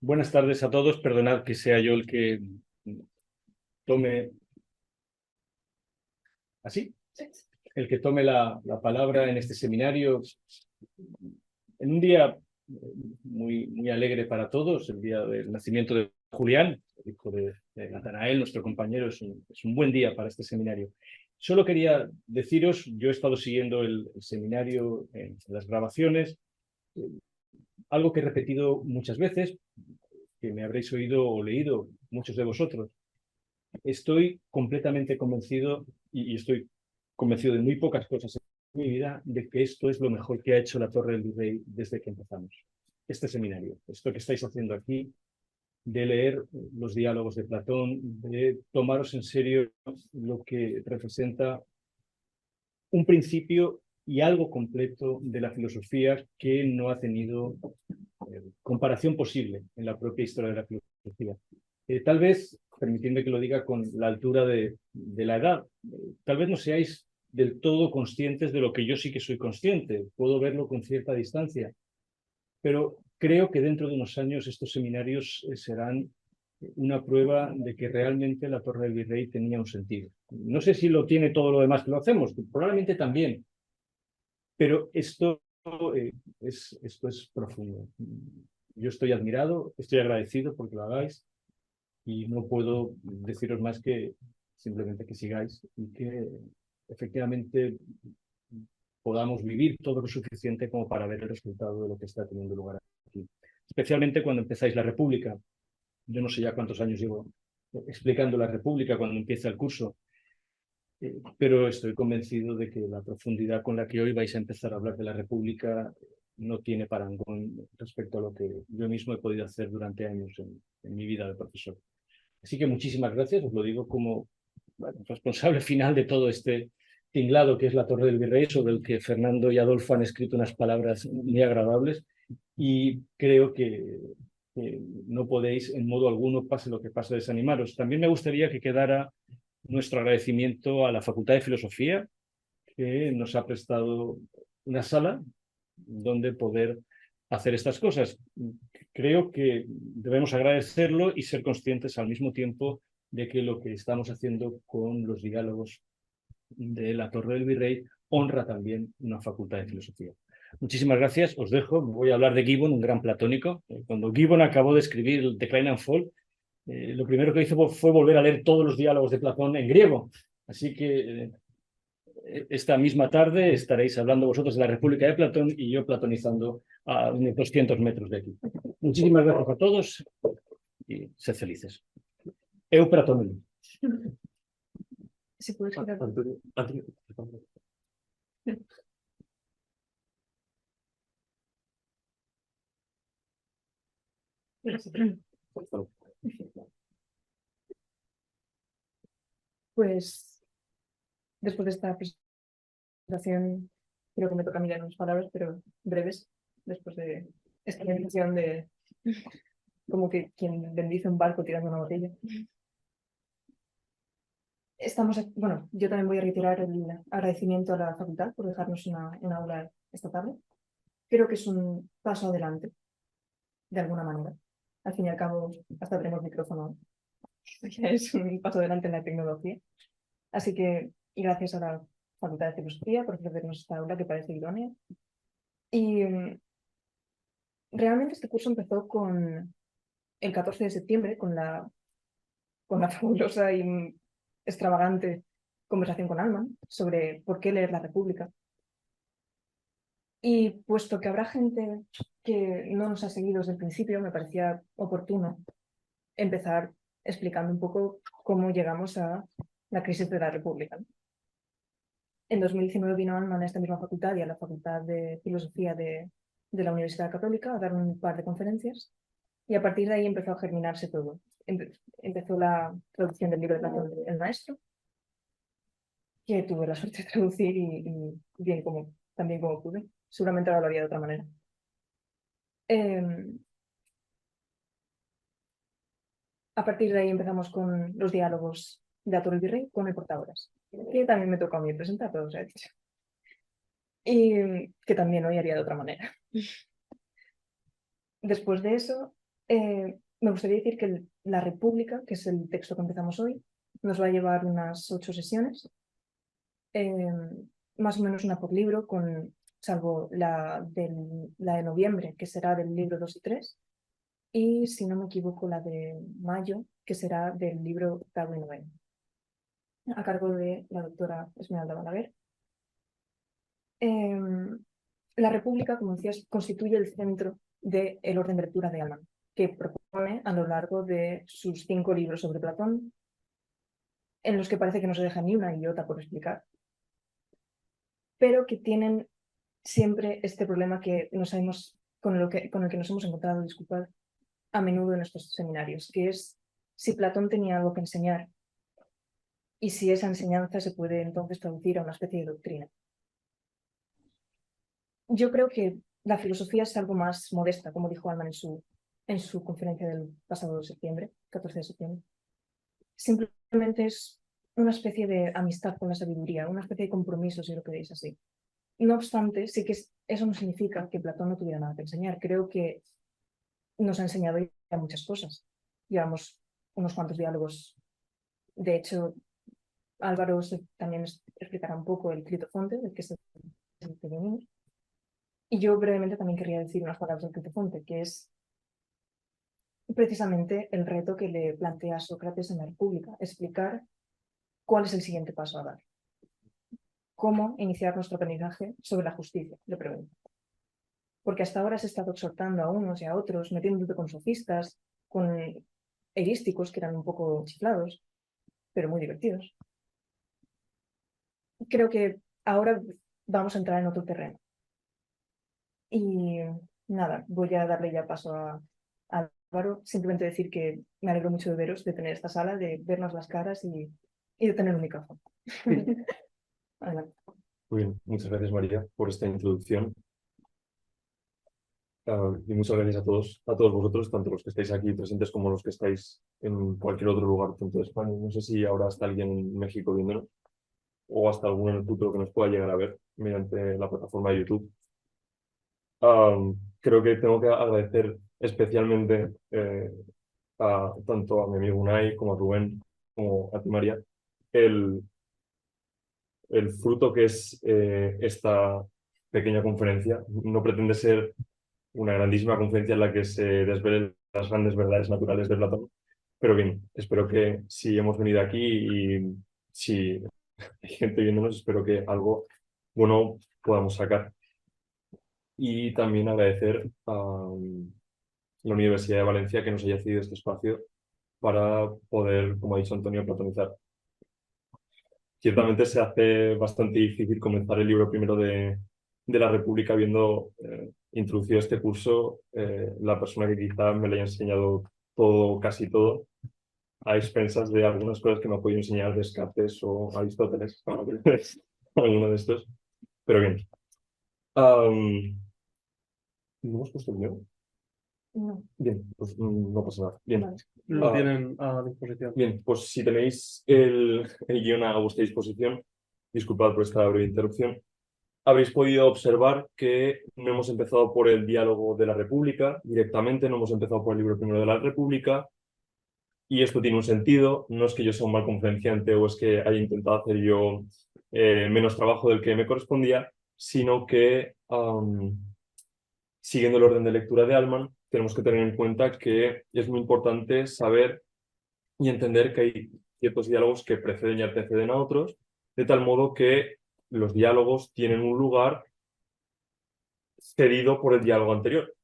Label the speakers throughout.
Speaker 1: Buenas tardes a todos. Perdonad que sea yo el que tome así, el que tome la palabra en este seminario en un día muy alegre para todos, el día del nacimiento de Julián, el hijo de Natanael, nuestro compañero. Es un buen día para este seminario. Solo quería deciros, yo he estado siguiendo el seminario en las grabaciones, algo que he repetido muchas veces, que me habréis oído o leído muchos de vosotros. Estoy completamente convencido, y estoy convencido de muy pocas cosas en mi vida, de que esto es lo mejor que ha hecho la Torre del Virrey desde que empezamos. Este seminario, esto que estáis haciendo aquí, de leer los diálogos de Platón, de tomaros en serio lo que representa un principio y algo completo de la filosofía que no ha tenido comparación posible en la propia historia de la filosofía. Tal vez, permitidme que lo diga con la altura de la edad, tal vez no seáis del todo conscientes de lo que yo sí que soy consciente, puedo verlo con cierta distancia, pero creo que dentro de unos años estos seminarios serán una prueba de que realmente la Torre del Virrey tenía un sentido. No sé si lo tiene todo lo demás que lo hacemos, probablemente también, pero esto es profundo. Yo estoy admirado, estoy agradecido porque lo hagáis y no puedo deciros más que simplemente que sigáis y que efectivamente podamos vivir todo lo suficiente como para ver el resultado de lo que está teniendo lugar aquí. Especialmente cuando empezáis la República. Yo no sé ya cuántos años llevo explicando la República cuando empieza el curso, pero estoy convencido de que la profundidad con la que hoy vais a empezar a hablar de la República no tiene parangón respecto a lo que yo mismo he podido hacer durante años en mi vida de profesor. Así que muchísimas gracias, os lo digo como responsable final de todo este tinglado que es la Torre del Virrey, sobre el que Fernando y Adolfo han escrito unas palabras muy agradables, y creo que no podéis en modo alguno, pase lo que pase, desanimaros. También me gustaría que quedara nuestro agradecimiento a la Facultad de Filosofía, que nos ha prestado una sala donde poder hacer estas cosas. Creo que debemos agradecerlo y ser conscientes al mismo tiempo de que lo que estamos haciendo con los diálogos de la Torre del Virrey honra también una facultad de filosofía. Muchísimas gracias, os dejo. Voy a hablar de Gibbon, un gran platónico. Cuando Gibbon acabó de escribir el Decline and Fall, lo primero que hizo fue volver a leer todos los diálogos de Platón en griego. Así que esta misma tarde estaréis hablando vosotros de la República de Platón y yo platonizando a unos 200 metros de aquí. Muchísimas gracias a todos y sed felices. Eu Platonum.
Speaker 2: ¿Se puede girar? Pues después de esta presentación, creo que me toca mirar unas palabras, pero breves, después de esta sensación de como que quien bendice un barco tirando una botella. Bueno, yo también voy a retirar el agradecimiento a la facultad por dejarnos una aula esta tarde. Creo que es un paso adelante, de alguna manera. Al fin y al cabo, hasta tenemos micrófono. Es un paso adelante en la tecnología. Así que, y gracias a la Facultad de Filosofía por ofrecernos esta aula que parece idónea. Y realmente este curso empezó con el 14 de septiembre, con la fabulosa y extravagante conversación con Alman sobre por qué leer la República. Y puesto que habrá gente que no nos ha seguido desde el principio, me parecía oportuno empezar explicando un poco cómo llegamos a la crisis de la República. En 2019 vino Alman a esta misma facultad y a la Facultad de Filosofía de la Universidad Católica a dar un par de conferencias, y a partir de ahí empezó a germinarse todo. Empezó la traducción del libro de Platón, El Maestro, que tuve la suerte de traducir y bien también como pude. Seguramente ahora lo haría de otra manera. A partir de ahí empezamos con los diálogos de Arturo el Virrey con el portahoras, que también me tocó a mí presentar, todo se ha dicho. Y que también hoy haría de otra manera. Después de eso, Me gustaría decir que la República, que es el texto que empezamos hoy, nos va a llevar unas 8 sesiones, más o menos una por libro, salvo la de noviembre, que será del libro 2 y 3, y si no me equivoco la de mayo, que será del libro 8 y 9, a cargo de la doctora Esmeralda Balaguer. La República, como decías, constituye el centro del orden de lectura de Alman, que propone a lo largo de sus 5 libros sobre Platón, en los que parece que no se deja ni una iota por explicar, pero que tienen siempre este problema que con el que nos hemos encontrado, disculpad, a menudo en estos seminarios, que es si Platón tenía algo que enseñar y si esa enseñanza se puede entonces traducir a una especie de doctrina. Yo creo que la filosofía es algo más modesta, como dijo Alman en su conferencia del pasado septiembre, 14 de septiembre. Simplemente es una especie de amistad con la sabiduría, una especie de compromiso, si lo queréis así. No obstante, sí que eso no significa que Platón no tuviera nada que enseñar. Creo que nos ha enseñado ya muchas cosas. Llevamos unos cuantos diálogos. De hecho, Álvaro también explicará un poco el Critofonte, del que es el que venimos. Y yo brevemente también querría decir unas palabras del Critofonte, que es precisamente el reto que le plantea Sócrates en la República, explicar cuál es el siguiente paso a dar. ¿Cómo iniciar nuestro aprendizaje sobre la justicia? Le pregunto. Porque hasta ahora se ha estado exhortando a unos y a otros, metiéndote con sofistas, con erísticos que eran un poco chiflados, pero muy divertidos. Creo que ahora vamos a entrar en otro terreno. Y nada, voy a darle ya paso a Álvaro. Simplemente decir que me alegro mucho de veros, de tener esta sala, de vernos las caras y de tener un micrófono. Adelante.
Speaker 3: Muy bien, muchas gracias María por esta introducción. Y muchas gracias a todos vosotros, tanto los que estáis aquí presentes como los que estáis en cualquier otro lugar tanto de España. No sé si ahora está alguien en México viéndonos o hasta alguno en el futuro que nos pueda llegar a ver mediante la plataforma de YouTube. Creo que tengo que agradecer especialmente tanto a mi amigo Unai como a Rubén como a ti María el fruto que es esta pequeña conferencia. No pretende ser una grandísima conferencia en la que se desvelen las grandes verdades naturales de Platón, pero bien, espero que si hemos venido aquí y si hay gente viéndonos, espero que algo bueno podamos sacar. Y también agradecer a la Universidad de Valencia que nos haya cedido este espacio para poder, como ha dicho Antonio, platonizar. Ciertamente se hace bastante difícil comenzar el libro primero de la República habiendo introducido este curso, la persona que quizá me le haya enseñado todo, casi todo, a expensas de algunas cosas que me ha podido enseñar Descartes o Aristóteles, alguno de estos. Pero bien. ¿No hemos puesto el mío?
Speaker 2: No.
Speaker 3: Bien, pues no pasa nada. Bien.
Speaker 2: Vale.
Speaker 4: Lo tienen a disposición.
Speaker 3: Bien, pues si tenéis el guión a vuestra disposición, disculpad por esta breve interrupción, habréis podido observar que no hemos empezado por el diálogo de la República directamente, no hemos empezado por el libro primero de la República, y esto tiene un sentido. No es que yo sea un mal conferenciante o es que haya intentado hacer yo menos trabajo del que me correspondía, sino que siguiendo el orden de lectura de Alman, tenemos que tener en cuenta que es muy importante saber y entender que hay ciertos diálogos que preceden y anteceden a otros, de tal modo que los diálogos tienen un lugar cedido por el diálogo anterior.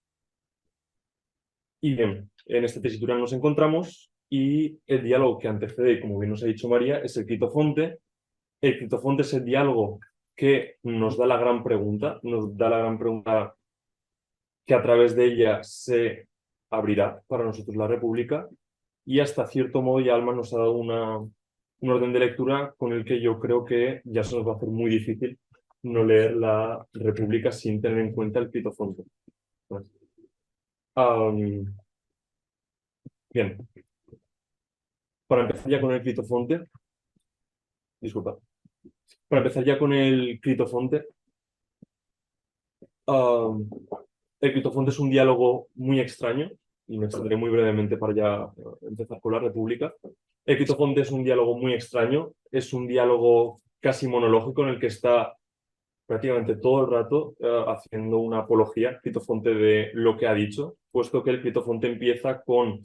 Speaker 3: Y bien, en esta tesitura nos encontramos y el diálogo que antecede, como bien nos ha dicho María, es el Critofonte. El Critofonte es el diálogo que nos da la gran pregunta, que a través de ella se abrirá para nosotros la República, y hasta cierto modo ya Alma nos ha dado un orden de lectura con el que yo creo que ya se nos va a hacer muy difícil no leer la República sin tener en cuenta el Critofonte. Bien, para empezar ya con el Critofonte, disculpa, para empezar ya con el Critofonte, el Critofonte es un diálogo muy extraño, y me extenderé muy brevemente para ya empezar con la República. El Clitofonte es un diálogo muy extraño, es un diálogo casi monológico en el que está prácticamente todo el rato haciendo una apología, Clitofonte, de lo que ha dicho, puesto que el Clitofonte empieza con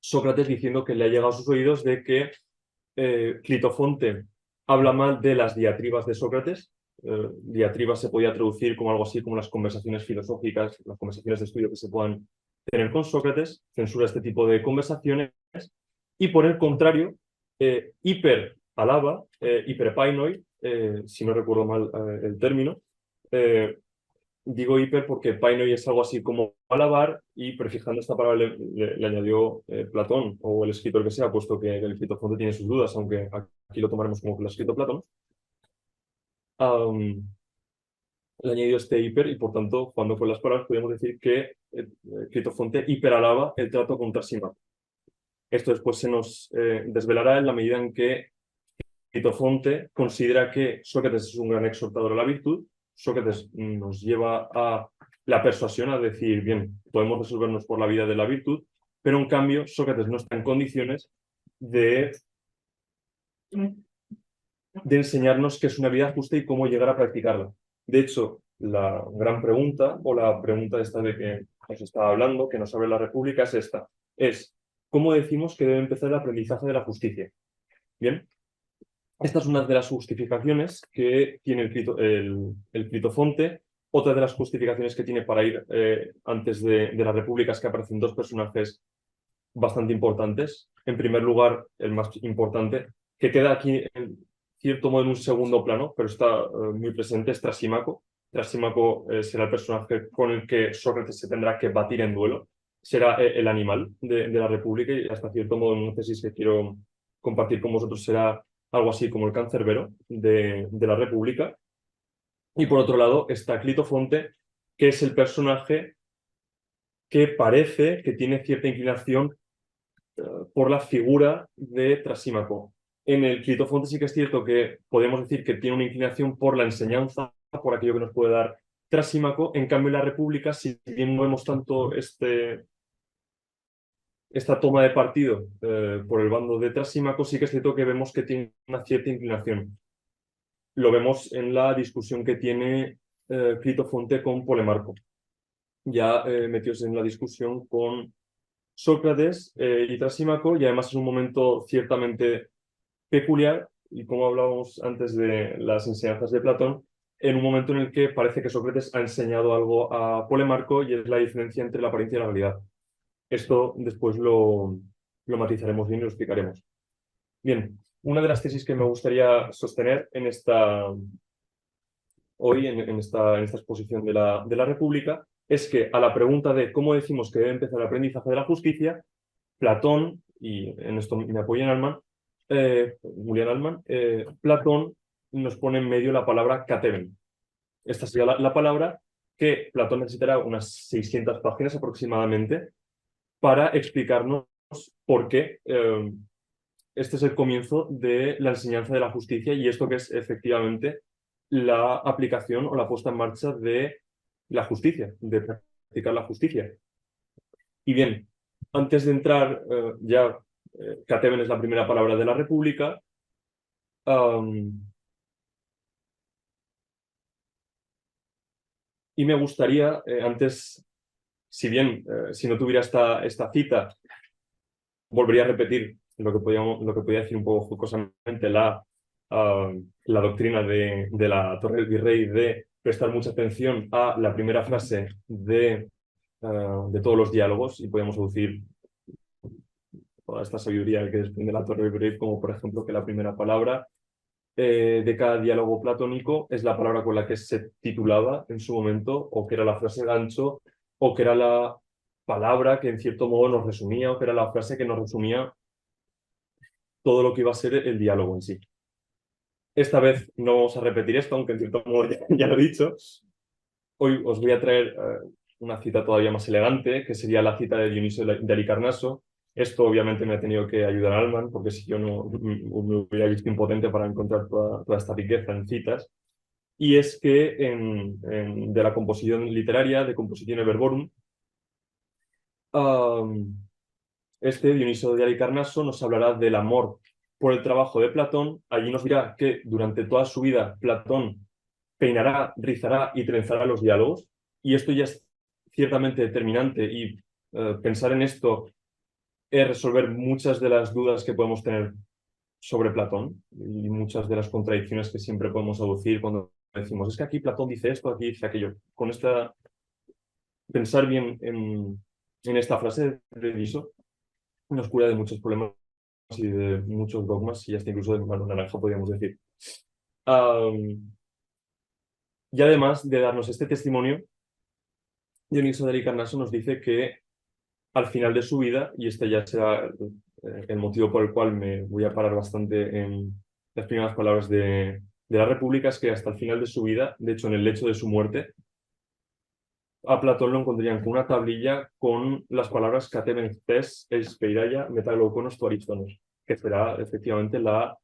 Speaker 3: Sócrates diciendo que le ha llegado a sus oídos de que Clitofonte habla mal de las diatribas de Sócrates. Diatribas se podía traducir como algo así como las conversaciones filosóficas, las conversaciones de estudio que se puedan tener con Sócrates, censura este tipo de conversaciones, y por el contrario, hiper alaba, hiperpainoi, si no recuerdo mal el término, digo hiper porque painoi es algo así como alabar, y prefijando esta palabra le añadió Platón o el escritor que sea, puesto que el Clitofonte tiene sus dudas, aunque aquí lo tomaremos como que lo ha escrito Platón. Le añadió este hiper y por tanto, jugando con las palabras, podemos decir que Clitofonte hiperalaba el trato con Trasímaco. Esto después se nos desvelará en la medida en que Clitofonte considera que Sócrates es un gran exhortador a la virtud. Sócrates nos lleva a la persuasión, a decir, bien, podemos resolvernos por la vida de la virtud, pero en cambio Sócrates no está en condiciones de enseñarnos qué es una vida justa y cómo llegar a practicarla. De hecho, la gran pregunta, o la pregunta esta de que nos estaba hablando, que nos abre la República, es esta. Es, ¿cómo decimos que debe empezar el aprendizaje de la justicia? Bien, esta es una de las justificaciones que tiene el Clitofonte. Otra de las justificaciones que tiene para ir antes de la República es que aparecen dos personajes bastante importantes. En primer lugar, el más importante, que queda aquí en cierto modo en un segundo plano, pero está muy presente, es Trasímaco. Trasímaco será el personaje con el que Sócrates se tendrá que batir en duelo. Será el animal de la República, y hasta cierto modo en una tesis que quiero compartir con vosotros será algo así como el cancerbero de la República. Y por otro lado está Clitofonte, que es el personaje que parece que tiene cierta inclinación por la figura de Trasímaco. En el Clitofonte sí que es cierto que podemos decir que tiene una inclinación por la enseñanza, por aquello que nos puede dar Trasímaco. En cambio, en la República, si bien no vemos tanto esta toma de partido por el bando de Trasímaco, sí que es cierto que vemos que tiene una cierta inclinación. Lo vemos en la discusión que tiene Clitofonte con Polemarco. Ya metidos en la discusión con Sócrates y Trasímaco, y además es un momento ciertamente peculiar, y como hablábamos antes de las enseñanzas de Platón, en un momento en el que parece que Sócrates ha enseñado algo a Polemarco, y es la diferencia entre la apariencia y la realidad. Esto después lo matizaremos bien y lo explicaremos. Bien, una de las tesis que me gustaría sostener hoy en esta exposición de la República es que a la pregunta de cómo decimos que debe empezar el aprendizaje de la justicia, Platón, y en esto me apoya Julián Allman, Platón nos pone en medio la palabra kateven. Esta sería la palabra que Platón necesitará unas 600 páginas aproximadamente para explicarnos por qué este es el comienzo de la enseñanza de la justicia, y esto que es efectivamente la aplicación o la puesta en marcha de la justicia, de practicar la justicia. Y bien, antes de entrar kateven es la primera palabra de la República. Y me gustaría, antes, si bien si no tuviera esta cita, volvería a repetir lo que podía decir un poco jocosamente la doctrina de la Torre del Virrey, de prestar mucha atención a la primera frase de todos los diálogos, y podemos deducir toda esta sabiduría que desprende la Torre del Virrey, como por ejemplo que la primera palabra de cada diálogo platónico es la palabra con la que se titulaba en su momento, o que era la frase gancho, o que era la palabra que en cierto modo nos resumía, o que era la frase que nos resumía todo lo que iba a ser el diálogo en sí. Esta vez no vamos a repetir esto, aunque en cierto modo ya lo he dicho. Hoy os voy a traer una cita todavía más elegante, que sería la cita de Dionisio de Halicarnaso. Esto obviamente me ha tenido que ayudar Allman, porque si yo no me hubiera visto impotente para encontrar toda esta riqueza en citas. Y es que de la composición literaria, de Compositione Verborum, Dioniso de Halicarnaso nos hablará del amor por el trabajo de Platón. Allí nos dirá que durante toda su vida Platón peinará, rizará y trenzará los diálogos, y esto ya es ciertamente determinante, y pensar en esto es resolver muchas de las dudas que podemos tener sobre Platón y muchas de las contradicciones que siempre podemos aducir cuando decimos, es que aquí Platón dice esto, aquí dice aquello. Con esta, pensar bien en esta frase de Dioniso nos cura de muchos problemas y de muchos dogmas, y hasta incluso de mano naranja, podríamos decir. Y además de darnos este testimonio, Dioniso de Halicarnaso nos dice que al final de su vida, y este ya será el motivo por el cual me voy a parar bastante en las primeras palabras de la República, es que hasta el final de su vida, de hecho en el lecho de su muerte, a Platón lo encontrarían con una tablilla con las palabras «Κατέβεν tes eis peiraia metagloukonos tu Aristóteles», que será efectivamente la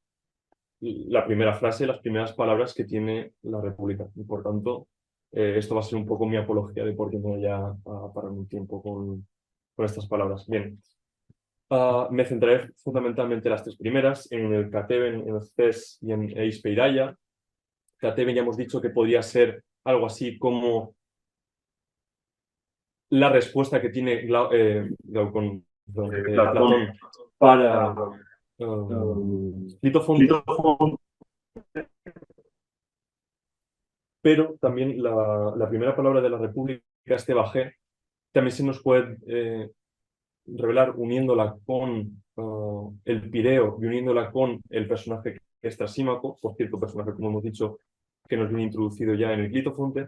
Speaker 3: primera frase, las primeras palabras que tiene la República. Y por tanto, esto va a ser un poco mi apología de por qué me voy a parar un tiempo con estas palabras. Bien, me centraré fundamentalmente en las tres primeras, en el «Κατέβεν», en el «tes» y en «eis peiraia». «Κατέβεν» ya hemos dicho que podría ser algo así como la respuesta que tiene Platón para Clitofonte, pero también la primera palabra de la República, este bajé, también se nos puede revelar uniéndola con el Pireo y uniéndola con el personaje que es Trasímaco, por cierto, personaje, como hemos dicho, que nos viene introducido ya en el Clitofonte.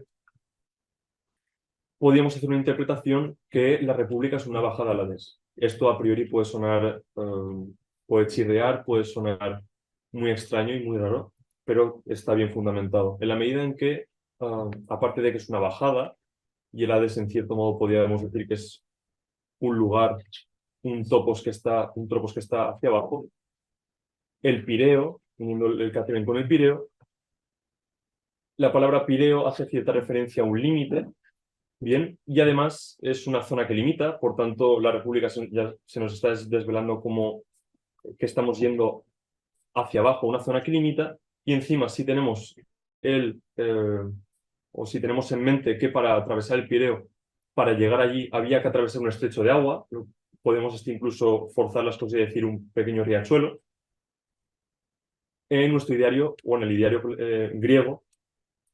Speaker 3: Podríamos hacer una interpretación que la República es una bajada al Hades. Esto a priori puede sonar, puede chirrear, puede sonar muy extraño y muy raro, pero está bien fundamentado. En la medida en que, aparte de que es una bajada, y el Hades en cierto modo podríamos decir que es un lugar, un topos que está hacia abajo, el Pireo, uniendo el Cateben con el Pireo, la palabra Pireo hace cierta referencia a un límite. Bien, y además es una zona que limita, por tanto la República ya se nos está desvelando como que estamos yendo hacia abajo, una zona que limita, y encima si tenemos o si tenemos en mente que para atravesar el Pireo, para llegar allí había que atravesar un estrecho de agua, podemos incluso forzar las cosas y decir un pequeño riachuelo. En nuestro ideario, o en el ideario griego,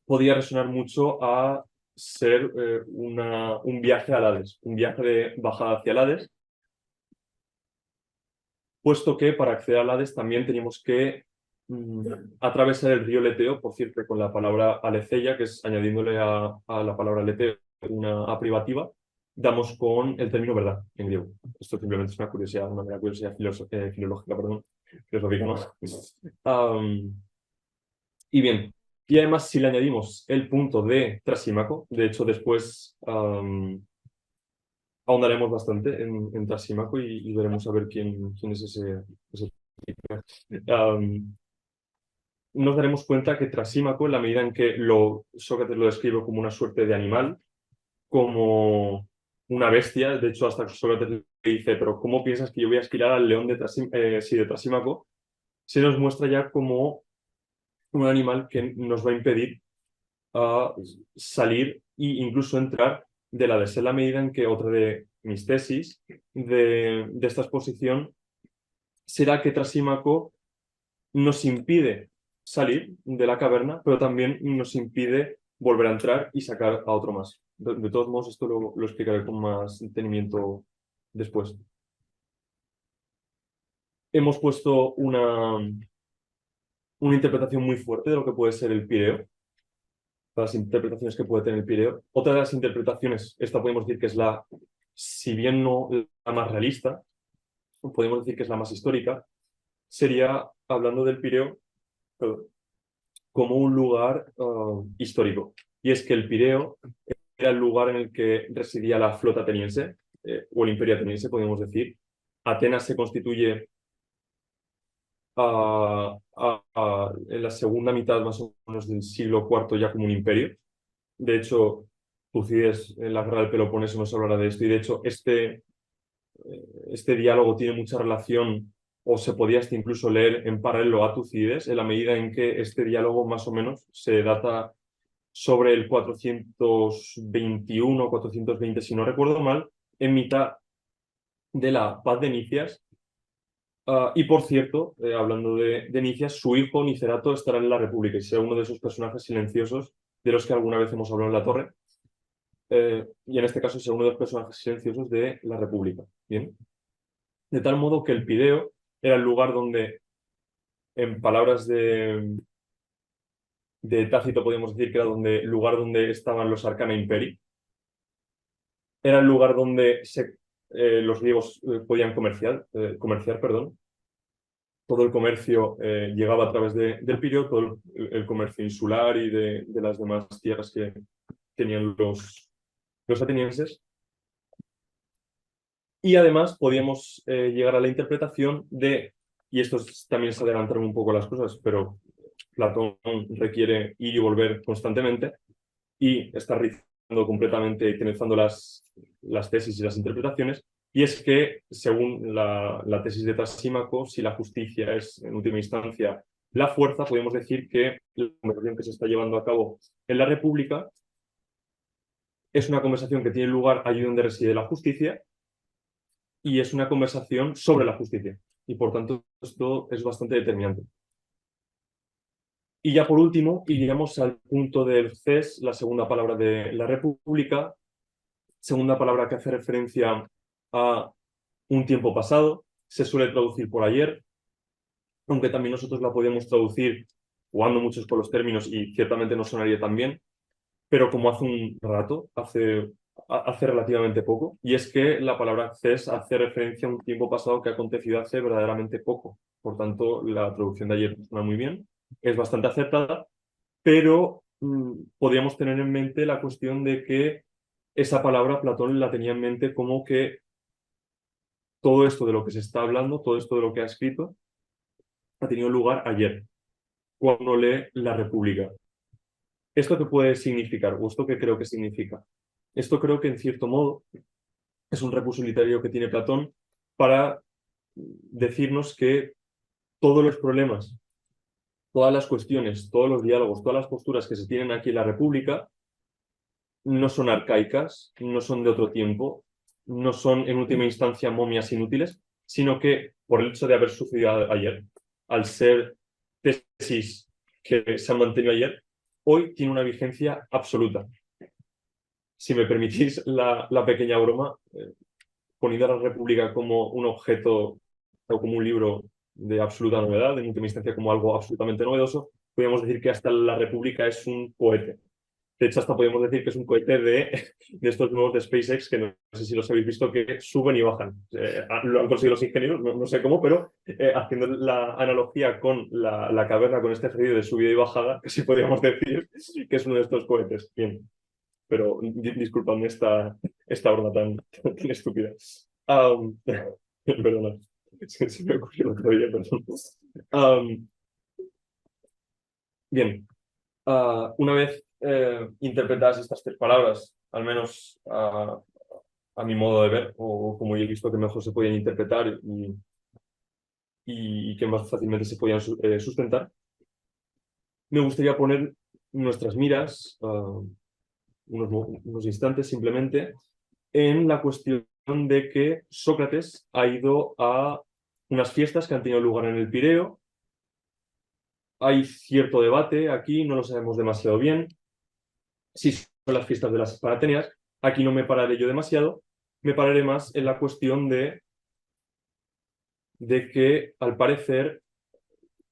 Speaker 3: podía resonar mucho a ser un viaje al Hades, un viaje de bajada hacia el Hades, puesto que para acceder al Hades también teníamos que atravesar el río Leteo, por cierto, con la palabra aleceia, que es añadiéndole a la palabra leteo una A privativa, damos con el término verdad en griego. Esto simplemente es una curiosidad, filológica, perdón, filosófica, ¿no? Y bien, y además si le añadimos el punto de Trasímaco, de hecho después ahondaremos bastante en Trasímaco y veremos a ver quién es ese nos daremos cuenta que Trasímaco, en la medida en que Sócrates lo describe como una suerte de animal, como una bestia, de hecho hasta Sócrates le dice, pero ¿cómo piensas que yo voy a esquilar al león de Trasímaco? Se nos muestra ya como un animal que nos va a impedir salir e incluso entrar de la Hades. En la medida en que otra de mis tesis de esta exposición será que Trasímaco nos impide salir de la caverna, pero también nos impide volver a entrar y sacar a otro más. De todos modos, esto lo explicaré con más detenimiento después. Hemos puesto una interpretación muy fuerte de lo que puede ser el Pireo, las interpretaciones que puede tener el Pireo. Otra de las interpretaciones, esta podemos decir que es si bien no la más realista, podemos decir que es la más histórica, sería, hablando del Pireo, como un lugar histórico. Y es que el Pireo era el lugar en el que residía la flota ateniense, o el imperio ateniense, podemos decir. Atenas se constituye en la segunda mitad más o menos del siglo IV ya como un imperio. De hecho, Tucídides en la guerra del Peloponeso nos hablará de esto, y de hecho este este diálogo tiene mucha relación, o se podía hasta incluso leer en paralelo a Tucídides, en la medida en que este diálogo más o menos se data sobre el 421 o 420, si no recuerdo mal, en mitad de la paz de Nicias. Y por cierto, hablando de Nicias, su hijo Nicerato estará en la República y será uno de esos personajes silenciosos de los que alguna vez hemos hablado en la Torre. Y en este caso será uno de los personajes silenciosos de la República. Bien. De tal modo que el Pireo era el lugar donde, en palabras de Tácito, podríamos decir que era el lugar donde estaban los Arcana Imperii. Era el lugar donde los griegos podían comerciar. Todo el comercio llegaba a través del Pireo, todo el comercio insular y de las demás tierras que tenían los atenienses. Y además podíamos llegar a la interpretación y esto también es adelantar un poco las cosas, pero Platón requiere ir y volver constantemente y está rizando completamente y utilizando las tesis y las interpretaciones. Y es que, según la tesis de Trasímaco, si la justicia es, en última instancia, la fuerza, podemos decir que la conversación que se está llevando a cabo en la República es una conversación que tiene lugar allí donde reside la justicia y es una conversación sobre la justicia. Y, por tanto, esto es bastante determinante. Y ya por último, iríamos al punto del CES, la segunda palabra de la República, segunda palabra que hace referencia a un tiempo pasado, se suele traducir por ayer, aunque también nosotros la podemos traducir jugando muchos con los términos y ciertamente no sonaría tan bien, pero como hace un rato, hace relativamente poco, y es que la palabra CES hace referencia a un tiempo pasado que ha acontecido hace verdaderamente poco. Por tanto, la traducción de ayer suena muy bien, es bastante acertada, pero podríamos tener en mente la cuestión de que esa palabra Platón la tenía en mente como que todo esto de lo que se está hablando, todo esto de lo que ha escrito, ha tenido lugar ayer, cuando lee La República. ¿Esto qué puede significar? ¿O esto qué creo que significa? Esto creo que, en cierto modo, es un recurso literario que tiene Platón para decirnos que todos los problemas, todas las cuestiones, todos los diálogos, todas las posturas que se tienen aquí en la República no son arcaicas, no son de otro tiempo, no son en última instancia momias inútiles, sino que por el hecho de haber sucedido ayer, al ser tesis que se han mantenido ayer, hoy tiene una vigencia absoluta. Si me permitís la pequeña broma, poniendo a la República como un objeto o como un libro de absoluta novedad, en última instancia como algo absolutamente novedoso, podríamos decir que hasta la República es un cohete. De hecho, hasta podemos decir que es un cohete de estos nuevos de SpaceX, que no sé si los habéis visto, que suben y bajan. Lo han conseguido los ingenieros, no sé cómo, pero haciendo la analogía con la caverna, con este ejercicio de subida y bajada, sí podríamos decir que es uno de estos cohetes. Bien, pero disculpadme esta broma tan estúpida. Perdona, se me ocurrió el otro día, perdón. Bien, una vez interpretadas estas tres palabras, al menos a mi modo de ver, o como yo he visto que mejor se podían interpretar y que más fácilmente se podían sustentar, me gustaría poner nuestras miras unos instantes simplemente en la cuestión de que Sócrates ha ido a unas fiestas que han tenido lugar en el Pireo. Hay cierto debate aquí, no lo sabemos demasiado bien. Si son las fiestas de las Paratenias, aquí no me pararé yo demasiado, me pararé más en la cuestión de que, al parecer,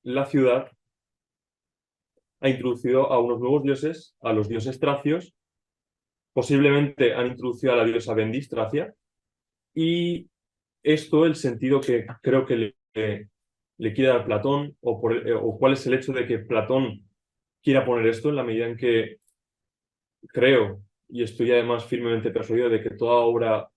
Speaker 3: la ciudad ha introducido a unos nuevos dioses, a los dioses tracios, posiblemente han introducido a la diosa Bendis, Tracia, y esto, el sentido que creo que le quiere dar Platón, o cuál es el hecho de que Platón quiera poner esto, en la medida en que creo, y estoy además firmemente persuadido de que toda obra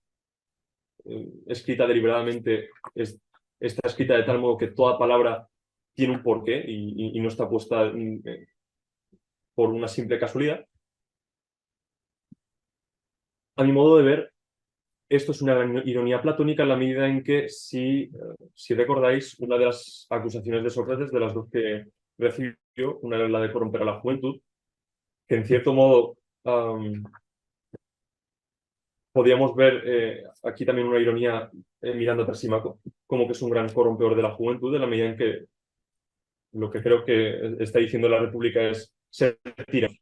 Speaker 3: escrita deliberadamente está escrita de tal modo que toda palabra tiene un porqué y no está puesta por una simple casualidad. A mi modo de ver, esto es una ironía platónica en la medida en que, si recordáis, una de las acusaciones de Sócrates, de las dos que recibió, una era la de corromper a la juventud, que en cierto modo podríamos ver aquí también una ironía mirando a Trasímaco, como que es un gran corrompedor de la juventud, en la medida en que lo que creo que está diciendo la República es ser tirano.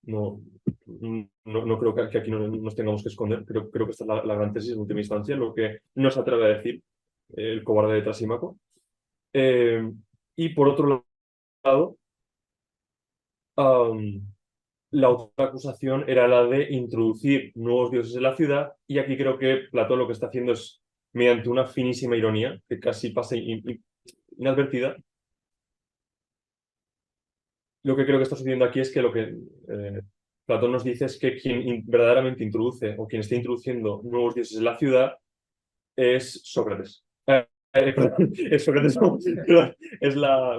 Speaker 3: No creo que aquí no nos tengamos que esconder. Creo que esta es la gran tesis en última instancia, lo que no se atreve a decir el cobarde de Trasímaco. Y por otro lado, la otra acusación era la de introducir nuevos dioses en la ciudad, y aquí creo que Platón lo que está haciendo es, mediante una finísima ironía, que casi pasa inadvertida, lo que creo que está sucediendo aquí es que lo que Platón nos dice es que quien verdaderamente introduce o quien está introduciendo nuevos dioses en la ciudad es Sócrates. Perdón, es Sócrates, no,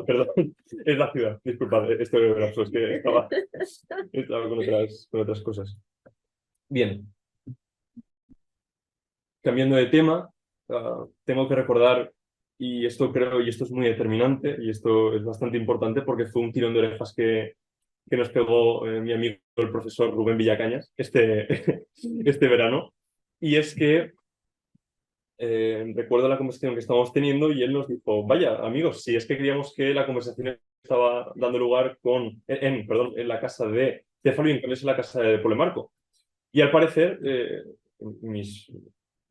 Speaker 3: perdón, es la ciudad. Disculpad, esto es que estaba con otras cosas. Bien. Cambiando de tema, tengo que recordar, y esto es muy determinante, y esto es bastante importante porque fue un tirón de orejas que nos pegó mi amigo el profesor Rubén Villacañas este verano, y es que recuerdo la conversación que estábamos teniendo y él nos dijo, vaya, amigos, si es que creíamos que la conversación estaba dando lugar en la casa de Céfalo y en cambio es en la casa de Polemarco. Y al parecer, mis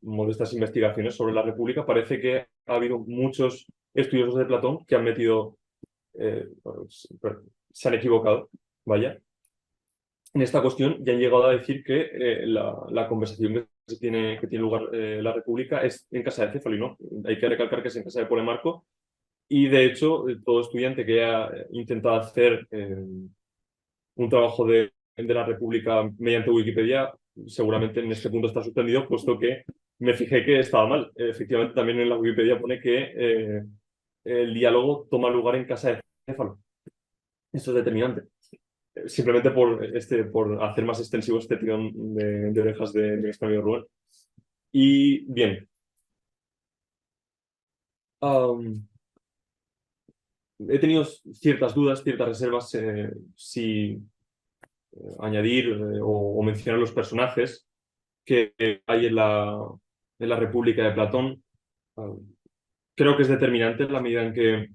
Speaker 3: modestas investigaciones sobre la República, parece que ha habido muchos estudiosos de Platón que han metido, se han equivocado, vaya, en esta cuestión, y han llegado a decir que la conversación que tiene lugar la República es en casa de Céfalo, y no. Hay que recalcar que es en casa de Polemarco, y de hecho, todo estudiante que haya intentado hacer un trabajo de la República mediante Wikipedia, seguramente en este punto está suspendido, puesto que me fijé que estaba mal. Efectivamente, también en la Wikipedia pone que el diálogo toma lugar en casa de Céfalo. Esto es determinante. Simplemente por hacer más extensivo este tirón de orejas de nuestro amigo Rubén. Y bien. He tenido ciertas dudas, ciertas reservas, si añadir o mencionar los personajes que hay en la República de Platón. Creo que es determinante en la medida en que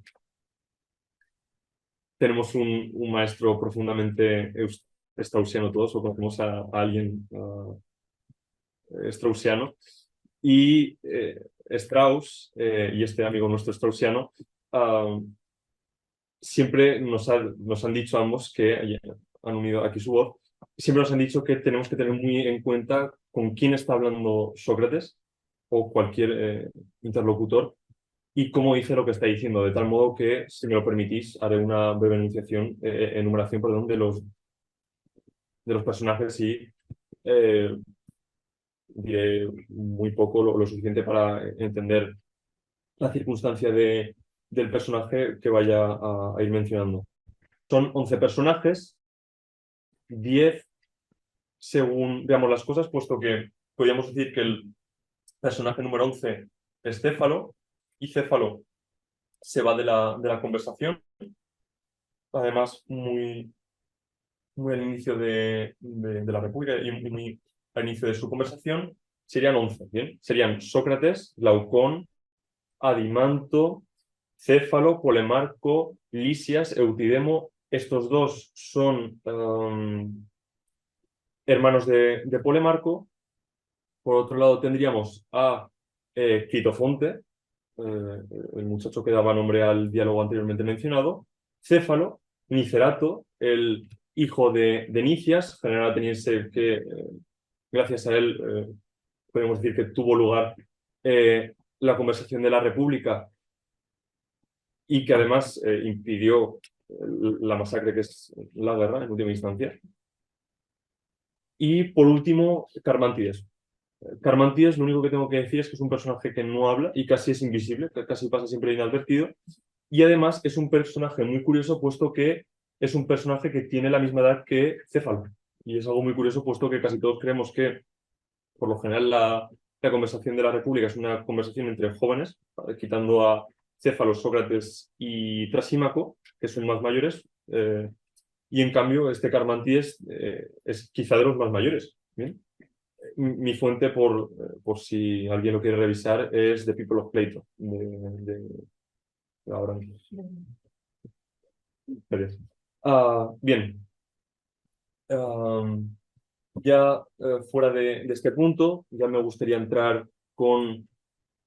Speaker 3: tenemos un maestro profundamente straussiano todos, o conocemos a alguien straussiano, y Strauss y este amigo nuestro straussiano siempre nos han dicho ambos, que han unido aquí su voz, siempre nos han dicho que tenemos que tener muy en cuenta con quién está hablando Sócrates o cualquier interlocutor y cómo dice lo que está diciendo, de tal modo que, si me lo permitís, haré una breve enumeración de los personajes y diré muy poco, lo suficiente para entender la circunstancia del personaje que vaya a ir mencionando. Son 11 personajes, 10 según veamos las cosas, puesto que podríamos decir que el personaje número 11 es Céfalo, y Céfalo se va de la conversación, además muy al inicio de la República y muy al inicio de su conversación. Serían 11, ¿bien? Serían Sócrates, Glaucón, Adimanto, Céfalo, Polemarco, Lisias, Eutidemo. Estos dos son hermanos de Polemarco. Por otro lado tendríamos a Quitofonte, el muchacho que daba nombre al diálogo anteriormente mencionado, Céfalo, Nicerato, el hijo de Nicias, general ateniense que gracias a él podemos decir que tuvo lugar la conversación de la República y que además impidió la masacre que es la guerra en última instancia. Y por último, Carmantides. Carmantides, lo único que tengo que decir es que es un personaje que no habla y casi es invisible, casi pasa siempre inadvertido, y además es un personaje muy curioso, puesto que es un personaje que tiene la misma edad que Céfalo, y es algo muy curioso, puesto que casi todos creemos que por lo general la conversación de la República es una conversación entre jóvenes, quitando a Céfalo, Sócrates y Trasímaco, que son más mayores, y en cambio este Carmantíes es quizá de los más mayores. ¿Bien? Mi fuente, por si alguien lo quiere revisar, es The People of Plato, de ahora mismo. Bien. Ya fuera de este punto, ya me gustaría entrar con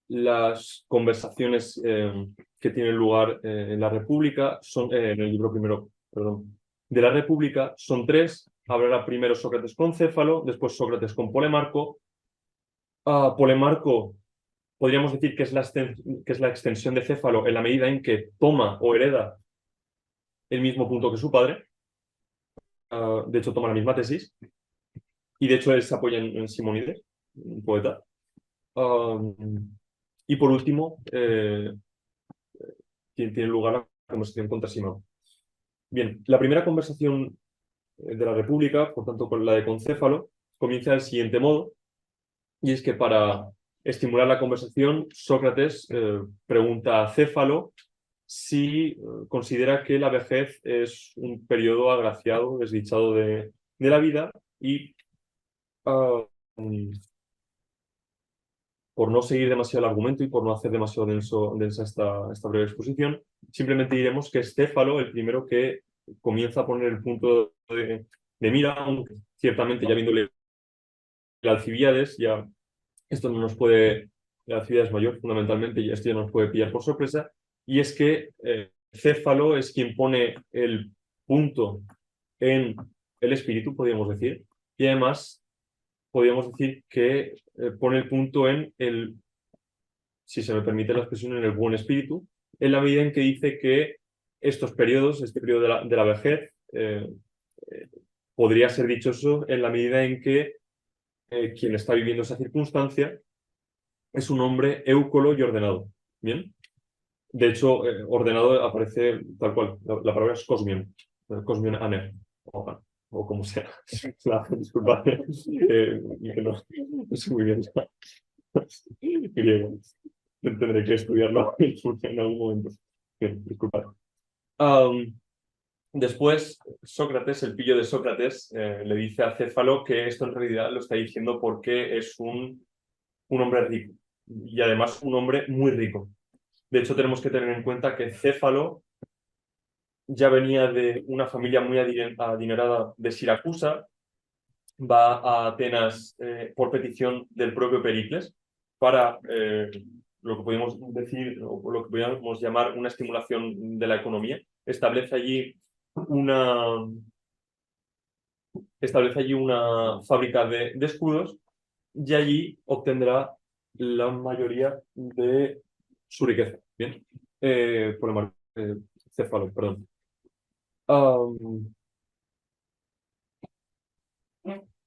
Speaker 3: las conversaciones que tienen lugar en la República, en el libro primero, perdón, de la República, son tres. Hablará primero Sócrates con Céfalo, después Sócrates con Polemarco. Polemarco podríamos decir que es la extensión de Céfalo en la medida en que toma o hereda el mismo punto que su padre. De hecho, toma la misma tesis. Y de hecho, él se apoya en Simónides, un poeta. Y por último, tiene lugar la conversación con Trasímaco. Bien, la primera conversación de la República, por tanto, con la de Concéfalo, comienza del siguiente modo, y es que para estimular la conversación, Sócrates pregunta a Céfalo si considera que la vejez es un periodo agraciado, desdichado de la vida, y por no seguir demasiado el argumento y por no hacer demasiado densa esta breve exposición, simplemente diremos que es Céfalo el primero que comienza a poner el punto de mira, aunque ciertamente ya viéndole Alcibíades, ya esto no nos puede, Alcibíades mayor fundamentalmente, y esto ya nos puede pillar por sorpresa, y es que Céfalo es quien pone el punto en el espíritu, podríamos decir, y además podríamos decir que pone el punto en el, si se me permite la expresión, en el buen espíritu, en la medida en que dice que estos periodos, este periodo de la vejez, podría ser dichoso en la medida en que quien está viviendo esa circunstancia es un hombre éucolo y ordenado. ¿Bien? De hecho, ordenado aparece tal cual, la palabra es cosmion, cosmion aner, o como sea. Disculpad, que no sé muy bien griego. Tendré que estudiarlo en algún momento. Bien, disculpad. Después, Sócrates, el pillo de Sócrates, le dice a Céfalo que esto en realidad lo está diciendo porque es un hombre rico y además un hombre muy rico. De hecho, tenemos que tener en cuenta que Céfalo ya venía de una familia muy adinerada de Siracusa, va a Atenas por petición del propio Pericles para lo que podemos decir, o lo que podríamos llamar una estimulación de la economía. Establece allí una fábrica de escudos y allí obtendrá la mayoría de su riqueza. Bien, Céfalo, perdón.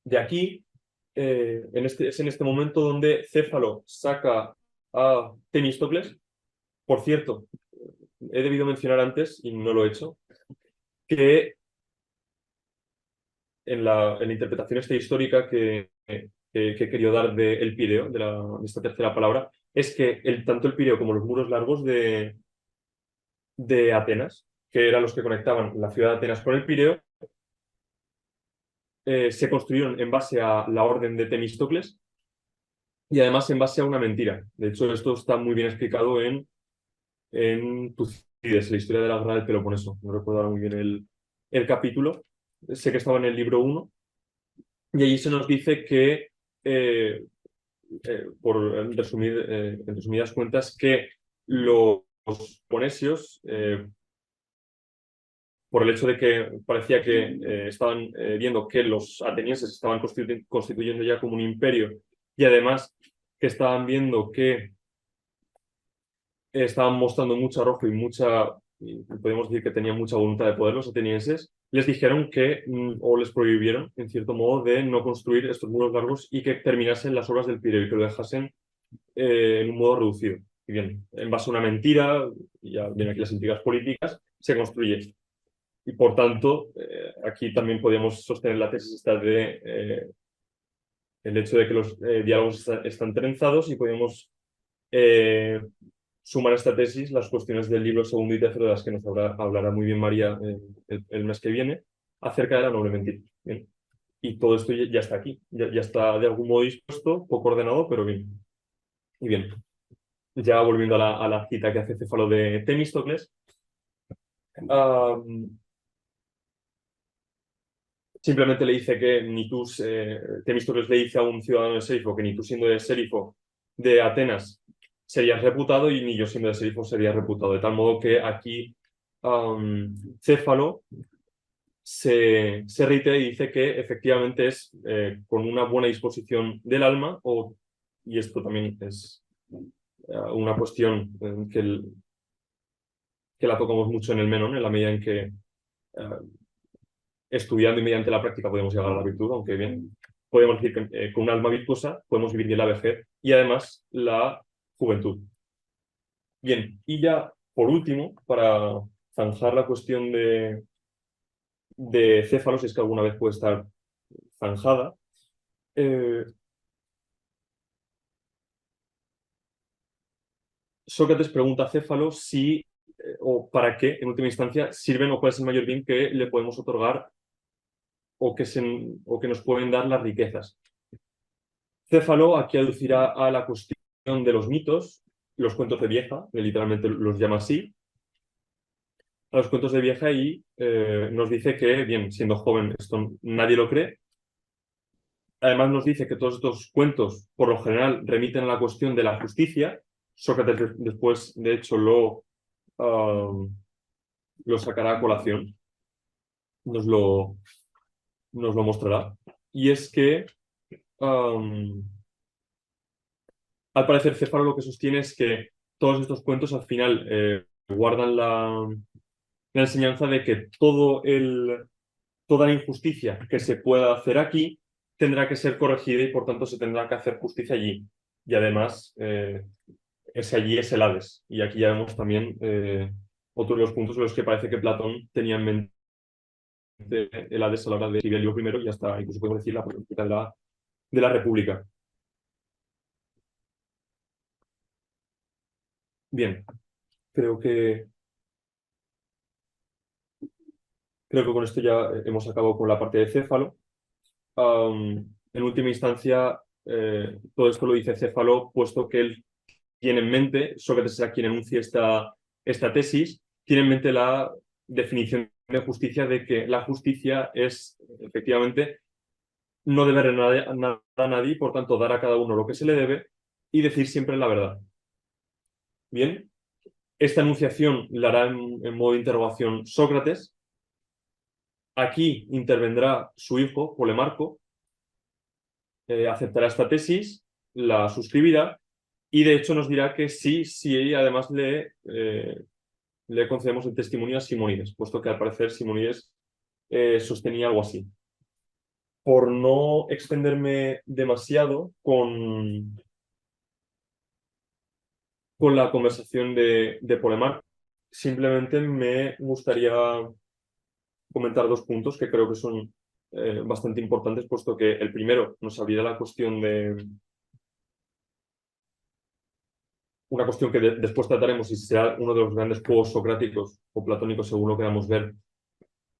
Speaker 3: De aquí, es en este momento donde Céfalo saca a Temístocles. Por cierto, he debido mencionar antes, y no lo he hecho, que en la interpretación histórica que he querido dar del Pireo, de esta tercera palabra, es que tanto el Pireo como los muros largos de Atenas, que eran los que conectaban la ciudad de Atenas con el Pireo, se construyeron en base a la orden de Temístocles y además en base a una mentira. De hecho, esto está muy bien explicado en Tucídides, la historia de la guerra del Peloponeso. No recuerdo ahora muy bien el capítulo. Sé que estaba en el libro 1. Y allí se nos dice que, por resumir, en resumidas cuentas, que los ponesios, por el hecho de que parecía que estaban viendo que los atenienses estaban constituyendo ya como un imperio y además que estaban viendo que estaban mostrando mucho arrojo y podemos decir que tenían mucha voluntad de poder los atenienses, les dijeron que, o les prohibieron, en cierto modo, de no construir estos muros largos y que terminasen las obras del Pireo y que lo dejasen en un modo reducido. Y bien, en base a una mentira, y ya vienen aquí las intrigas políticas, se construye. Y por tanto, aquí también podríamos sostener la tesis esta de el hecho de que los diálogos están trenzados y podemos sumar a esta tesis las cuestiones del libro segundo y tercero, de las que nos hablará muy bien María el mes que viene, acerca de la noble mentira. Bien. Y todo esto ya está aquí, ya está de algún modo dispuesto, poco ordenado, pero bien. Y bien, ya volviendo a la cita que hace Céfalo de Temístocles, simplemente le dice que ni tú, Temístocles le dice a un ciudadano de Sérifo que ni tú siendo de Sérifo de Atenas serías reputado y ni yo siendo de Sérifo sería reputado. De tal modo que aquí Céfalo se reitera y dice que efectivamente es con una buena disposición del alma, y esto también es una cuestión que la tocamos mucho en el Menón, en la medida en que estudiando y mediante la práctica podemos llegar a la virtud, aunque bien podemos decir que con un alma virtuosa podemos vivir bien la vejez y además la juventud. Bien, y ya por último, para zanjar la cuestión de Céfalo, si es que alguna vez puede estar zanjada, Sócrates pregunta a Céfalo si o para qué, en última instancia, sirven o cuál es el mayor bien que le podemos otorgar o que nos pueden dar las riquezas. Céfalo aquí aducirá a la cuestión de los mitos, los cuentos de vieja, que literalmente los llama así, a los cuentos de vieja y nos dice que, bien, siendo joven, esto nadie lo cree. Además nos dice que todos estos cuentos, por lo general, remiten a la cuestión de la justicia. Sócrates después, de hecho, lo sacará a colación, nos lo mostrará. Y es que, al parecer, Céfalo lo que sostiene es que todos estos cuentos al final guardan la enseñanza de que toda la injusticia que se pueda hacer aquí tendrá que ser corregida y por tanto se tendrá que hacer justicia allí. Y además, ese allí es el Hades. Y aquí ya vemos también otro de los puntos en los que parece que Platón tenía en mente el Hades a la hora de escribir el libro primero y hasta incluso podemos decir la política de la República. Bien, creo que con esto ya hemos acabado con la parte de Céfalo. En última instancia, todo esto lo dice Céfalo, puesto que él tiene en mente, Sócrates es quien enuncia esta tesis, tiene en mente la definición de justicia de que la justicia es, efectivamente, no deber nada a nadie, por tanto, dar a cada uno lo que se le debe y decir siempre la verdad. Bien, esta enunciación la hará en modo de interrogación Sócrates. Aquí intervendrá su hijo, Polemarco, aceptará esta tesis, la suscribirá y de hecho nos dirá que sí, además le concedemos el testimonio a Simónides, puesto que al parecer Simónides sostenía algo así. Por no extenderme demasiado con la conversación de Polemarco, simplemente me gustaría comentar dos puntos que creo que son bastante importantes, puesto que el primero nos abrirá la cuestión de una cuestión que después trataremos y será uno de los grandes juegos socráticos o platónicos, según lo que vamos a ver,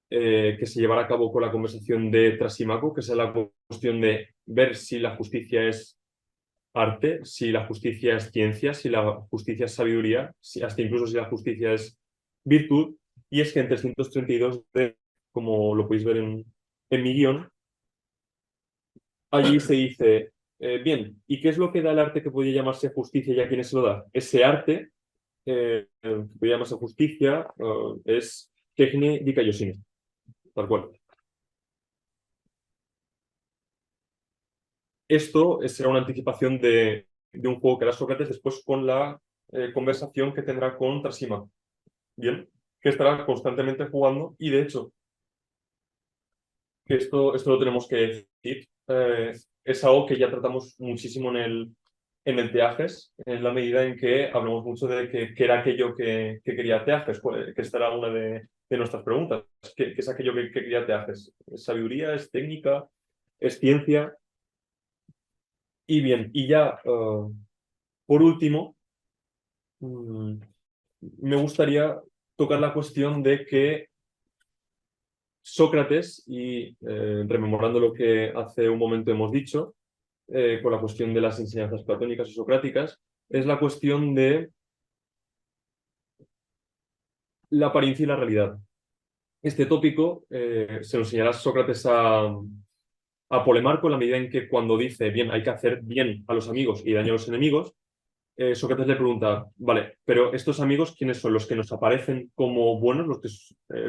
Speaker 3: que se llevará a cabo con la conversación de Trasímaco, que es la cuestión de ver si la justicia es arte, si la justicia es ciencia, si la justicia es sabiduría, hasta incluso si la justicia es virtud. Y es que en 332, como lo podéis ver en mi guión, allí se dice, bien, ¿y qué es lo que da el arte que podría llamarse justicia y a quiénes se lo da? Ese arte, que podría llamarse justicia, es Techne Dikaiosine, tal cual. Esto será una anticipación de un juego que hará Sócrates después con la conversación que tendrá con Trasímaco. Bien, que estará constantemente jugando y de hecho, que esto lo tenemos que decir, es algo que ya tratamos muchísimo en el Teages, en la medida en que hablamos mucho de qué era aquello que quería Teages, que esta era una de nuestras preguntas. ¿Qué es aquello que quería Teages? ¿Es sabiduría? ¿Es técnica? ¿Es ciencia? Y bien, y ya por último, me gustaría tocar la cuestión de que Sócrates, y rememorando lo que hace un momento hemos dicho, con la cuestión de las enseñanzas platónicas o socráticas, es la cuestión de la apariencia y la realidad. Este tópico se lo enseñará Sócrates a Polemarco en la medida en que cuando dice, bien, hay que hacer bien a los amigos y daño a los enemigos, Sócrates le pregunta, vale, pero estos amigos, ¿quiénes son? ¿Los que nos aparecen como buenos, los que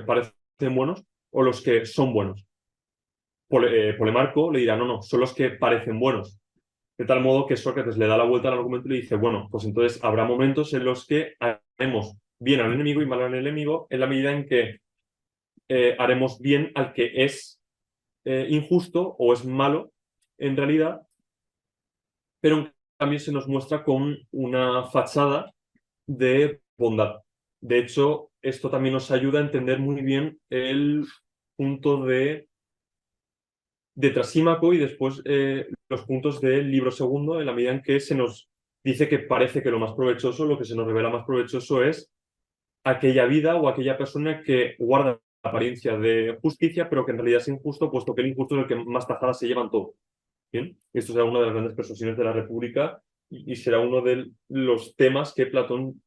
Speaker 3: parecen buenos, o los que son buenos? Polemarco le dirá, no, no, son los que parecen buenos. De tal modo que Sócrates le da la vuelta al argumento y le dice, bueno, pues entonces habrá momentos en los que haremos bien al enemigo y mal al enemigo en la medida en que haremos bien al que es injusto o es malo en realidad, pero también se nos muestra con una fachada de bondad. De hecho, esto también nos ayuda a entender muy bien el punto de Trasímaco y después los puntos del libro segundo, en la medida en que se nos dice que parece que lo más provechoso, lo que se nos revela más provechoso es aquella vida o aquella persona que guarda la apariencia de justicia, pero que en realidad es injusto, puesto que el injusto es el que más tajadas se llevan todo. ¿Bien? Esto será una de las grandes persuasiones de la República y será uno de los temas que Platón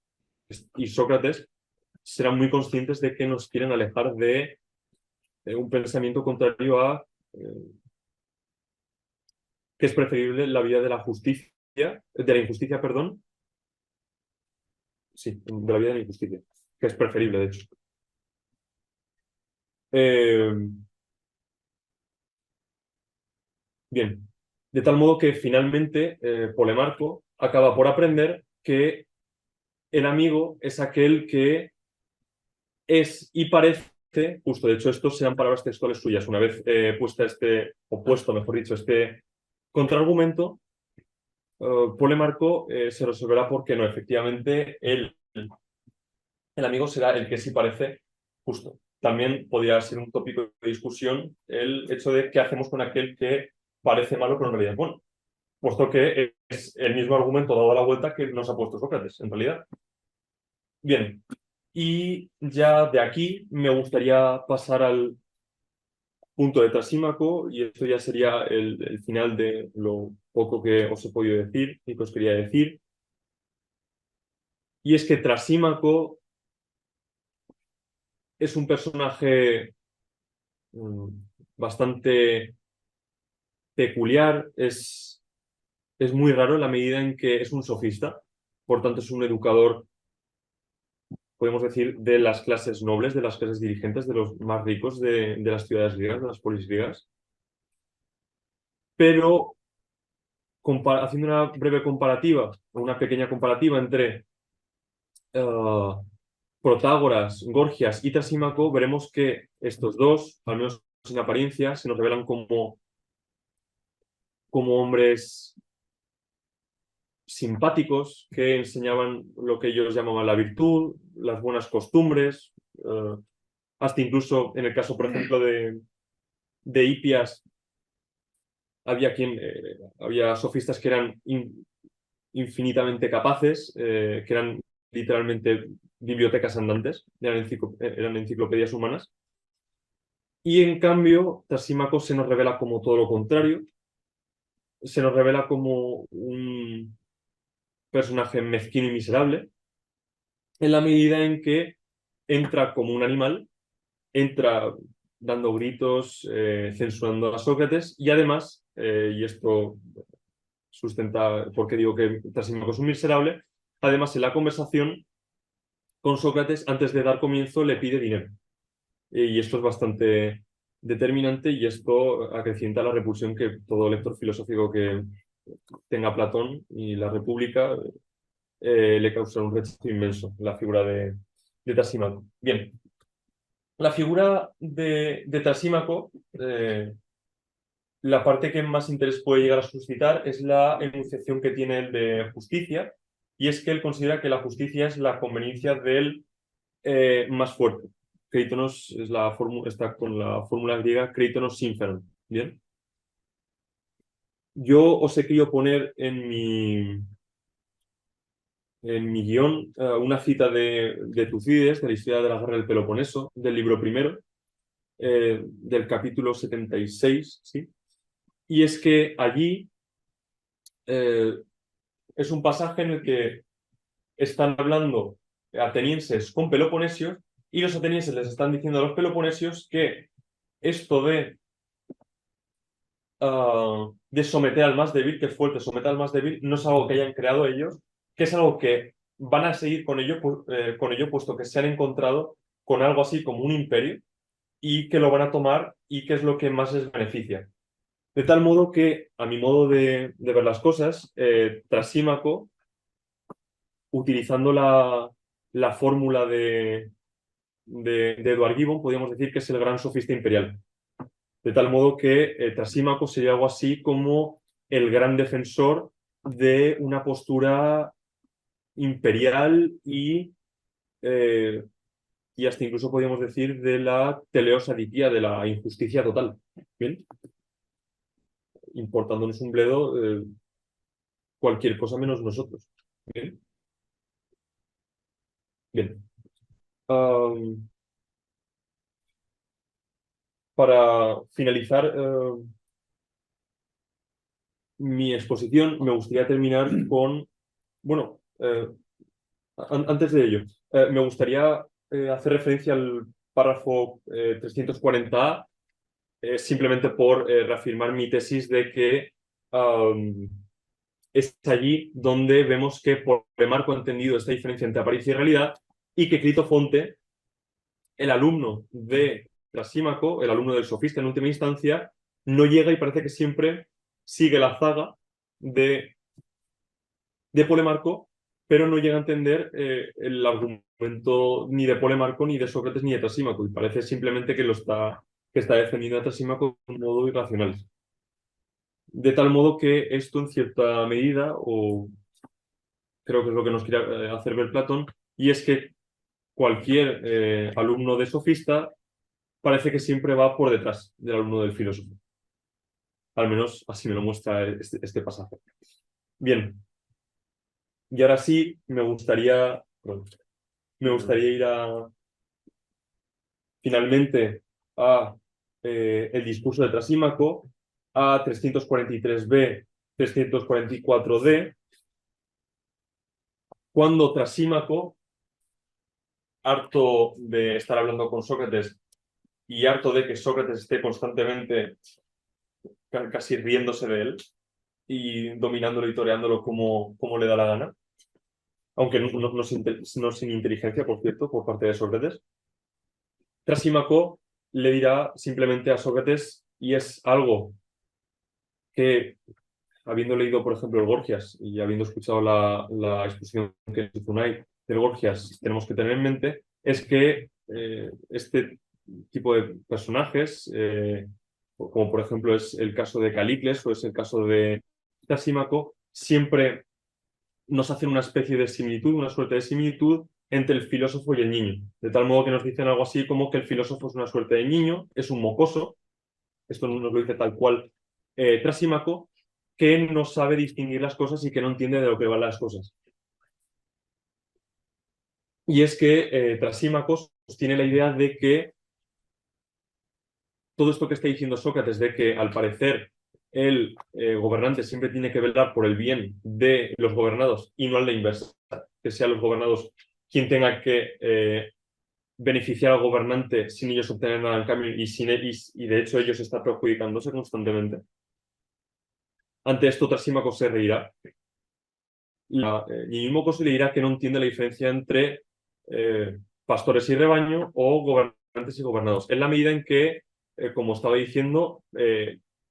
Speaker 3: y Sócrates serán muy conscientes de que nos quieren alejar de un pensamiento contrario a que es preferible la vida de la justicia, de la injusticia, perdón. Sí, de la vida de la injusticia, que es preferible, de hecho. Bien, de tal modo que finalmente Polemarco acaba por aprender que el amigo es aquel que es y parece, justo, de hecho, estos sean palabras textuales suyas. Una vez puesto, mejor dicho, este contraargumento, Polemarco se resolverá porque no, efectivamente, el amigo será el que sí parece justo. También podría ser un tópico de discusión el hecho de qué hacemos con aquel que parece malo, pero en realidad es bueno. Puesto que es el mismo argumento dado a la vuelta que nos ha puesto Sócrates, en realidad. Bien, y ya de aquí me gustaría pasar al punto de Trasímaco, y esto ya sería el final de lo poco que os he podido decir y que os quería decir. Y es que Trasímaco es un personaje bastante peculiar, es muy raro en la medida en que es un sofista, por tanto es un educador, podemos decir, de las clases nobles, de las clases dirigentes, de los más ricos de las ciudades griegas, de las polis griegas. Pero haciendo una breve comparativa, o una pequeña comparativa entre Protágoras, Gorgias y Trasímaco, veremos que estos dos, al menos en apariencia, se nos revelan como hombres simpáticos que enseñaban lo que ellos llamaban la virtud, las buenas costumbres, hasta incluso en el caso, por ejemplo, de Hipias, había sofistas que eran infinitamente capaces, que eran literalmente bibliotecas andantes, eran enciclopedias humanas. Y en cambio, Trasímaco se nos revela como todo lo contrario, se nos revela como un personaje mezquino y miserable, en la medida en que entra como un animal, entra dando gritos, censurando a Sócrates, y además, y esto sustenta porque digo que Trasímaco es un miserable, además en la conversación con Sócrates, antes de dar comienzo, le pide dinero. Y esto es bastante determinante y esto acrecienta la repulsión que todo lector filosófico que tenga Platón y la República le causa un rechazo inmenso, la figura de Trasímaco. Bien, la figura de Trasímaco, la parte que más interés puede llegar a suscitar es la enunciación que tiene él de justicia, y es que él considera que la justicia es la conveniencia del más fuerte. Kreitonos está con la fórmula griega Kreitonos Sinferon. ¿Bien? yo os he querido poner en mi guión una cita de Tucídides, de la historia de la guerra del Peloponeso, del libro primero, del capítulo 76, ¿sí? Y es que allí es un pasaje en el que están hablando atenienses con peloponesios y los atenienses les están diciendo a los peloponesios que esto de someter al más débil, que es fuerte, someter al más débil, no es algo que hayan creado ellos, que es algo que van a seguir con ello, puesto que se han encontrado con algo así como un imperio y que lo van a tomar y que es lo que más les beneficia. De tal modo que, a mi modo de ver las cosas, Trasímaco, utilizando la fórmula de Edward Gibbon, podríamos decir que es el gran sofista imperial. De tal modo que Trasímaco sería algo así como el gran defensor de una postura imperial y hasta incluso podríamos decir de la teleosadicía, de la injusticia total. ¿Bien? Importándonos un bledo cualquier cosa menos nosotros. ¿Bien? Bien. Para finalizar mi exposición, me gustaría terminar con, bueno, antes de ello, me gustaría hacer referencia al párrafo 340A, simplemente por reafirmar mi tesis de que es allí donde vemos que Polemarco ha entendido esta diferencia entre apariencia y realidad y que Critofonte, el alumno de Trasímaco, el alumno del sofista en última instancia, no llega y parece que siempre sigue la zaga de Polemarco, pero no llega a entender el argumento ni de Polemarco, ni de Sócrates, ni de Trasímaco, y parece simplemente que está defendiendo a Trasímaco de un modo irracional. De tal modo que esto, en cierta medida, o creo que es lo que nos quiere hacer ver Platón, y es que cualquier alumno de sofista parece que siempre va por detrás del alumno del filósofo. Al menos así me lo muestra este pasaje. Bien. Y ahora sí, me gustaría ir finalmente a el discurso de Trasímaco, a 343b, 344d, cuando Trasímaco, harto de estar hablando con Sócrates y harto de que Sócrates esté constantemente casi riéndose de él y dominándolo y toreándolo como le da la gana, aunque no sin inteligencia, por cierto, por parte de Sócrates, Trasímaco le dirá simplemente a Sócrates, y es algo que, habiendo leído, por ejemplo, el Gorgias y habiendo escuchado la exposición que hizo Unai del Gorgias, tenemos que tener en mente, es que este tipo de personajes, como por ejemplo es el caso de Calícles o es el caso de Trasímaco, siempre nos hacen una especie de similitud, una suerte de similitud entre el filósofo y el niño. De tal modo que nos dicen algo así como que el filósofo es una suerte de niño, es un mocoso, esto nos lo dice tal cual Trasímaco, que no sabe distinguir las cosas y que no entiende de lo que van las cosas. Y es que Trasímaco tiene la idea de que todo esto que está diciendo Sócrates, de que al parecer el gobernante siempre tiene que velar por el bien de los gobernados y no al de inversa, que sean los gobernados quien tenga que beneficiar al gobernante sin ellos obtener nada en cambio y de hecho ellos están perjudicándose constantemente. Ante esto Trasímaco se reirá. Y mismo Coso le dirá que no entiende la diferencia entre pastores y rebaño o gobernantes y gobernados. En la medida en que, como estaba diciendo,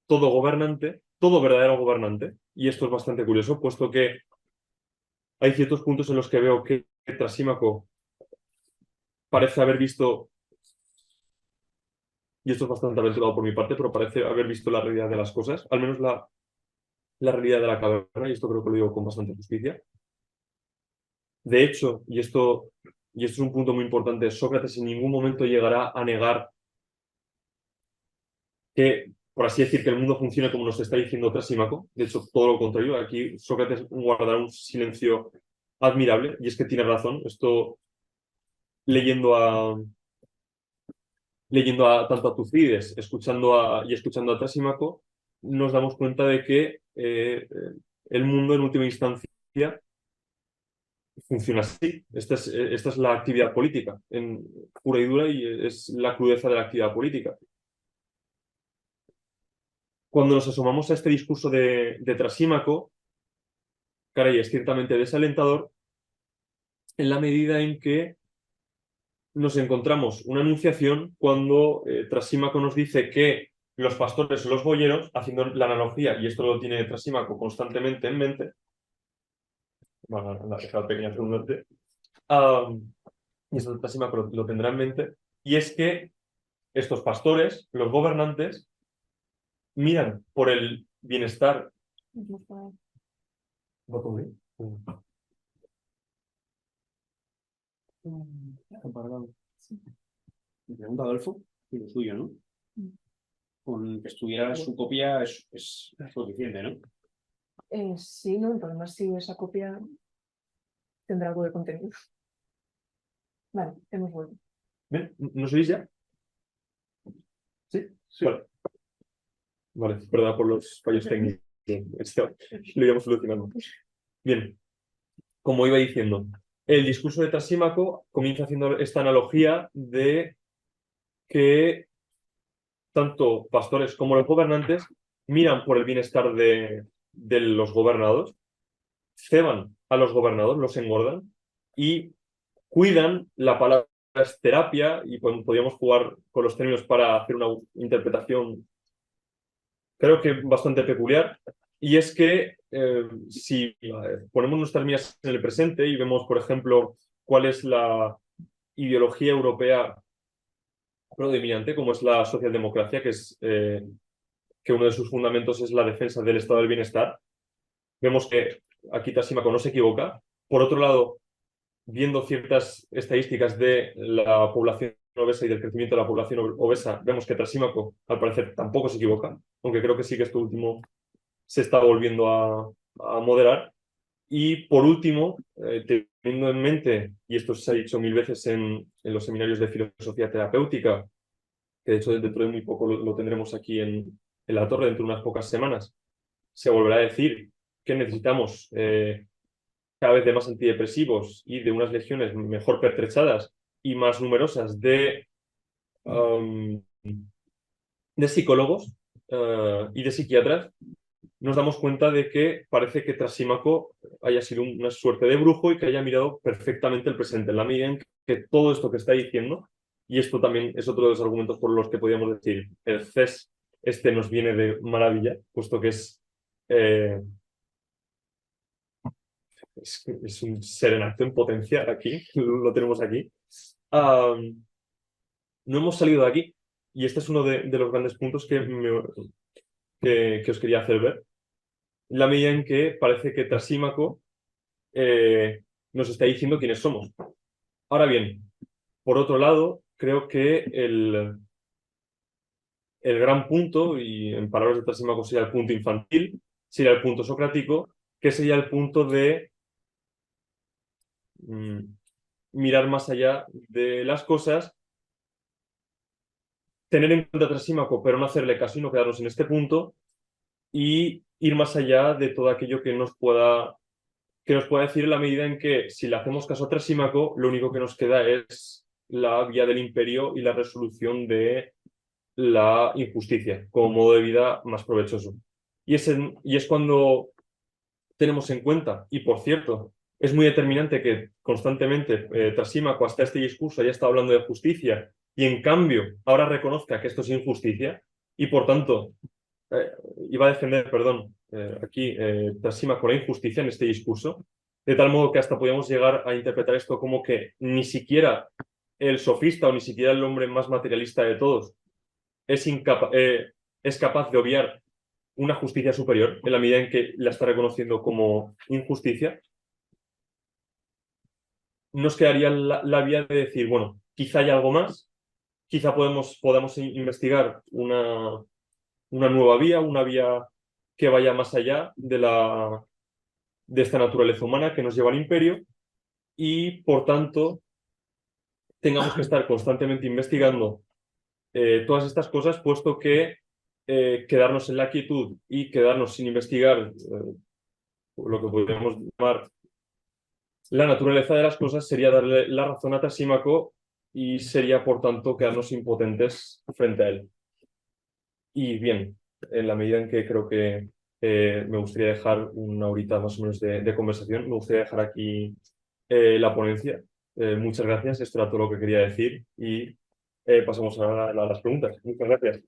Speaker 3: todo gobernante, todo verdadero gobernante, y esto es bastante curioso, puesto que hay ciertos puntos en los que veo que Trasímaco parece haber visto, y esto es bastante aventurado por mi parte, pero parece haber visto la realidad de las cosas, al menos la realidad de la caverna, y esto creo que lo digo con bastante justicia. De hecho, y esto es un punto muy importante, Sócrates en ningún momento llegará a negar que por así decir, que el mundo funcione como nos está diciendo Trasímaco. De hecho, todo lo contrario. Aquí Sócrates guardará un silencio admirable, y es que tiene razón. Esto, leyendo a tanto a Tucídides, escuchando a Trasímaco, nos damos cuenta de que el mundo en última instancia funciona así. Esta es la actividad política, en pura y dura, y es la crudeza de la actividad política. Cuando nos asomamos a este discurso de Trasímaco, caray, es ciertamente desalentador en la medida en que nos encontramos una anunciación cuando Trasímaco nos dice que los pastores son los boyeros, haciendo la analogía, y esto lo tiene Trasímaco constantemente en mente. Bueno, esa pequeña redundante. Y esto Trasímaco lo tendrá en mente, y es que estos pastores, los gobernantes, miran por el bienestar.
Speaker 5: Me pregunta Adolfo, y lo suyo, ¿no? Con que estuviera su copia es suficiente, ¿no?
Speaker 2: Sí, no, el problema es si esa copia tendrá algo de contenido. Vale, hemos vuelto.
Speaker 3: ¿Bien? ¿Nos oís ya? ¿Sí?
Speaker 1: Sí.
Speaker 3: Vale. Vale, perdón por los fallos técnicos. Lo íbamos solucionando. Bien, como iba diciendo, el discurso de Trasímaco comienza haciendo esta analogía de que tanto pastores como los gobernantes miran por el bienestar de los gobernados, ceban a los gobernados, los engordan y cuidan. La palabra es terapia, y podríamos jugar con los términos para hacer una interpretación, creo que bastante peculiar, y es que si ponemos nuestras miras en el presente y vemos, por ejemplo, cuál es la ideología europea predominante, como es la socialdemocracia, que uno de sus fundamentos es la defensa del estado del bienestar, vemos que aquí Trasímaco no se equivoca. Por otro lado, viendo ciertas estadísticas de la población obesa y del crecimiento de la población obesa, vemos que Trasímaco, al parecer, tampoco se equivoca, aunque creo que sí que esto último se está volviendo a moderar. Y por último, teniendo en mente, y esto se ha dicho mil veces en los seminarios de filosofía terapéutica, que de hecho dentro de muy poco lo tendremos aquí en la torre, dentro de unas pocas semanas, se volverá a decir que necesitamos cada vez de más antidepresivos y de unas legiones mejor pertrechadas y más numerosas de psicólogos y de psiquiatras. Nos damos cuenta de que parece que Trasímaco haya sido una suerte de brujo y que haya mirado perfectamente el presente, en la medida en que todo esto que está diciendo, y esto también es otro de los argumentos por los que podríamos decir el CES nos viene de maravilla, puesto que es un serenacto en potencia aquí, lo tenemos aquí. No hemos salido de aquí, y este es uno de los grandes puntos que os quería hacer ver. La medida en que parece que Trasímaco nos está diciendo quiénes somos. Ahora bien, por otro lado, creo que el gran punto, y en palabras de Trasímaco sería el punto infantil, sería el punto socrático, que sería el punto de mirar más allá de las cosas, tener en cuenta a Trasímaco, pero no hacerle caso y no quedarnos en este punto, y ir más allá de todo aquello que nos pueda decir, en la medida en que, si le hacemos caso a Trasímaco, lo único que nos queda es la vía del imperio y la resolución de la injusticia como modo de vida más provechoso. Y es cuando tenemos en cuenta, y por cierto, es muy determinante que constantemente Trasímaco hasta este discurso haya estado hablando de justicia y en cambio ahora reconozca que esto es injusticia y por tanto iba a defender, perdón, aquí Trasímaco la injusticia en este discurso, de tal modo que hasta podíamos llegar a interpretar esto como que ni siquiera el sofista o ni siquiera el hombre más materialista de todos es capaz de obviar una justicia superior en la medida en que la está reconociendo como injusticia. Nos quedaría la vía de decir, bueno, quizá hay algo más, quizá podamos investigar una una nueva vía, una vía que vaya más allá de esta naturaleza humana que nos lleva al imperio y, por tanto, tengamos que estar constantemente investigando todas estas cosas, puesto que quedarnos en la quietud y quedarnos sin investigar lo que podríamos llamar la naturaleza de las cosas sería darle la razón a Trasímaco y sería, por tanto, quedarnos impotentes frente a él. Y bien, en la medida en que creo que me gustaría dejar una horita más o menos de conversación, me gustaría dejar aquí la ponencia. Muchas gracias, esto era todo lo que quería decir y pasamos a las preguntas. Muchas gracias.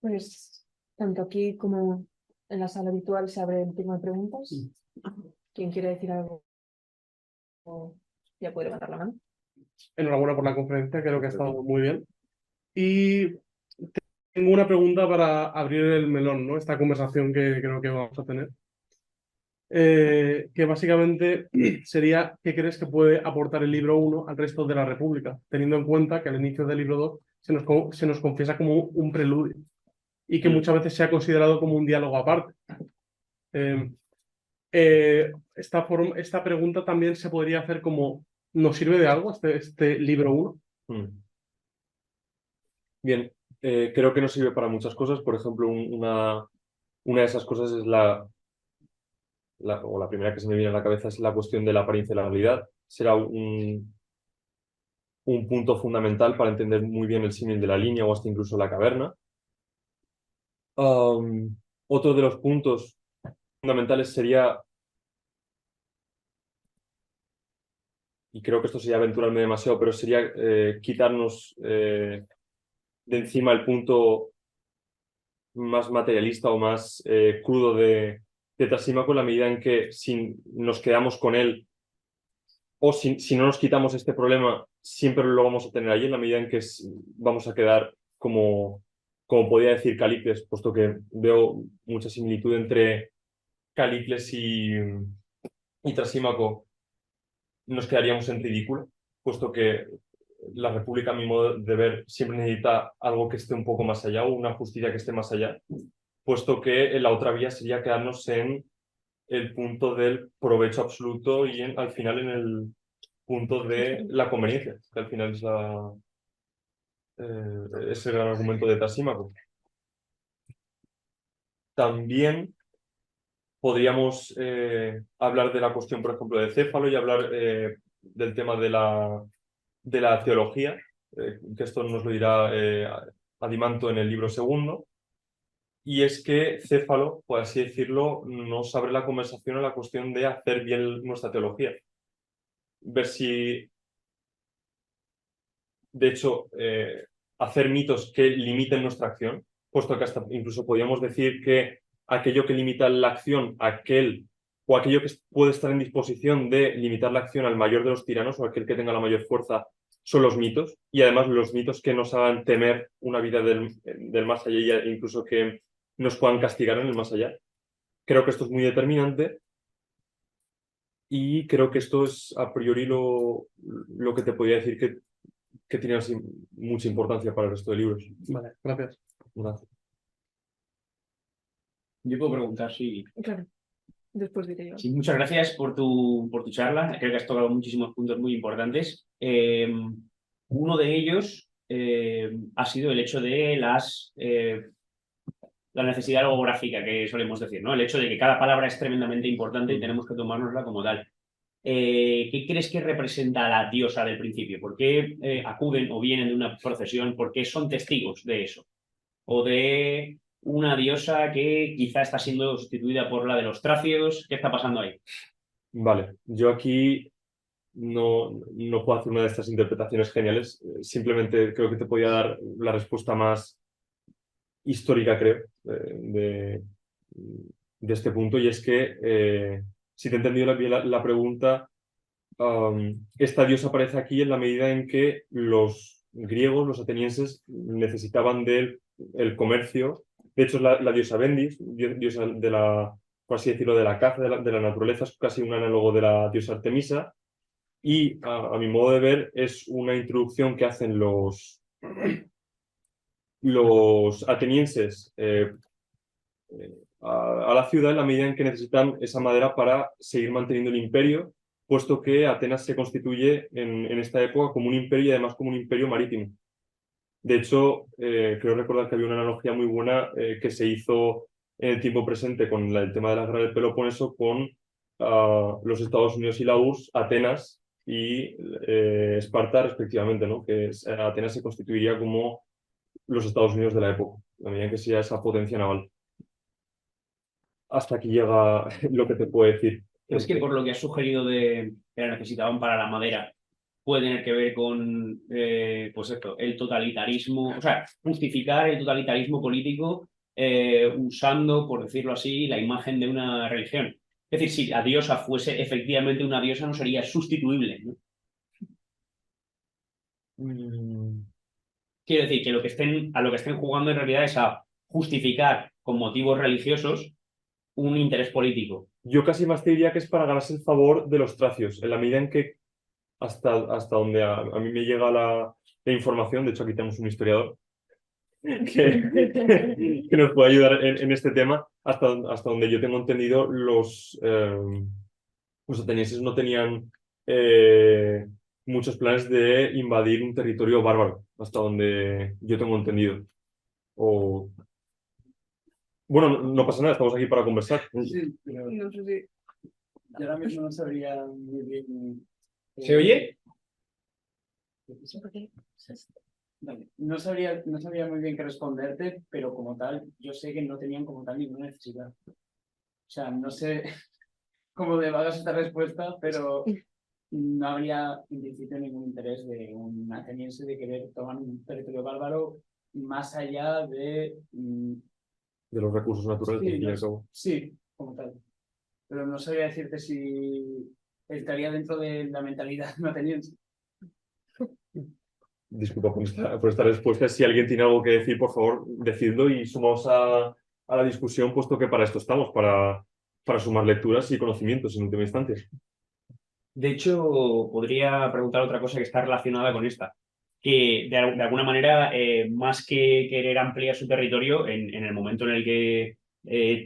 Speaker 2: Pues tanto aquí como en la sala habitual se abre el turno de preguntas. ¿Quién quiere decir algo? Ya puede levantar la mano.
Speaker 4: Enhorabuena por la conferencia, creo que ha estado muy bien. Y tengo una pregunta para abrir el melón, ¿no? Esta conversación que creo que vamos a tener. Que básicamente sería ¿qué crees que puede aportar el libro 1 al resto de la República? Teniendo en cuenta que al inicio del libro 2 se nos confiesa como un preludio y que muchas veces se ha considerado como un diálogo aparte. Esta pregunta también se podría hacer como ¿nos sirve de algo este libro 1?
Speaker 3: Bien, creo que nos sirve para muchas cosas. Por ejemplo, una de esas cosas es la primera que se me viene a la cabeza es la cuestión de la apariencia y la realidad. Será un punto fundamental para entender muy bien el símil de la línea o hasta incluso la caverna. Otro de los puntos fundamentales sería, y creo que esto sería aventurarme demasiado, pero sería quitarnos de encima el punto más materialista o más crudo de Trasímaco, en la medida en que si nos quedamos con él o si no nos quitamos este problema, siempre lo vamos a tener ahí, en la medida en que vamos a quedar como podría decir Calícles, puesto que veo mucha similitud entre Calícles y Trasímaco, nos quedaríamos en ridículo, puesto que la República, a mi modo de ver, siempre necesita algo que esté un poco más allá o una justicia que esté más allá, puesto que la otra vía sería quedarnos en el punto del provecho absoluto y al final en el punto de la conveniencia, que al final es el gran argumento de Trasímaco. También podríamos hablar de la cuestión, por ejemplo, de Céfalo y hablar del tema de la teología, que esto nos lo dirá Adimanto en el libro segundo, y es que Céfalo, por así decirlo, nos abre la conversación a la cuestión de hacer bien nuestra teología. Ver si, de hecho, hacer mitos que limiten nuestra acción, puesto que hasta incluso podríamos decir que aquello que limita la acción, aquello que puede estar en disposición de limitar la acción al mayor de los tiranos o aquel que tenga la mayor fuerza, son los mitos, y además los mitos que nos hagan temer una vida del más allá e incluso que nos puedan castigar en el más allá. Creo que esto es muy determinante y creo que esto es a priori lo que te podría decir que tiene así mucha importancia para el resto de libros.
Speaker 4: Vale, gracias.
Speaker 3: Gracias.
Speaker 5: Yo puedo preguntar si...
Speaker 2: Claro, después diré yo.
Speaker 5: Sí, muchas gracias por tu charla. Creo que has tocado muchísimos puntos muy importantes. Uno de ellos ha sido el hecho de la necesidad logográfica que solemos decir, ¿no? El hecho de que cada palabra es tremendamente importante y tenemos que tomárnosla como tal. ¿Qué crees que representa a la diosa del principio? ¿Por qué acuden o vienen de una procesión? ¿Por qué son testigos de eso? ¿O de una diosa que quizá está siendo sustituida por la de los tracios? ¿Qué está pasando ahí?
Speaker 3: Vale, yo aquí no puedo hacer una de estas interpretaciones geniales. Simplemente creo que te podía dar la respuesta más histórica, creo, de este punto, y es que, si te he entendido bien la pregunta, esta diosa aparece aquí en la medida en que los griegos, los atenienses, necesitaban del comercio. De hecho, es la diosa Bendis, diosa de la, por así decirlo, de la caza, de la naturaleza, es casi un análogo de la diosa Artemisa, y a mi modo de ver es una introducción que hacen los atenienses a la ciudad en la medida en que necesitan esa madera para seguir manteniendo el imperio, puesto que Atenas se constituye en esta época como un imperio y además como un imperio marítimo. De hecho, creo recordar que había una analogía muy buena que se hizo en el tiempo presente con el tema de la guerra del Peloponeso con los Estados Unidos y la URSS, Atenas y Esparta respectivamente, ¿no? Que Atenas se constituiría como los Estados Unidos de la época, a medida en que sea esa potencia naval. Hasta aquí llega lo que te puedo decir.
Speaker 5: ¿Crees que por lo que has sugerido de que la necesitaban para la madera puede tener que ver con pues esto, el totalitarismo, o sea, justificar el totalitarismo político usando, por decirlo así, la imagen de una religión? Es decir, si la diosa fuese efectivamente una diosa, no sería sustituible, ¿no? Quiero decir que a lo que estén jugando en realidad es a justificar con motivos religiosos un interés político.
Speaker 3: Yo casi más te diría que es para ganarse el favor de los tracios, en la medida en que hasta donde a mí me llega la información, de hecho aquí tenemos un historiador que nos puede ayudar en este tema, hasta donde yo tengo entendido, los atenienses no tenían muchos planes de invadir un territorio bárbaro, hasta donde yo tengo entendido. Bueno, no pasa nada, estamos aquí para conversar.
Speaker 6: Sí, pero
Speaker 2: No sé si...
Speaker 6: yo ahora mismo no sabría muy bien.
Speaker 5: ¿Se oye?
Speaker 6: Vale. No sabría muy bien qué responderte, pero como tal, yo sé que no tenían como tal ninguna necesidad. O sea, no sé cómo devagas esta respuesta, pero no habría en principio ningún interés de un ateniense de querer tomar un territorio bárbaro más allá de...
Speaker 3: De los recursos naturales,
Speaker 6: sí,
Speaker 3: al fin y al cabo.
Speaker 6: sí, como tal. Pero no sabría decirte si estaría dentro de la mentalidad ateniense.
Speaker 3: Disculpa por esta respuesta. Si alguien tiene algo que decir, por favor, decidlo y sumamos a la discusión, puesto que para esto estamos, para sumar lecturas y conocimientos en última instancia.
Speaker 5: De hecho, podría preguntar otra cosa que está relacionada con esta, que de alguna manera, más que querer ampliar su territorio, en el momento en el que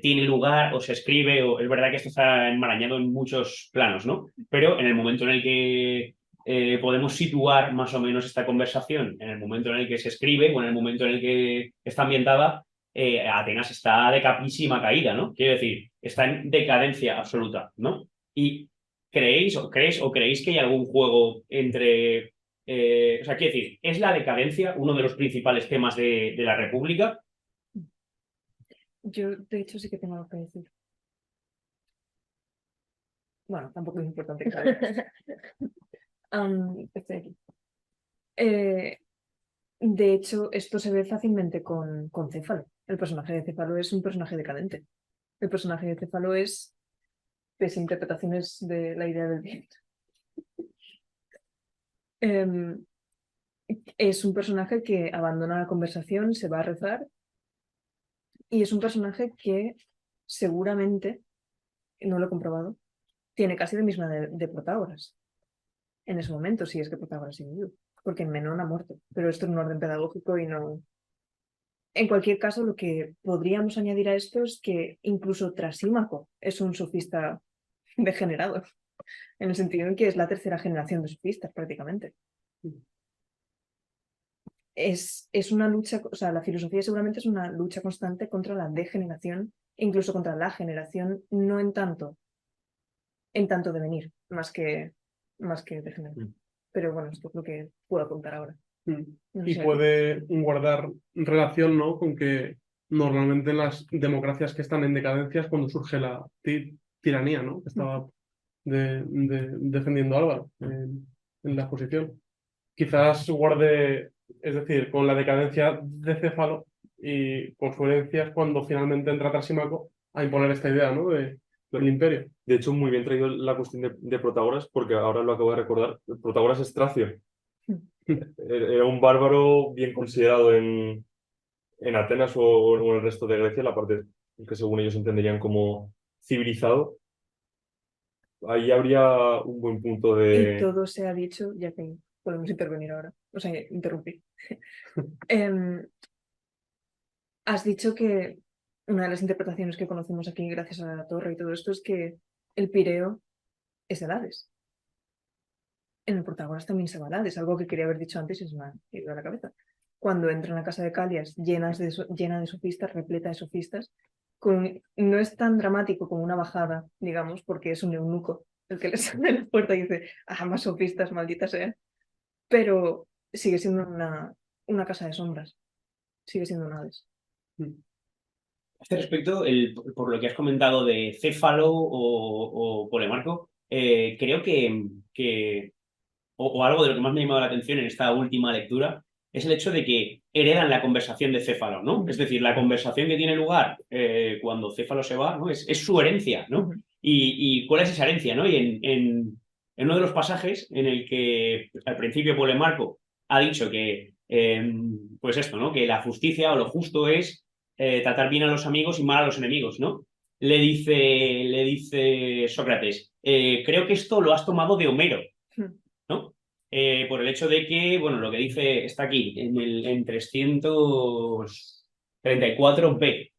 Speaker 5: tiene lugar o se escribe, o es verdad que esto está enmarañado en muchos planos, ¿no? Pero en el momento en el que podemos situar más o menos esta conversación, en el momento en el que se escribe o en el momento en el que está ambientada, Atenas está de capísima caída, ¿no? Quiero decir, está en decadencia absoluta, ¿no? Y ¿creéis que hay algún juego entre... o sea, quiero decir, ¿es la decadencia uno de los principales temas de la República?
Speaker 2: Yo, de hecho, sí que tengo algo que decir. Bueno, tampoco es importante. Claro. Estoy aquí. De hecho, esto se ve fácilmente con Céfalo. El personaje de Céfalo es un personaje decadente. El personaje de Céfalo es, pese a interpretaciones de la idea del bien, es un personaje que abandona la conversación, se va a rezar, y es un personaje que seguramente, no lo he comprobado, tiene casi la misma de Protágoras. En ese momento, si es que Protágoras sigue vivo, porque Menón ha muerto, pero esto es un orden pedagógico y no... En cualquier caso, lo que podríamos añadir a esto es que incluso Trasímaco es un sofista degenerado, en el sentido en que es la tercera generación de sofistas prácticamente. Es una lucha, o sea, la filosofía seguramente es una lucha constante contra la degeneración, incluso contra la generación, no en tanto devenir, más que degenerar. Pero bueno, esto es lo que puedo contar ahora. No
Speaker 4: Y
Speaker 2: sé.
Speaker 4: puede guardar relación, ¿no?, con que normalmente en las democracias que están en decadencia es cuando surge la tiranía, ¿no?, que estaba defendiendo Álvaro en la exposición. Quizás guarde, es decir, con la decadencia de Céfalo y con su herencia es cuando finalmente entra Trasímaco a imponer esta idea, ¿no?, del imperio.
Speaker 3: De hecho, muy bien traído la cuestión de Protágoras, porque ahora lo acabo de recordar. Protágoras es tracio. Era un bárbaro bien considerado en Atenas o en el resto de Grecia, la parte que según ellos entenderían como civilizado. ahí habría un buen punto
Speaker 2: Y
Speaker 3: de...
Speaker 2: todo se ha dicho, ya que podemos intervenir ahora, o sea, interrumpir. Em, Has dicho que una de las interpretaciones que conocemos aquí, gracias a la torre y todo esto, es que el Pireo es el Hades. En el Protagoras también se va al Hades, algo que quería haber dicho antes y se me ha ido a la cabeza. Cuando entran a casa de Calias llena de sofistas, repleta de sofistas, no es tan dramático como una bajada, digamos, porque es un eunuco el que les abre la puerta y dice, ah, más sofistas, maldita sea. Pero sigue siendo una casa de sombras, sigue siendo un Hades.
Speaker 5: A este respecto, por lo que has comentado de Céfalo o Polemarco, creo o algo de lo que más me ha llamado la atención en esta última lectura, es el hecho de que heredan la conversación de Céfalo, ¿no? Es decir, la conversación que tiene lugar cuando Céfalo se va, ¿no? Es su herencia, ¿no? Y cuál es esa herencia, ¿no? Y en uno de los pasajes en el que al principio Polemarco ha dicho que, pues esto, ¿no? Que la justicia o lo justo es tratar bien a los amigos y mal a los enemigos, ¿no? Le dice Sócrates, creo que esto lo has tomado de Homero, ¿no? Por el hecho de que, bueno, lo que dice está aquí, en 334b.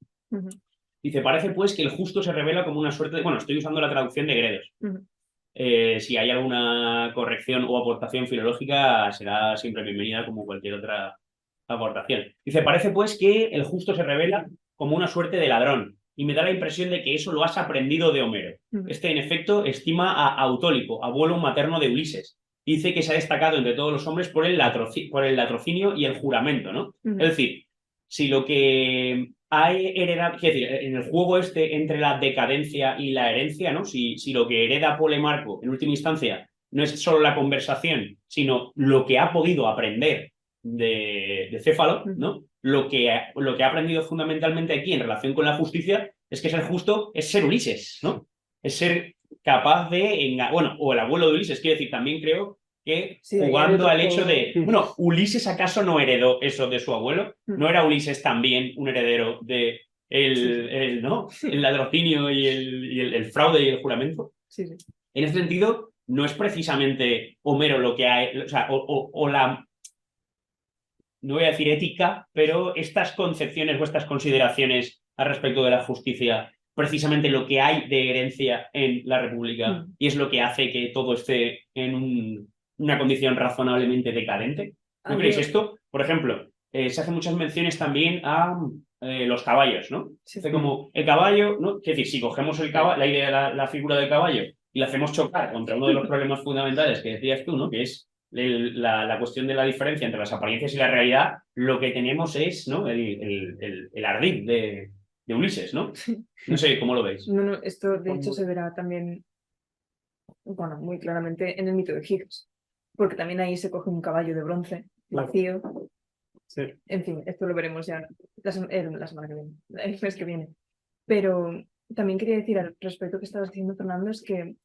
Speaker 5: Dice, parece pues que el justo se revela como una suerte de... Bueno, estoy usando la traducción de Gredos. Si hay alguna corrección o aportación filológica, será siempre bienvenida como cualquier otra aportación. Dice, parece pues que el justo se revela como una suerte de ladrón, y me da la impresión de que eso lo has aprendido de Homero. Este, en efecto, estima a Autólico, abuelo materno de Ulises. Dice que se ha destacado entre todos los hombres por el latrocinio y el juramento, ¿no? Es decir, si lo que hay heredado, es decir, en el juego este entre la decadencia y la herencia, ¿no? Si lo que hereda Polemarco, en última instancia, no es solo la conversación, sino lo que ha podido aprender de Céfalo, ¿no? Lo que ha aprendido fundamentalmente aquí en relación con la justicia es que ser justo es ser Ulises, ¿no? Es ser capaz de... Bueno, o el abuelo de Ulises, quiero decir, también creo que
Speaker 2: Sí,
Speaker 5: jugando al hecho
Speaker 2: todo.
Speaker 5: de... Bueno, ¿Ulises acaso no heredó eso de su abuelo? ¿No era Ulises también un heredero de ¿no? El latrocinio y el fraude y el juramento?
Speaker 2: Sí, sí.
Speaker 5: En ese sentido, no es precisamente Homero lo que hay... O sea, o la... No voy a decir ética, pero estas concepciones o estas consideraciones al respecto de la justicia, precisamente lo que hay de herencia en la República y es lo que hace que todo esté en una condición razonablemente decadente. ¿No creéis esto? Por ejemplo, se hacen muchas menciones también a los caballos, ¿no?
Speaker 2: Sí.
Speaker 5: Como el caballo, ¿no? Es decir, si cogemos la idea, la figura del caballo y la hacemos chocar contra uno de los problemas fundamentales que decías tú, ¿no? Que es la cuestión de la diferencia entre las apariencias y la realidad, lo que tenemos es, ¿no? el ardid de Ulises, ¿no? No sé cómo lo veis.
Speaker 2: No, esto de hecho se verá también, bueno, muy claramente en el mito de Giges, porque también ahí se coge un caballo de bronce vacío.
Speaker 4: Sí.
Speaker 2: En fin, esto lo veremos ya la semana que viene, el mes que viene. Pero también quería decir al respecto que estabas diciendo, Fernando, es que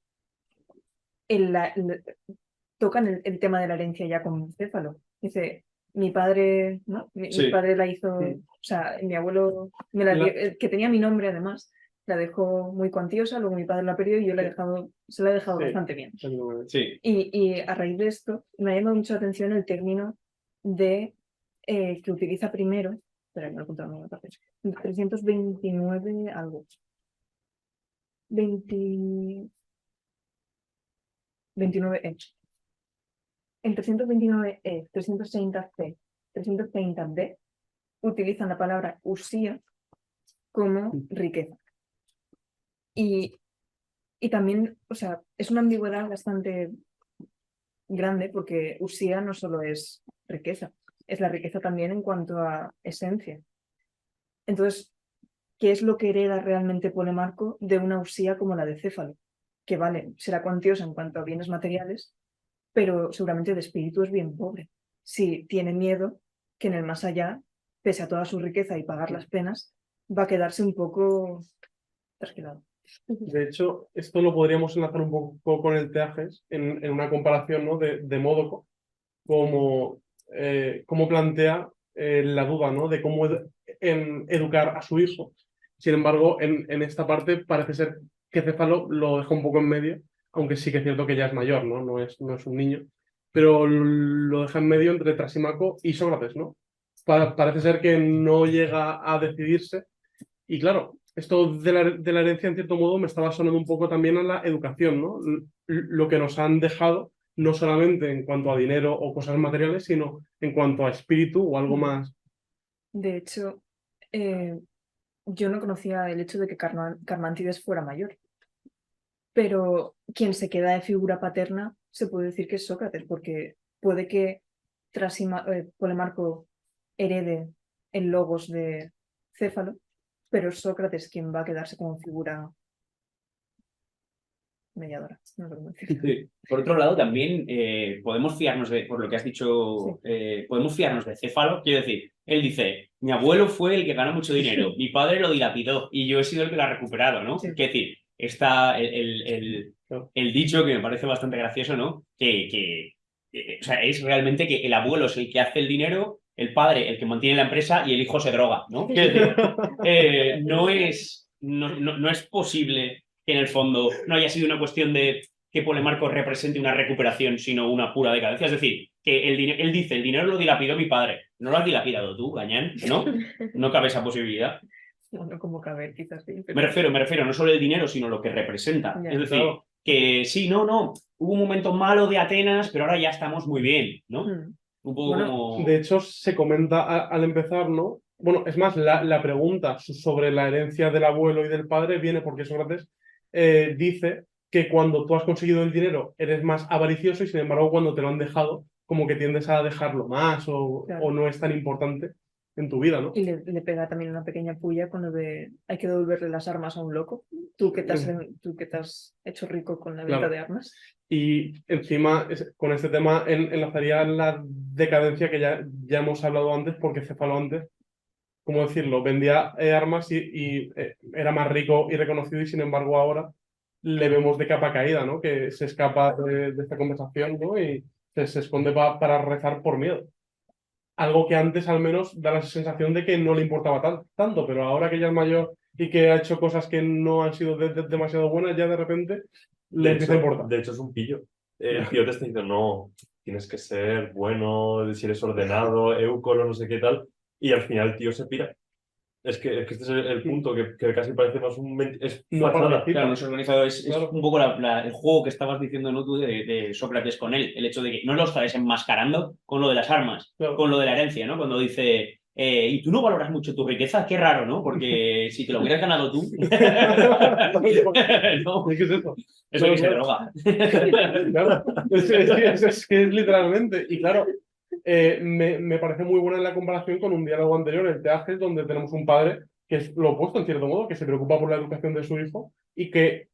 Speaker 2: tocan el tema de la herencia ya con Céfalo. Dice, mi padre, ¿no? Mi padre la hizo, o sea, mi abuelo, que tenía mi nombre además, la dejó muy cuantiosa, luego mi padre la perdió y yo se la he dejado bastante bien.
Speaker 5: Sí.
Speaker 2: Y a raíz de esto, me ha llamado mucho la atención el término de que utiliza primero, espera que no lo he encontrado en la parte, 329 algo. 29E. En 329E, 330C, 330D utilizan la palabra usía como riqueza. Y también, o sea, es una ambigüedad bastante grande porque usía no solo es riqueza, es la riqueza también en cuanto a esencia. Entonces, ¿qué es lo que hereda realmente Polemarco de una usía como la de Céfalo? Que vale, será cuantiosa en cuanto a bienes materiales, pero seguramente de espíritu es bien pobre. Si tiene miedo que en el más allá, pese a toda su riqueza y pagar las penas, va a quedarse un poco trasquilado.
Speaker 4: De hecho, esto lo podríamos enlazar un poco con el Teages en una comparación, ¿no? de Módoco, como plantea la duda, ¿no? De cómo educar a su hijo. Sin embargo, en esta parte parece ser que Céfalo lo deja un poco en medio, aunque sí que es cierto que ya es mayor, ¿no? No es un niño, pero lo deja en medio entre Trasímaco y Sócrates, ¿no? Parece ser que no llega a decidirse. Y claro, esto de la herencia, en cierto modo, me estaba sonando un poco también a la educación, ¿no? Lo que nos han dejado, no solamente en cuanto a dinero o cosas materiales, sino en cuanto a espíritu o algo más.
Speaker 2: De hecho, yo no conocía el hecho de que Carmántides fuera mayor, pero quien se queda de figura paterna se puede decir que es Sócrates, porque puede que Polemarco herede el logos de Céfalo, pero es Sócrates quien va a quedarse como figura mediadora. No sé cómo decirlo.
Speaker 5: Sí. Por otro lado, también podemos fiarnos por lo que has dicho, podemos fiarnos de Céfalo. Quiero decir, él dice, mi abuelo fue el que ganó mucho dinero, mi padre lo dilapidó y yo he sido el que lo ha recuperado, ¿no?
Speaker 2: Sí.
Speaker 5: Quiero decir, está el dicho que me parece bastante gracioso, ¿no? O sea, es realmente que el abuelo es el que hace el dinero, el padre el que mantiene la empresa y el hijo se droga, ¿no? Quiero decir, no es posible que en el fondo no haya sido una cuestión de que Polemarco represente una recuperación, sino una pura decadencia. Es decir, que él dice, el dinero lo dilapidó mi padre. ¿No lo has dilapidado tú, Gañán? ¿No? No cabe esa posibilidad.
Speaker 2: Bueno, como caber, quizás sí.
Speaker 5: Me refiero, no solo el dinero, sino lo que representa.
Speaker 2: Ya,
Speaker 5: es decir,
Speaker 4: claro.
Speaker 5: que sí, no, hubo un momento malo de Atenas, pero ahora ya estamos muy bien, ¿no? Un poco
Speaker 2: Bueno,
Speaker 5: como...
Speaker 4: De hecho, se comenta al empezar, ¿no? Bueno, es más, la pregunta sobre la herencia del abuelo y del padre viene porque Sócrates dice que cuando tú has conseguido el dinero eres más avaricioso y sin embargo cuando te lo han dejado, como que tiendes a dejarlo más
Speaker 2: Claro.
Speaker 4: o no es tan importante en tu vida, ¿no?
Speaker 2: y le pega también una pequeña puya con lo de hay que devolverle las armas a un loco. Tú que te has hecho rico con la venta
Speaker 4: Claro.
Speaker 2: de armas.
Speaker 4: Y encima, con este tema enlazaría la decadencia que ya hemos hablado antes, porque Céfalo antes, ¿cómo decirlo? Vendía armas y era más rico y reconocido, y sin embargo ahora le vemos de capa caída, ¿no? Que se escapa de esta conversación, ¿no? Y se esconde para rezar por miedo. Algo que antes al menos da la sensación de que no le importaba tanto, pero ahora que ya es mayor y que ha hecho cosas que no han sido demasiado buenas, ya de repente le empieza a importar.
Speaker 3: De hecho, es un pillo. El tío te está diciendo, no, tienes que ser bueno, si eres ordenado, éucoro, no sé qué tal. Y al final el tío se pira. Es que este es el punto, que casi parece más es
Speaker 4: No
Speaker 3: fachada.
Speaker 4: participa.
Speaker 5: Claro, no es organizado, es
Speaker 4: Claro.
Speaker 5: un poco el juego que estabas diciendo, ¿no? Tú de Sócrates con él, el hecho de que no lo estabas enmascarando con lo de las armas,
Speaker 4: Claro.
Speaker 5: con lo de la herencia, ¿no? Cuando dice, y tú no valoras mucho tu riqueza, qué raro, ¿no? Porque si te lo hubieras ganado tú... no,
Speaker 4: ¿Qué es eso?
Speaker 5: eso
Speaker 4: No,
Speaker 5: que se
Speaker 4: no.
Speaker 5: droga.
Speaker 4: Claro, es que es literalmente. Y claro, me parece muy buena en la comparación con un diálogo anterior, el Teajes, donde tenemos un padre que es lo opuesto, en cierto modo, que se preocupa por la educación de su hijo y que,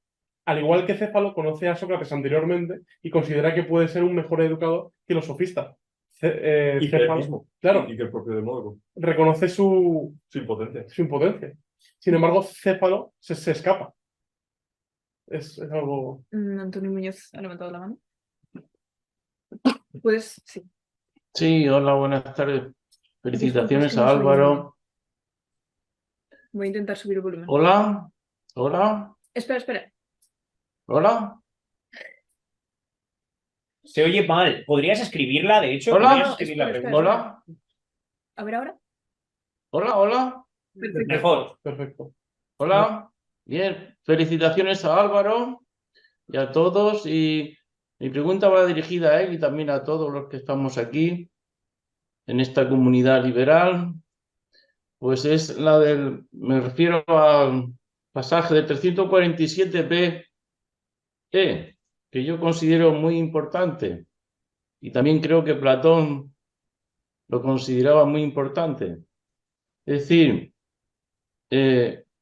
Speaker 4: al igual que Céfalo, conoce a Sócrates anteriormente y considera que puede ser un mejor educador que los sofistas.
Speaker 3: Y que él
Speaker 4: Céfalo,
Speaker 3: mismo.
Speaker 4: claro,
Speaker 3: Y que el propio Demócrito.
Speaker 4: reconoce su
Speaker 3: Su impotencia.
Speaker 4: Sin embargo, Céfalo se escapa. Es algo...
Speaker 2: Antonio Muñoz ha levantado la mano. Pues sí.
Speaker 7: Sí, hola, buenas tardes. Felicitaciones
Speaker 2: Disculpas,
Speaker 7: a
Speaker 2: que no soy
Speaker 7: Álvaro.
Speaker 2: Voy a intentar subir el volumen.
Speaker 7: Hola, hola,
Speaker 2: Espera.
Speaker 7: hola,
Speaker 5: Se oye mal. ¿Podrías escribirla, de hecho?
Speaker 7: Hola.
Speaker 5: ¿Podrías
Speaker 2: No,
Speaker 5: escribir la
Speaker 2: espera.
Speaker 5: pregunta?
Speaker 7: hola,
Speaker 2: A ver ahora.
Speaker 7: hola,
Speaker 2: Perfecto.
Speaker 5: Mejor.
Speaker 4: Perfecto.
Speaker 7: hola. Bien, felicitaciones a Álvaro y a todos. Y mi pregunta va dirigida a él y también a todos los que estamos aquí en esta comunidad liberal. Pues es la me refiero al pasaje de 347b, que yo considero muy importante. Y también creo que Platón lo consideraba muy importante. Es decir,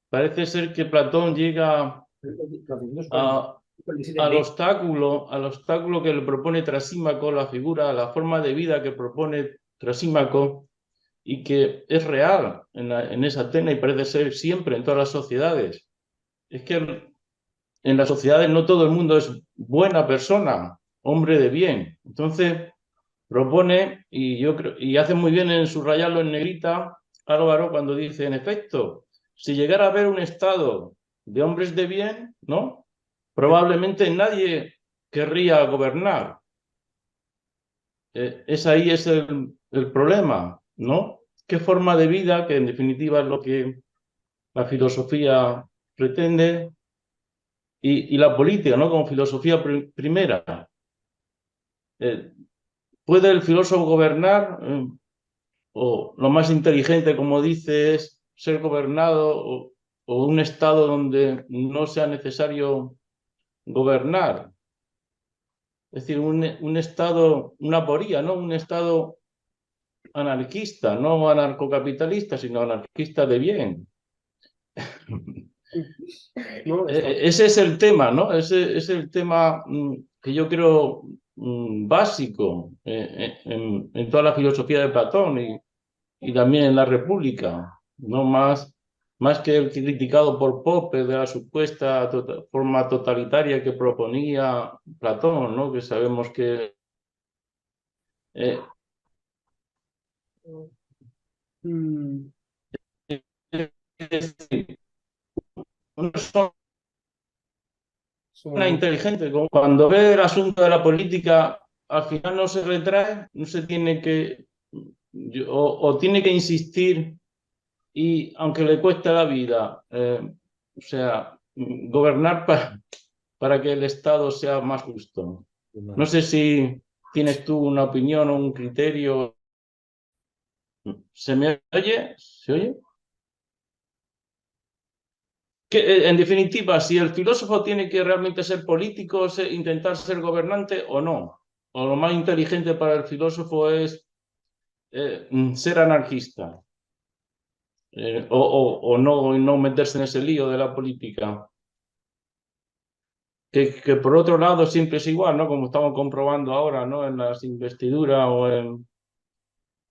Speaker 7: parece ser que Platón llega al obstáculo que le propone Trasímaco, la figura, la forma de vida que propone Trasímaco, y que es real en esa Atenas y parece ser siempre en todas las sociedades. Es que en las sociedades no todo el mundo es buena persona, hombre de bien. Entonces propone, y yo creo, y hace muy bien en subrayarlo en negrita, Álvaro, cuando dice, en efecto, si llegara a haber un estado de hombres de bien, ¿no? probablemente nadie querría gobernar. Ahí es el problema, ¿no? ¿Qué forma de vida, que en definitiva es lo que la filosofía pretende, y la política, ¿no? Como filosofía primera? ¿Puede el filósofo gobernar? ¿O lo más inteligente, como dice, es ser gobernado, o un estado donde no sea necesario gobernar? Es decir, un estado, una aporía, ¿no? Un estado anarquista, no anarcocapitalista, sino anarquista de bien.
Speaker 4: No,
Speaker 7: Ese es el tema, ¿no? Ese es el tema que yo creo básico en toda la filosofía de Platón y también en la República, ¿no? Más que el criticado por Popper de la supuesta forma totalitaria que proponía Platón, ¿no? Que sabemos que
Speaker 4: mm,
Speaker 7: es decir, una persona
Speaker 4: sobre-
Speaker 7: inteligente, cuando ve el asunto de la política, al final no se retrae, no se tiene que, o tiene que insistir, y aunque le cueste la vida, o sea, gobernar para que el Estado sea más justo. No sé si tienes tú una opinión o un criterio. ¿Se me oye? ¿Se oye? Que, en definitiva, si el filósofo tiene que realmente ser político, intentar ser gobernante o no. O lo más inteligente para el filósofo es ser anarquista. O no meterse en ese lío de la política. Que por otro lado siempre es igual, ¿no? Como estamos comprobando ahora, ¿no? En las investiduras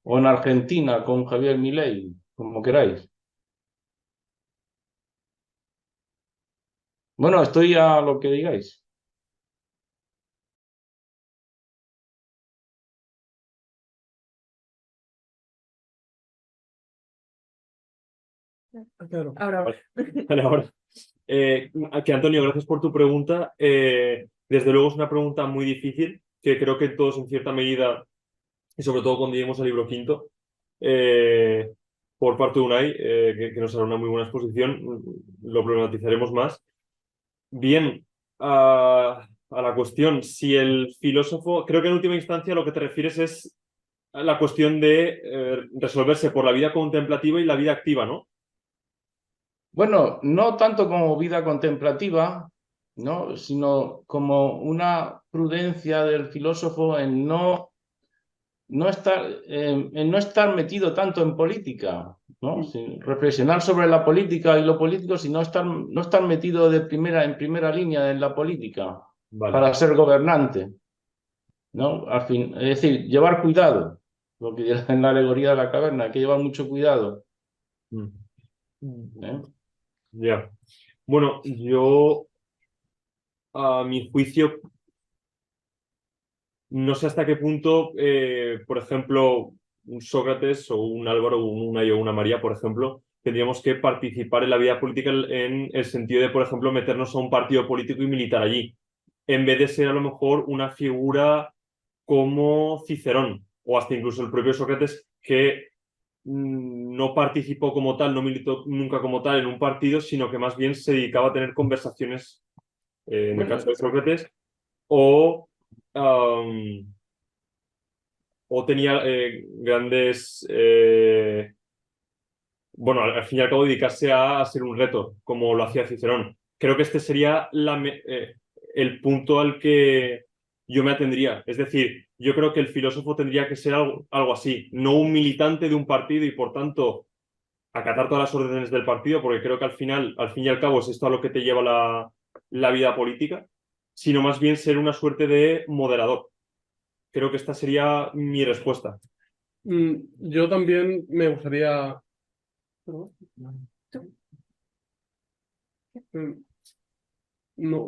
Speaker 7: o en Argentina con Javier Milei, como queráis. Bueno, estoy a lo que digáis.
Speaker 4: claro.
Speaker 2: Ahora,
Speaker 3: Vale, ahora. Que Antonio, gracias por tu pregunta. Desde luego es una pregunta muy difícil, que creo que todos en cierta medida, y sobre todo cuando lleguemos al libro quinto, por parte de Unai, que nos hará una muy buena exposición, lo problematizaremos más. Bien, a la cuestión, si el filósofo, creo que en última instancia lo que te refieres es a la cuestión de resolverse por la vida contemplativa y la vida activa, ¿no?
Speaker 7: Bueno, no tanto como vida contemplativa, ¿no? Sino como una prudencia del filósofo en no estar metido tanto en política, ¿no? Reflexionar sobre la política y lo político, sino no estar metido en primera línea en la política
Speaker 3: Vale.
Speaker 7: para ser gobernante, ¿no? Al fin, es decir, llevar cuidado, lo que en la alegoría de la caverna, hay que llevar mucho cuidado. ¿Eh?
Speaker 3: Ya. Bueno, yo, a mi juicio, no sé hasta qué punto, por ejemplo, un Sócrates o un Álvaro, o un Unai o una María, por ejemplo, tendríamos que participar en la vida política en el sentido de, por ejemplo, meternos a un partido político y militar allí, en vez de ser a lo mejor una figura como Cicerón o hasta incluso el propio Sócrates, que no participó como tal, no militó nunca como tal en un partido, sino que más bien se dedicaba a tener conversaciones, en el caso de Sócrates, o tenía grandes, bueno, al fin y al cabo dedicarse a ser un reto, como lo hacía Cicerón. Creo que este sería el punto al que yo me atendría. Es decir, yo creo que el filósofo tendría que ser algo así, no un militante de un partido y por tanto acatar todas las órdenes del partido, porque creo que al final, al fin y al cabo, es esto a lo que te lleva la vida política, sino más bien ser una suerte de moderador. Creo que esta sería mi respuesta.
Speaker 4: Yo también me gustaría. No,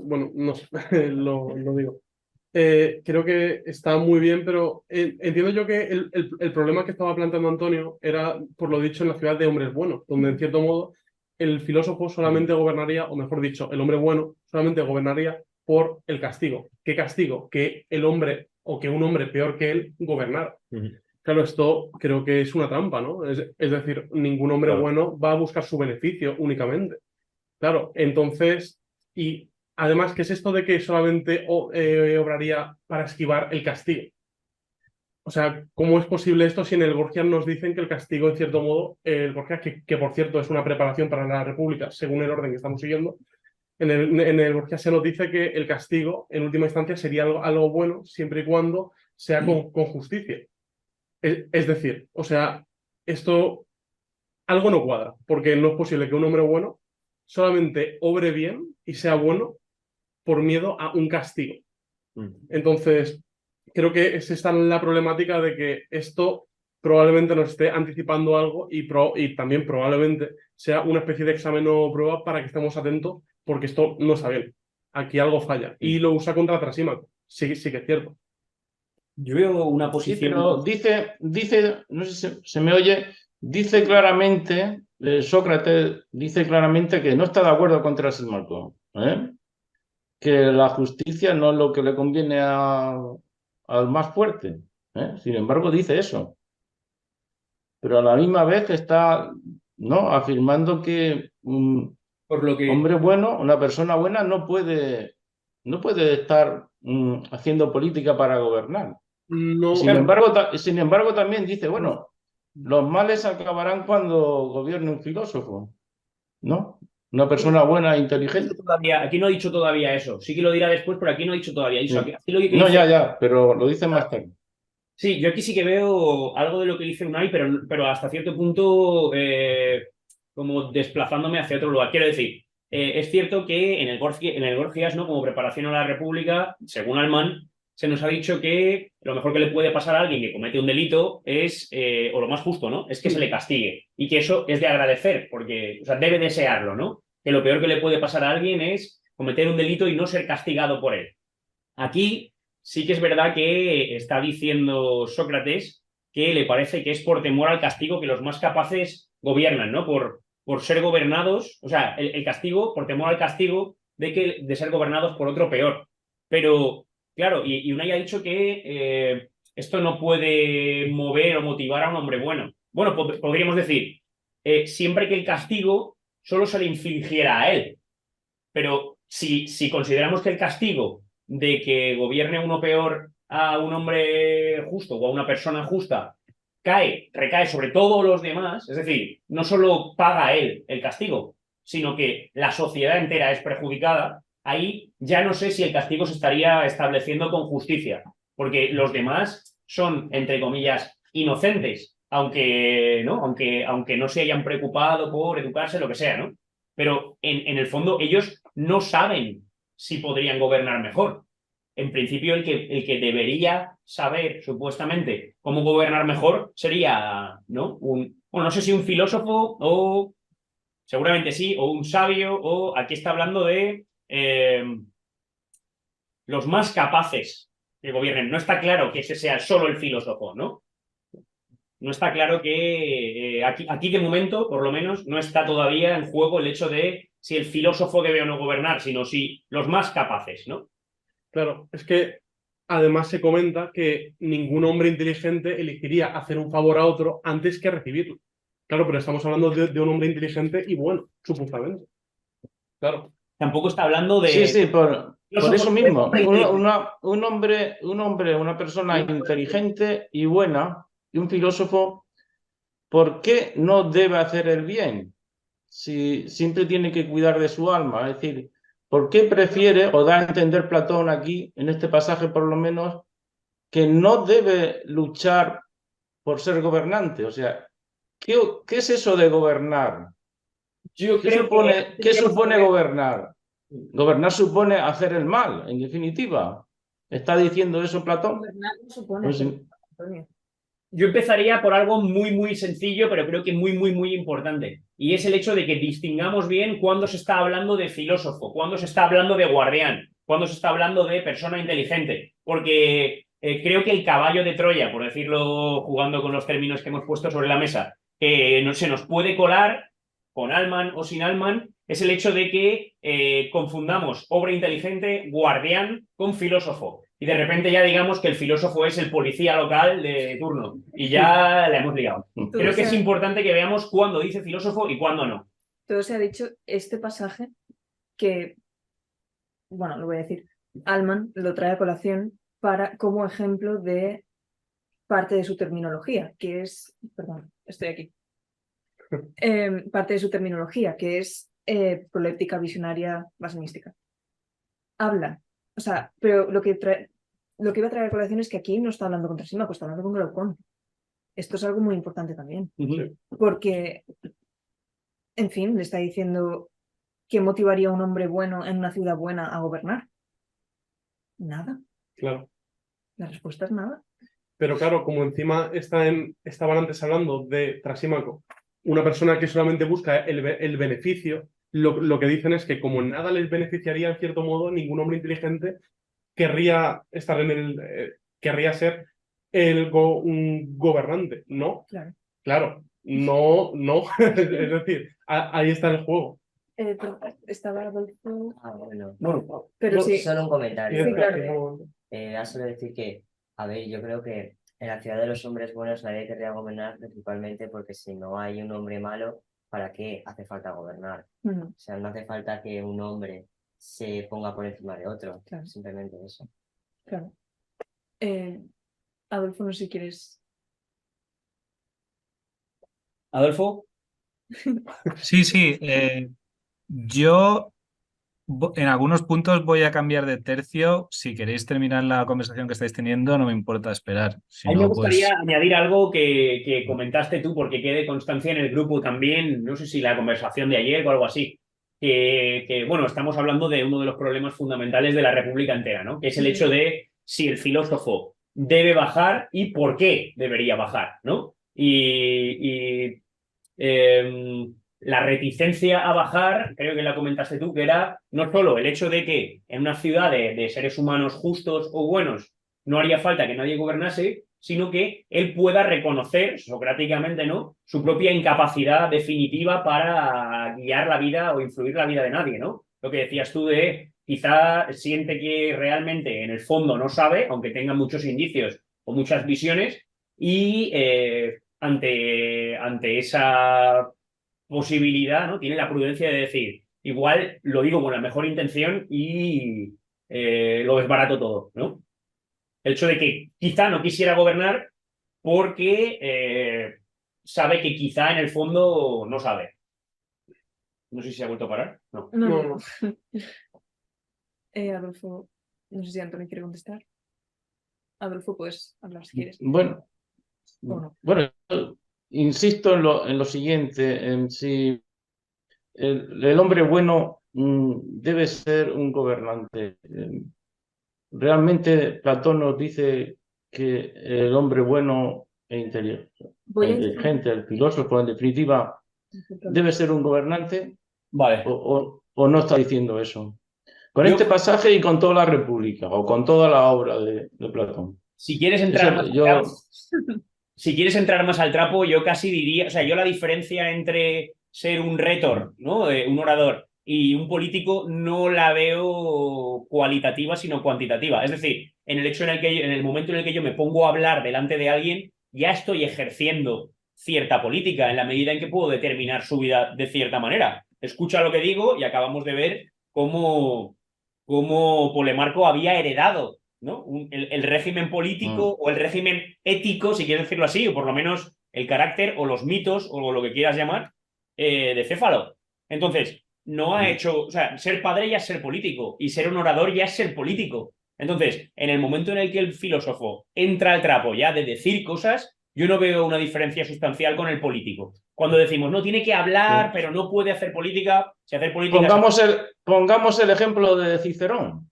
Speaker 4: bueno, no sé, lo digo. Creo que está muy bien, pero entiendo yo que el problema que estaba planteando Antonio era por lo dicho en la ciudad de hombres buenos, donde en cierto modo el filósofo solamente gobernaría, o mejor dicho, el hombre bueno solamente gobernaría por el castigo. ¿Qué castigo? Que el hombre o que un hombre peor que él gobernara. Claro, esto creo que es una trampa, ¿no? Es decir, ningún hombre
Speaker 3: Claro.
Speaker 4: bueno va a buscar su beneficio únicamente. Claro, entonces, y además, ¿qué es esto de que solamente obraría para esquivar el castigo? O sea, ¿cómo es posible esto si en el Gorgias nos dicen que el castigo, en cierto modo, el Gorgias, que por cierto es una preparación para la República, según el orden que estamos siguiendo, en el Gorgias se nos dice que el castigo, en última instancia, sería algo bueno siempre y cuando sea con justicia. Es decir, o sea, esto algo no cuadra, porque no es posible que un hombre bueno solamente obre bien y sea bueno por miedo a un castigo. Entonces, creo que es esta la problemática de que esto probablemente nos esté anticipando algo y también probablemente sea una especie de examen o prueba para que estemos atentos, porque esto no está bien. Aquí algo falla. Y lo usa contra Trasímaco. Sí que es cierto.
Speaker 5: Yo veo una
Speaker 7: Sí,
Speaker 5: posición...
Speaker 7: pero dice, no sé si se me oye, dice claramente, Sócrates dice claramente que no está de acuerdo con Trasímaco, que la justicia no es lo que le conviene al más fuerte. Sin embargo, dice eso. Pero a la misma vez está, ¿no?, afirmando que un
Speaker 5: Por lo que...
Speaker 7: hombre bueno, una persona buena, no puede estar haciendo política para gobernar.
Speaker 4: No,
Speaker 7: Sin embargo, también dice, bueno, los males acabarán cuando gobierne un filósofo, ¿no? Una persona buena e inteligente.
Speaker 5: Aquí no ha dicho todavía eso. Sí que lo dirá después, pero aquí no ha dicho todavía eso.
Speaker 7: Sí.
Speaker 5: Aquí lo que
Speaker 7: No,
Speaker 5: dice...
Speaker 7: ya, pero lo dice más tarde.
Speaker 5: Sí, yo aquí sí que veo algo de lo que dice Unai, pero hasta cierto punto como desplazándome hacia otro lugar. Quiero decir, es cierto que en el Gorgias, ¿no?, como preparación a la República, según Alman, se nos ha dicho que lo mejor que le puede pasar a alguien que comete un delito es, o lo más justo, ¿no?, es que se le castigue. Y que eso es de agradecer, porque, o sea, debe desearlo, ¿no? Que lo peor que le puede pasar a alguien es cometer un delito y no ser castigado por él. Aquí sí que es verdad que está diciendo Sócrates que le parece que es por temor al castigo que los más capaces gobiernan, ¿no? Por ser gobernados, o sea, el castigo, por temor al castigo de ser gobernados por otro peor. Pero, claro, y Unai ha dicho que esto no puede mover o motivar a un hombre bueno. Bueno, podríamos decir, siempre que el castigo solo se le infligiera a él. Pero si consideramos que el castigo de que gobierne uno peor a un hombre justo o a una persona justa recae sobre todos los demás, es decir, no solo paga él el castigo, sino que la sociedad entera es perjudicada, ahí ya no sé si el castigo se estaría estableciendo con justicia, porque los demás son, entre comillas, inocentes, aunque no se hayan preocupado por educarse, lo que sea, ¿no? Pero en el fondo ellos no saben si podrían gobernar mejor. En principio, el que debería saber, supuestamente, cómo gobernar mejor sería, ¿no? Bueno, no sé si un filósofo o, seguramente sí, o un sabio, o aquí está hablando de los más capaces que gobiernen. No está claro que ese sea solo el filósofo, ¿no? No está claro que aquí de momento, por lo menos, no está todavía en juego el hecho de si el filósofo debe o no gobernar, sino si los más capaces, ¿no?
Speaker 4: Claro, es que además se comenta que ningún hombre inteligente elegiría hacer un favor a otro antes que recibirlo. Claro, pero estamos hablando de un hombre inteligente y bueno, supuestamente. Claro.
Speaker 5: Tampoco está hablando de...
Speaker 7: Sí, por eso mismo. Un hombre, una persona inteligente y buena, y un filósofo, ¿por qué no debe hacer el bien? Si siempre tiene que cuidar de su alma. Es decir, ¿por qué prefiere, o da a entender Platón aquí, en este pasaje por lo menos, que no debe luchar por ser gobernante? O sea, ¿qué es eso de gobernar? ¿Qué supone gobernar? Gobernar supone hacer el mal, en definitiva. ¿Está diciendo eso Platón?
Speaker 2: Gobernar no supone,
Speaker 7: Pues,
Speaker 2: Antonio.
Speaker 5: Yo empezaría por algo muy, muy sencillo, pero creo que muy, muy, muy importante. Y es el hecho de que distingamos bien cuándo se está hablando de filósofo, cuándo se está hablando de guardián, cuándo se está hablando de persona inteligente. Porque creo que el caballo de Troya, por decirlo jugando con los términos que hemos puesto sobre la mesa, se nos puede colar con Allman o sin Allman, es el hecho de que confundamos obra inteligente, guardián, con filósofo. Y de repente ya digamos que el filósofo es el policía local de turno. Y ya la hemos liado. Creo que es importante que veamos cuándo dice filósofo y cuándo no.
Speaker 2: Todo se ha dicho este pasaje que, bueno, lo voy a decir, Allman lo trae a colación como ejemplo de parte de su terminología, que es, perdón, estoy aquí, parte de su terminología, que es proléptica, visionaria, base mística. Habla, o sea, pero lo que iba a traer a colación es que aquí no está hablando con Trasímaco, está hablando con Glaucón. Esto es algo muy importante también, porque, en fin, le está diciendo ¿qué motivaría a un hombre bueno en una ciudad buena a gobernar? Nada.
Speaker 4: Claro.
Speaker 2: La respuesta es nada.
Speaker 4: Pero claro, como encima estaban antes hablando de Trasímaco, una persona que solamente busca el beneficio, lo que dicen es que como nada les beneficiaría en cierto modo, ningún hombre inteligente querría estar querría ser un gobernante, ¿no?
Speaker 2: Claro.
Speaker 4: Claro, no. Es decir, ahí está el juego.
Speaker 2: Estaba Adolfo.
Speaker 8: Bueno,
Speaker 2: Pero sí.
Speaker 8: solo un comentario.
Speaker 2: Sí, claro.
Speaker 8: Solo decir que, a ver, yo creo que en la ciudad de los hombres buenos nadie querría gobernar, principalmente porque si no hay un hombre malo, ¿para qué hace falta gobernar? O sea, no hace falta que un hombre se ponga por encima de otro,
Speaker 2: Claro.
Speaker 8: simplemente eso.
Speaker 2: Claro. Adolfo, no sé si quieres.
Speaker 5: ¿Adolfo?
Speaker 9: Sí. Yo en algunos puntos voy a cambiar de tercio. Si queréis terminar la conversación que estáis teniendo, no me importa esperar. Si
Speaker 5: A mí me
Speaker 9: no,
Speaker 5: gustaría
Speaker 9: pues...
Speaker 5: añadir algo que comentaste tú, porque quede constancia en el grupo también, no sé si la conversación de ayer o algo así, bueno, estamos hablando de uno de los problemas fundamentales de la República entera, ¿no? Que es el hecho de si el filósofo debe bajar y por qué debería bajar, ¿no? La reticencia a bajar, creo que la comentaste tú, que era no solo el hecho de que en una ciudad de seres humanos justos o buenos no haría falta que nadie gobernase, sino que él pueda reconocer, socráticamente, ¿no?, su propia incapacidad definitiva para guiar la vida o influir la vida de nadie, ¿no? Lo que decías tú de quizá siente que realmente en el fondo no sabe, aunque tenga muchos indicios o muchas visiones, y ante esa posibilidad, ¿no?, tiene la prudencia de decir, igual lo digo con la mejor intención y lo desbarato todo, ¿no? El hecho de que quizá no quisiera gobernar porque sabe que quizá en el fondo no sabe. No sé si se ha vuelto a parar. No.
Speaker 2: No. Adolfo, no sé si Antonio quiere contestar. Adolfo, puedes hablar si quieres.
Speaker 7: Bueno,
Speaker 2: No.
Speaker 7: Bueno, insisto en lo siguiente, en si el hombre bueno debe ser un gobernante. Realmente Platón nos dice que el hombre bueno e inteligente, el filósofo, en definitiva, debe ser un gobernante.
Speaker 5: Vale.
Speaker 7: O no está diciendo eso. Con este pasaje y con toda la República, o con toda la obra de Platón.
Speaker 5: Si quieres entrar si quieres entrar más al trapo, yo casi diría, o sea, yo la diferencia entre ser un retor, ¿no?, un orador, y un político no la veo cualitativa, sino cuantitativa. Es decir, en el momento en el que yo me pongo a hablar delante de alguien, ya estoy ejerciendo cierta política, en la medida en que puedo determinar su vida de cierta manera. Escucha lo que digo y acabamos de ver cómo Polemarco había heredado, ¿no?, el régimen político o el régimen ético, si quieres decirlo así, o por lo menos el carácter o los mitos o lo que quieras llamar, de Céfalo. Entonces, no ha hecho, o sea, ser padre ya es ser político y ser un orador ya es ser político. Entonces, en el momento en el que el filósofo entra al trapo ya de decir cosas, yo no veo una diferencia sustancial con el político. Cuando decimos, no, tiene que hablar, pero no puede hacer política, si hacer política...
Speaker 7: Pongamos el ejemplo de Cicerón,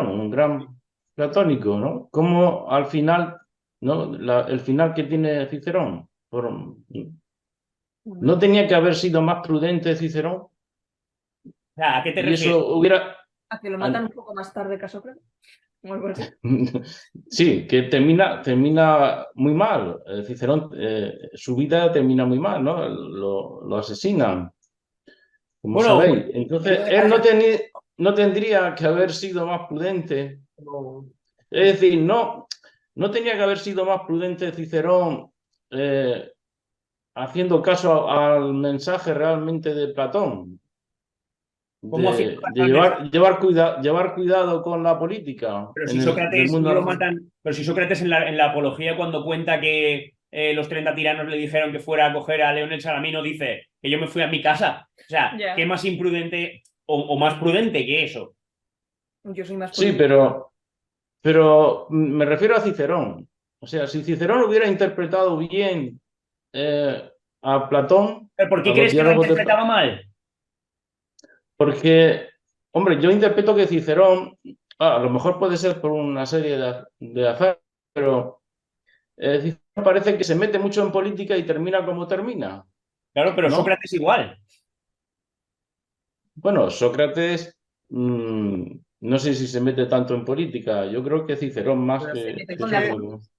Speaker 7: un gran platónico, ¿no? Como al final, ¿no?, el final que tiene Cicerón. ¿No tenía que haber sido más prudente Cicerón?
Speaker 5: ¿A qué te refieres?
Speaker 7: Eso hubiera...
Speaker 2: ¿A que lo matan un poco más tarde que a Sócrates?
Speaker 7: Sí, que termina muy mal. Cicerón, su vida termina muy mal, ¿no? Lo asesinan. como
Speaker 5: Bueno,
Speaker 7: sabéis. Entonces, él no tendría que haber sido más prudente. Es decir, no tenía que haber sido más prudente Cicerón haciendo caso al mensaje realmente de Platón.
Speaker 5: ¿Cómo hacía
Speaker 7: De llevar cuidado con la política
Speaker 5: Pero
Speaker 7: en
Speaker 5: si Sócrates
Speaker 7: mundo
Speaker 5: no lo
Speaker 7: real.
Speaker 5: matan, pero si Sócrates en la apología, cuando cuenta que los 30 tiranos le dijeron que fuera a coger a León el Salamino, dice que yo me fui a mi casa. O sea,
Speaker 2: Ya.
Speaker 5: ¿qué más imprudente o más prudente que eso?
Speaker 2: Yo soy más
Speaker 7: Sí, pero me refiero a Cicerón. O sea, si Cicerón hubiera interpretado bien a Platón,
Speaker 5: ¿Pero por qué
Speaker 7: a los
Speaker 5: crees que lo
Speaker 7: diálogos de
Speaker 5: interpretaba mal?
Speaker 7: Porque, hombre, yo interpreto que Cicerón, a lo mejor puede ser por una serie de azares, pero Cicerón parece que se mete mucho en política y termina como termina,
Speaker 5: Claro, pero
Speaker 7: ¿no?
Speaker 5: Sócrates igual.
Speaker 7: Bueno, Sócrates, no sé si se mete tanto en política. Yo creo que Cicerón más
Speaker 2: Se
Speaker 7: que
Speaker 2: mete con la
Speaker 7: Sócrates.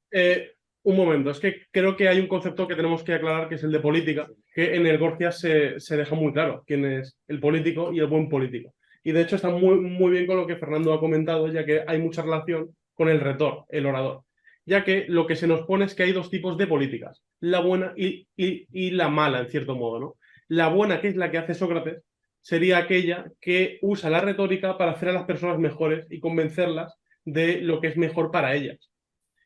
Speaker 4: Un momento, es que creo que hay un concepto que tenemos que aclarar, que es el de política, que en el Gorgias se deja muy claro quién es el político y el buen político. Y de hecho está muy bien con lo que Fernando ha comentado, ya que hay mucha relación con el retor, el orador. Ya que lo que se nos pone es que hay dos tipos de políticas, la buena y la mala, en cierto modo, ¿no? La buena, que es la que hace Sócrates, sería aquella que usa la retórica para hacer a las personas mejores y convencerlas de lo que es mejor para ellas.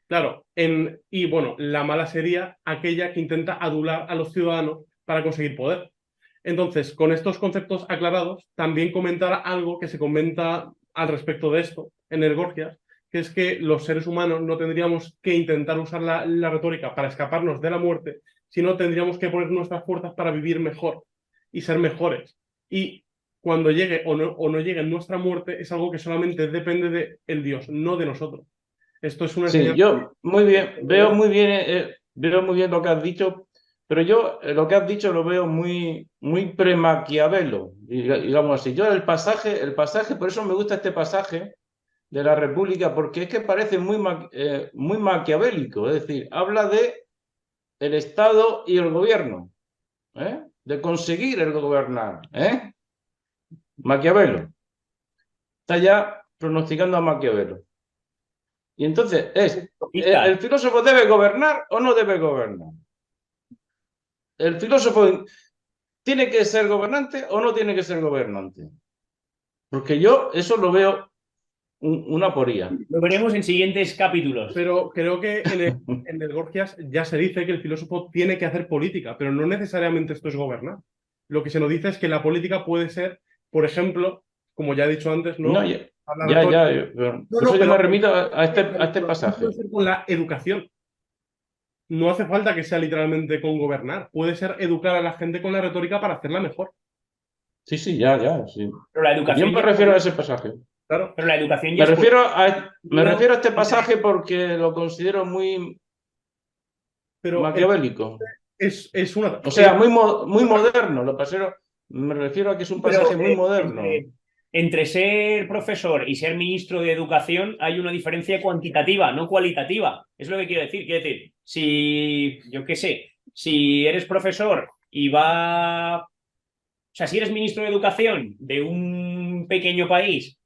Speaker 4: Claro, y bueno, la mala sería aquella que intenta adular a los ciudadanos para conseguir poder. Entonces, con estos conceptos aclarados, también comentar algo que se comenta al respecto de esto en el Gorgias, que es que los seres humanos no tendríamos que intentar usar la retórica para escaparnos de la muerte, sino tendríamos que poner nuestras fuerzas para vivir mejor y ser mejores. Y cuando llegue o no llegue nuestra muerte, es algo que solamente depende del Dios, no de nosotros. Esto es una
Speaker 7: Sí,
Speaker 4: enseñanza.
Speaker 7: yo muy bien, veo muy bien lo que has dicho, pero yo lo que has dicho lo veo muy pre-Maquiavelo, digamos así. Yo el pasaje, por eso me gusta este pasaje de la República, porque es que parece muy maquiavélico, es decir, habla de el Estado y el gobierno, de conseguir el gobernar, Maquiavelo. Está ya pronosticando a Maquiavelo. Y entonces ¿el filósofo debe gobernar o no debe gobernar? ¿El filósofo tiene que ser gobernante o no tiene que ser gobernante? Porque yo eso lo veo una aporía.
Speaker 5: Lo veremos en siguientes capítulos.
Speaker 4: Pero creo que en el Gorgias ya se dice que el filósofo tiene que hacer política, pero no necesariamente esto es gobernar. Lo que se nos dice es que la política puede ser, por ejemplo, como ya he dicho antes, ¿no?
Speaker 7: No, por eso yo me remito a este pasaje.
Speaker 4: Puede ser con la educación. No hace falta que sea literalmente con gobernar. Puede ser educar a la gente con la retórica para hacerla mejor.
Speaker 7: Sí, sí, ya. Sí.
Speaker 5: Pero la educación.
Speaker 7: Yo me refiero a ese pasaje.
Speaker 4: Claro.
Speaker 5: Pero la educación
Speaker 7: me refiero a este pasaje porque lo considero muy maquiavélico.
Speaker 4: Es una.
Speaker 7: O sea, muy moderno. Me refiero a que es un pasaje muy moderno.
Speaker 5: Entre ser profesor y ser ministro de Educación hay una diferencia cuantitativa, no cualitativa. Es lo que quiero decir. Quiero decir, si eres profesor y si eres ministro de Educación de un pequeño país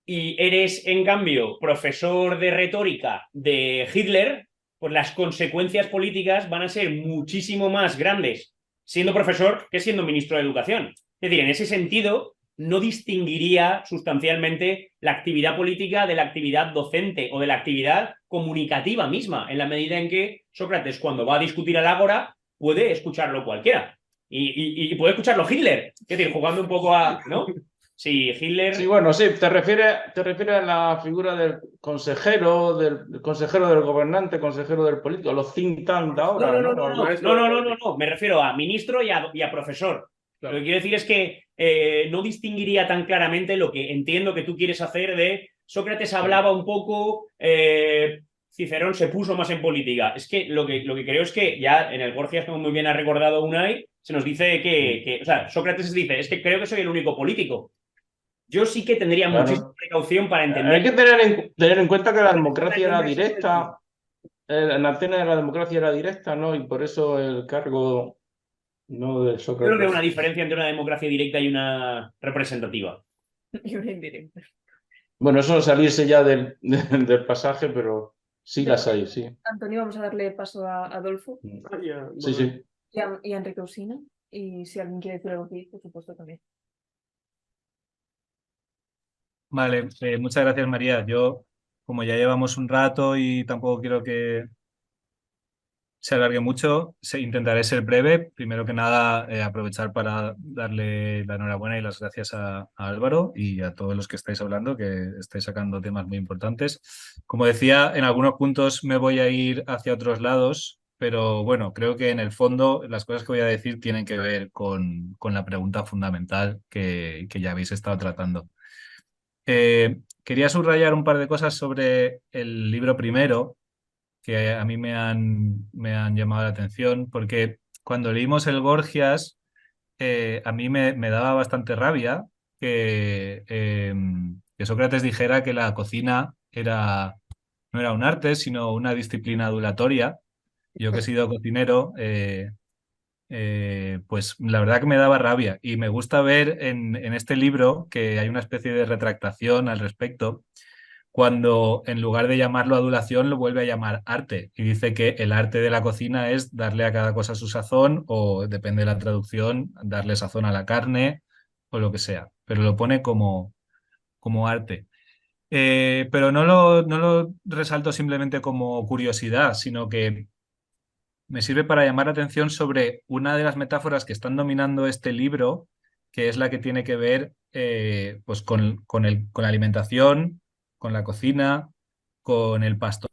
Speaker 5: y eres, en cambio, profesor de retórica de Hitler, pues las consecuencias políticas van a ser muchísimo más grandes siendo profesor que siendo ministro de Educación. Es decir, en ese sentido, no distinguiría sustancialmente la actividad política de la actividad docente o de la actividad comunicativa misma, en la medida en que Sócrates, cuando va a discutir al ágora, puede escucharlo cualquiera. Y puede escucharlo Hitler. Es decir, jugando un poco a... ¿no? Sí, Hitler...
Speaker 7: Sí, bueno, sí, te refieres a la figura del consejero del gobernante, consejero del político, los think tank de ahora.
Speaker 5: No. Me refiero a ministro y a profesor. Claro. Lo que quiero decir es que no distinguiría tan claramente lo que entiendo que tú quieres hacer de Sócrates hablaba un poco, Cicerón se puso más en política. Es que lo que creo es que ya en el Gorgias, como muy bien ha recordado Unai, se nos dice que Sócrates dice, es que creo que soy el único político. Yo sí que tendría muchísima precaución para entender.
Speaker 7: Hay que tener en cuenta que la democracia era directa, en Atenas la democracia era directa, ¿no? Y por eso el cargo No de
Speaker 5: Yo creo que hay una
Speaker 7: Sócrates.
Speaker 5: diferencia entre una democracia directa y una representativa.
Speaker 2: Y una indirecta.
Speaker 7: Bueno, eso salirse ya del pasaje, pero sí las hay, sí.
Speaker 2: Antonio, vamos a darle paso a Adolfo
Speaker 7: Sí, sí.
Speaker 2: y a Enrique Usina. Y si alguien quiere decir algo aquí, por supuesto también.
Speaker 9: Vale, muchas gracias, María. Yo, como ya llevamos un rato y tampoco quiero que se alargue mucho, intentaré ser breve. Primero que nada, aprovechar para darle la enhorabuena y las gracias a Álvaro y a todos los que estáis hablando, que estáis sacando temas muy importantes. Como decía, en algunos puntos me voy a ir hacia otros lados, pero bueno, creo que en el fondo las cosas que voy a decir tienen que ver con la pregunta fundamental que ya habéis estado tratando. Quería subrayar un par de cosas sobre el libro primero que a mí me han llamado la atención, porque cuando leímos el Gorgias, a mí me daba bastante rabia que Sócrates dijera que la cocina no era un arte, sino una disciplina adulatoria. Yo que he sido cocinero, pues la verdad que me daba rabia y me gusta ver en este libro que hay una especie de retractación al respecto cuando en lugar de llamarlo adulación lo vuelve a llamar arte y dice que el arte de la cocina es darle a cada cosa su sazón o, depende de la traducción, darle sazón a la carne o lo que sea, pero lo pone como arte. Pero no lo resalto simplemente como curiosidad, sino que me sirve para llamar la atención sobre una de las metáforas que están dominando este libro, que es la que tiene que ver pues con la alimentación, con la cocina, con el pastor.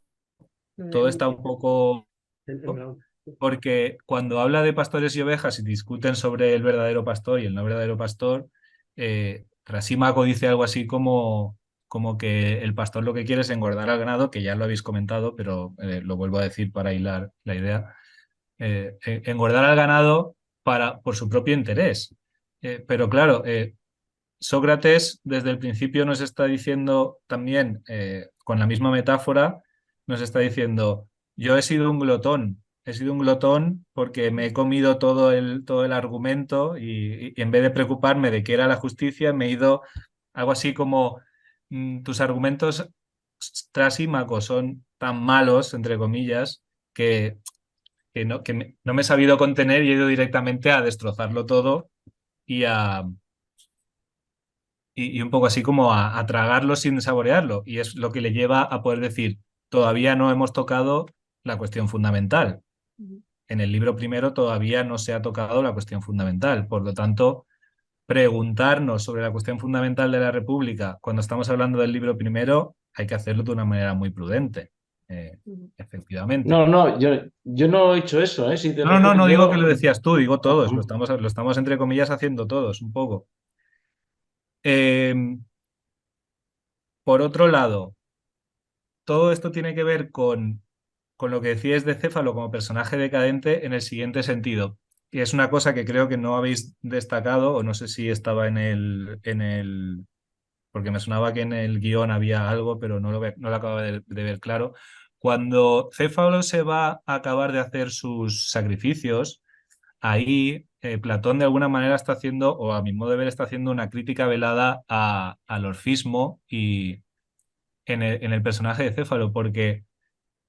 Speaker 9: Todo está un poco... Porque cuando habla de pastores y ovejas y discuten sobre el verdadero pastor y el no verdadero pastor, Trasímaco dice algo así como que el pastor lo que quiere es engordar al ganado, que ya lo habéis comentado, pero lo vuelvo a decir para hilar la idea. Engordar al ganado por su propio interés. Pero claro, Sócrates desde el principio nos está diciendo también, con la misma metáfora, nos está diciendo, yo he sido un glotón porque me he comido todo el argumento y en vez de preocuparme de qué era la justicia, me he ido algo así como, tus argumentos trasímacos son tan malos, entre comillas, no me he sabido contener y he ido directamente a destrozarlo todo y y un poco así como a tragarlo sin saborearlo. Y es lo que le lleva a poder decir, todavía no hemos tocado la cuestión fundamental. En el libro primero todavía no se ha tocado la cuestión fundamental. Por lo tanto, preguntarnos sobre la cuestión fundamental de la República cuando estamos hablando del libro primero, hay que hacerlo de una manera muy prudente. Efectivamente.
Speaker 7: No, yo no he hecho eso, ¿eh? Si te
Speaker 9: No digo que
Speaker 7: yo...
Speaker 9: lo decías tú, digo todos, lo estamos entre comillas haciendo todos, un poco. Por otro lado, todo esto tiene que ver con lo que decías de Céfalo como personaje decadente en el siguiente sentido. Y es una cosa que creo que no habéis destacado, o no sé si estaba porque me sonaba que en el guión había algo, pero no lo acabo de ver claro. Cuando Céfalo se va a acabar de hacer sus sacrificios, ahí Platón de alguna manera está haciendo, o a mi modo de ver, está haciendo una crítica velada al orfismo y en el personaje de Céfalo, porque,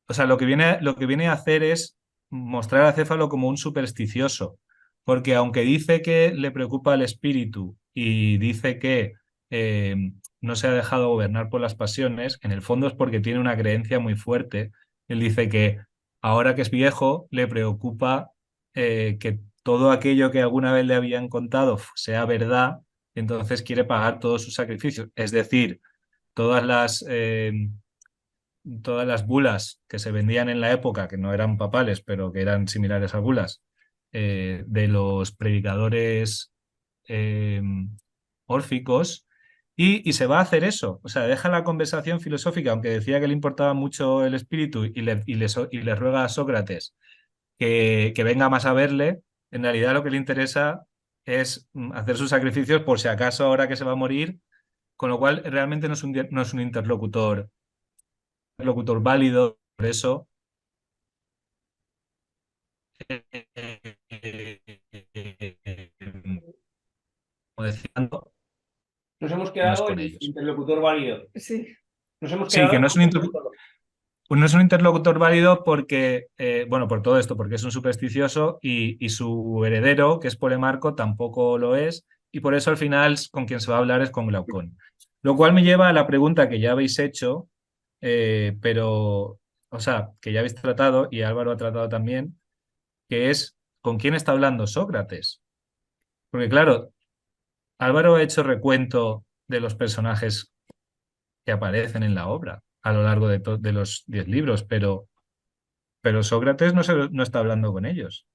Speaker 9: o sea, lo que viene a hacer es mostrar a Céfalo como un supersticioso, porque aunque dice que le preocupa el espíritu y dice que eh, no se ha dejado gobernar por las pasiones, en el fondo es porque tiene una creencia muy fuerte. Él dice que ahora que es viejo le preocupa que todo aquello que alguna vez le habían contado sea verdad, entonces quiere pagar todos sus sacrificios. Es decir, todas todas las bulas que se vendían en la época, que no eran papales, pero que eran similares a bulas, de los predicadores eh, órficos, y se va a hacer eso. O sea, deja la conversación filosófica, aunque decía que le importaba mucho el espíritu y le ruega a Sócrates que venga más a verle, en realidad lo que le interesa es hacer sus sacrificios por si acaso ahora que se va a morir, con lo cual realmente no es un interlocutor válido, por eso decía,
Speaker 5: Nos hemos
Speaker 9: no es
Speaker 5: quedado
Speaker 9: con
Speaker 5: en
Speaker 9: ellos.
Speaker 5: interlocutor válido.
Speaker 2: Sí.
Speaker 5: Nos hemos
Speaker 9: Sí,
Speaker 5: quedado
Speaker 9: que no es un interlocutor válido porque, bueno, por todo esto, porque es un supersticioso y su heredero, que es Polemarco, tampoco lo es, y por eso al final con quien se va a hablar es con Glaucón. Lo cual me lleva a la pregunta que ya habéis hecho, pero, o sea, que ya habéis tratado y Álvaro ha tratado también, que es ¿con quién está hablando Sócrates? Porque claro, Álvaro ha hecho recuento de los personajes que aparecen en la obra a lo largo de los 10 libros, pero Sócrates no está hablando con ellos.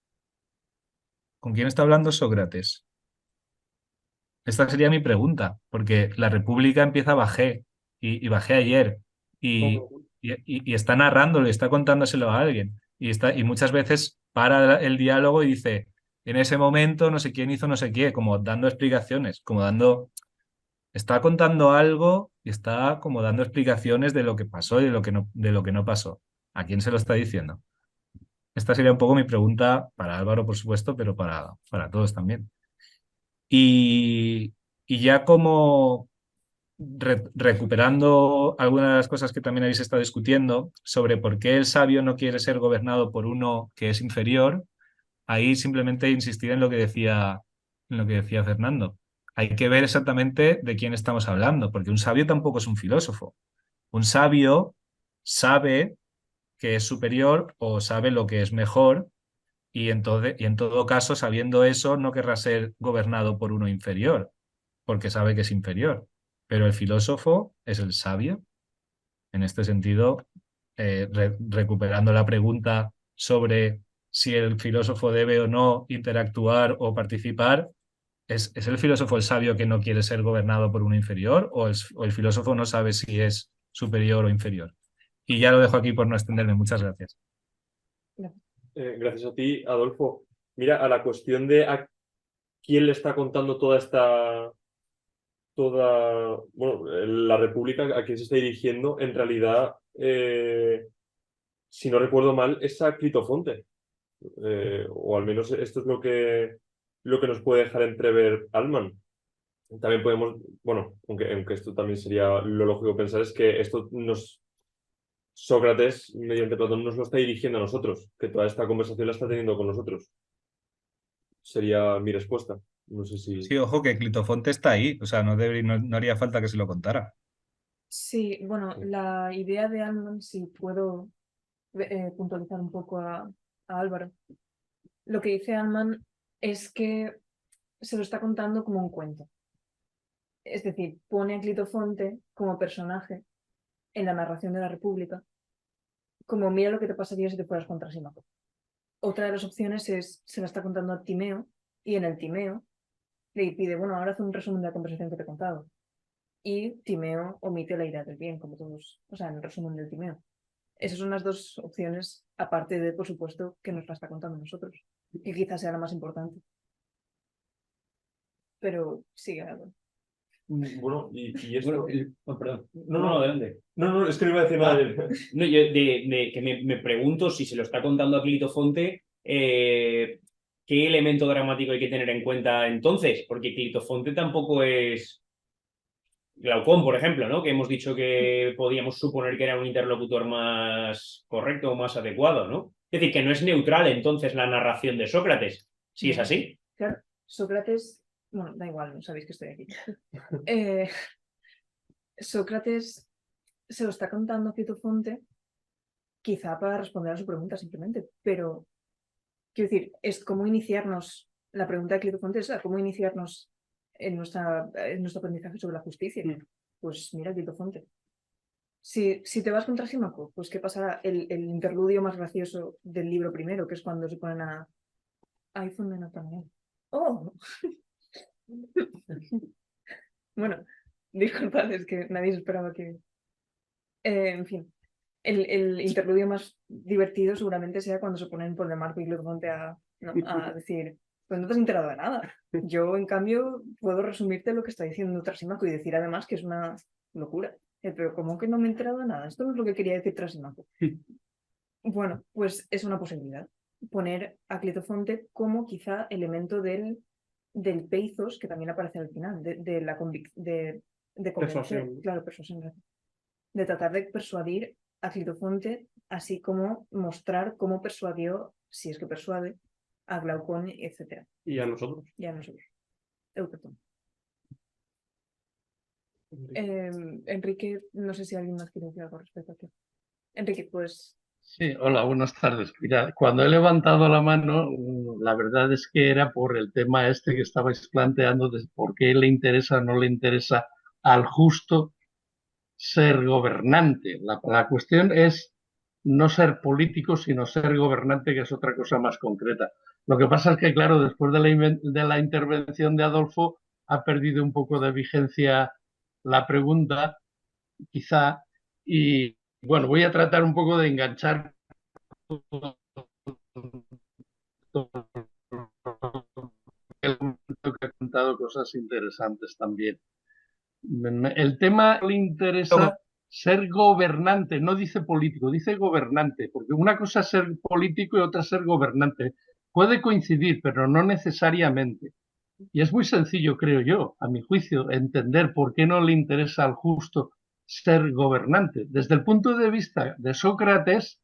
Speaker 9: ¿Con quién está hablando Sócrates? Esta sería mi pregunta, porque la República empieza bajé y bajé ayer y está narrándolo y está contándoselo a alguien y muchas veces para el diálogo y dice, en ese momento no sé quién hizo no sé qué, como dando explicaciones, está contando algo y está como dando explicaciones de lo que pasó y de lo que no pasó. ¿A quién se lo está diciendo? Esta sería un poco mi pregunta para Álvaro, por supuesto, pero para todos también. Y ya como recuperando algunas de las cosas que también habéis estado discutiendo sobre por qué el sabio no quiere ser gobernado por uno que es inferior, ahí simplemente insistir en lo que decía Fernando. Hay que ver exactamente de quién estamos hablando, porque un sabio tampoco es un filósofo. Un sabio sabe que es superior o sabe lo que es mejor y en todo caso, sabiendo eso, no querrá ser gobernado por uno inferior, porque sabe que es inferior. Pero el filósofo es el sabio. En este sentido, recuperando la pregunta sobre si el filósofo debe o no interactuar o participar, ¿es el filósofo el sabio que no quiere ser gobernado por uno inferior o el filósofo no sabe si es superior o inferior? Y ya lo dejo aquí por no extenderme. Muchas gracias.
Speaker 3: Gracias a ti, Adolfo. Mira, a la cuestión de a quién le está contando bueno, la República, a quién se está dirigiendo, en realidad, si no recuerdo mal, es a Clitofonte. O al menos esto es lo que nos puede dejar entrever Allman. También podemos, bueno, aunque esto también sería lo lógico pensar, es que Sócrates, mediante Platón, nos lo está dirigiendo a nosotros, que toda esta conversación la está teniendo con nosotros. Sería mi respuesta. No sé si...
Speaker 9: Sí, ojo que Clitofonte está ahí, o sea, no haría falta que se lo contara.
Speaker 2: Sí, bueno, la idea de Allman, si puedo puntualizar un poco a Álvaro. Lo que dice Allman es que se lo está contando como un cuento. Es decir, pone a Clitofonte como personaje en la narración de la República, como mira lo que te pasaría si te fueras contra Símaco. Otra de las opciones es, se la está contando a Timeo, y en el Timeo le pide, bueno, ahora haz un resumen de la conversación que te he contado. Y Timeo omite la idea del bien, como todos, o sea, en el resumen del Timeo. Esas son las dos opciones, aparte de, por supuesto, que nos la está contando a nosotros, que quizás sea la más importante. Pero sigue algo.
Speaker 3: Bueno, y esto...
Speaker 5: Perdón.
Speaker 3: No,
Speaker 5: adelante.
Speaker 3: No, es que no iba a decir nada.
Speaker 5: No, yo que me pregunto si se lo está contando a Clitofonte, ¿qué elemento dramático hay que tener en cuenta entonces? Porque Clitofonte tampoco es Glaucón, por ejemplo, ¿no? Que hemos dicho que podíamos suponer que era un interlocutor más correcto o más adecuado, ¿no? Es decir, que no es neutral entonces la narración de Sócrates, si es así.
Speaker 2: Claro, Sócrates, bueno, da igual, no sabéis que estoy aquí. Sócrates se lo está contando a Clitofonte, quizá para responder a su pregunta simplemente, pero quiero decir, es como iniciarnos, la pregunta de Clitofonte es cómo iniciarnos en nuestro aprendizaje sobre la justicia. Pues mira, Clitofonte. Si te vas contra Símaco, pues ¿qué pasará? El interludio más gracioso del libro primero, que es cuando se ponen a iPhone de también. ¡Oh! Bueno, disculpad, es que nadie esperaba que... en fin, el interludio más divertido seguramente sea cuando se ponen por Marco y Clitofonte a decir, pues no te has enterado de nada. Yo, en cambio, puedo resumirte lo que está diciendo Trasímaco y decir además que es una locura. Pero ¿cómo que no me he enterado de nada? Esto no es lo que quería decir Trasímaco. Bueno, pues es una posibilidad. Poner a Clitofonte como quizá elemento del del peithos, que también aparece al final, de la de convencer,
Speaker 4: Persuasión.
Speaker 2: claro, persuasión, gracias. De tratar de persuadir a Clitofonte, así como mostrar cómo persuadió, si es que persuade, a Glaucón, etc.
Speaker 4: Y a nosotros.
Speaker 2: Y a nosotros. Eucatón. Enrique, no sé si alguien más quiere decir algo respecto a esto. Enrique, pues...
Speaker 10: Sí, hola, buenas tardes. Mira, cuando he levantado la mano, la verdad es que era por el tema este que estabais planteando de por qué le interesa o no le interesa al justo ser gobernante. La cuestión es no ser político, sino ser gobernante, que es otra cosa más concreta. Lo que pasa es que, claro, después de la intervención de Adolfo, ha perdido un poco de vigencia la pregunta, quizá, y bueno, voy a tratar un poco de enganchar el momento que ha contado cosas interesantes también. El tema le interesa ser gobernante, no dice político, dice gobernante, porque una cosa es ser político y otra ser gobernante. Puede coincidir, pero no necesariamente. Y es muy sencillo, creo yo, a mi juicio, entender por qué no le interesa al justo ser gobernante. Desde el punto de vista de Sócrates,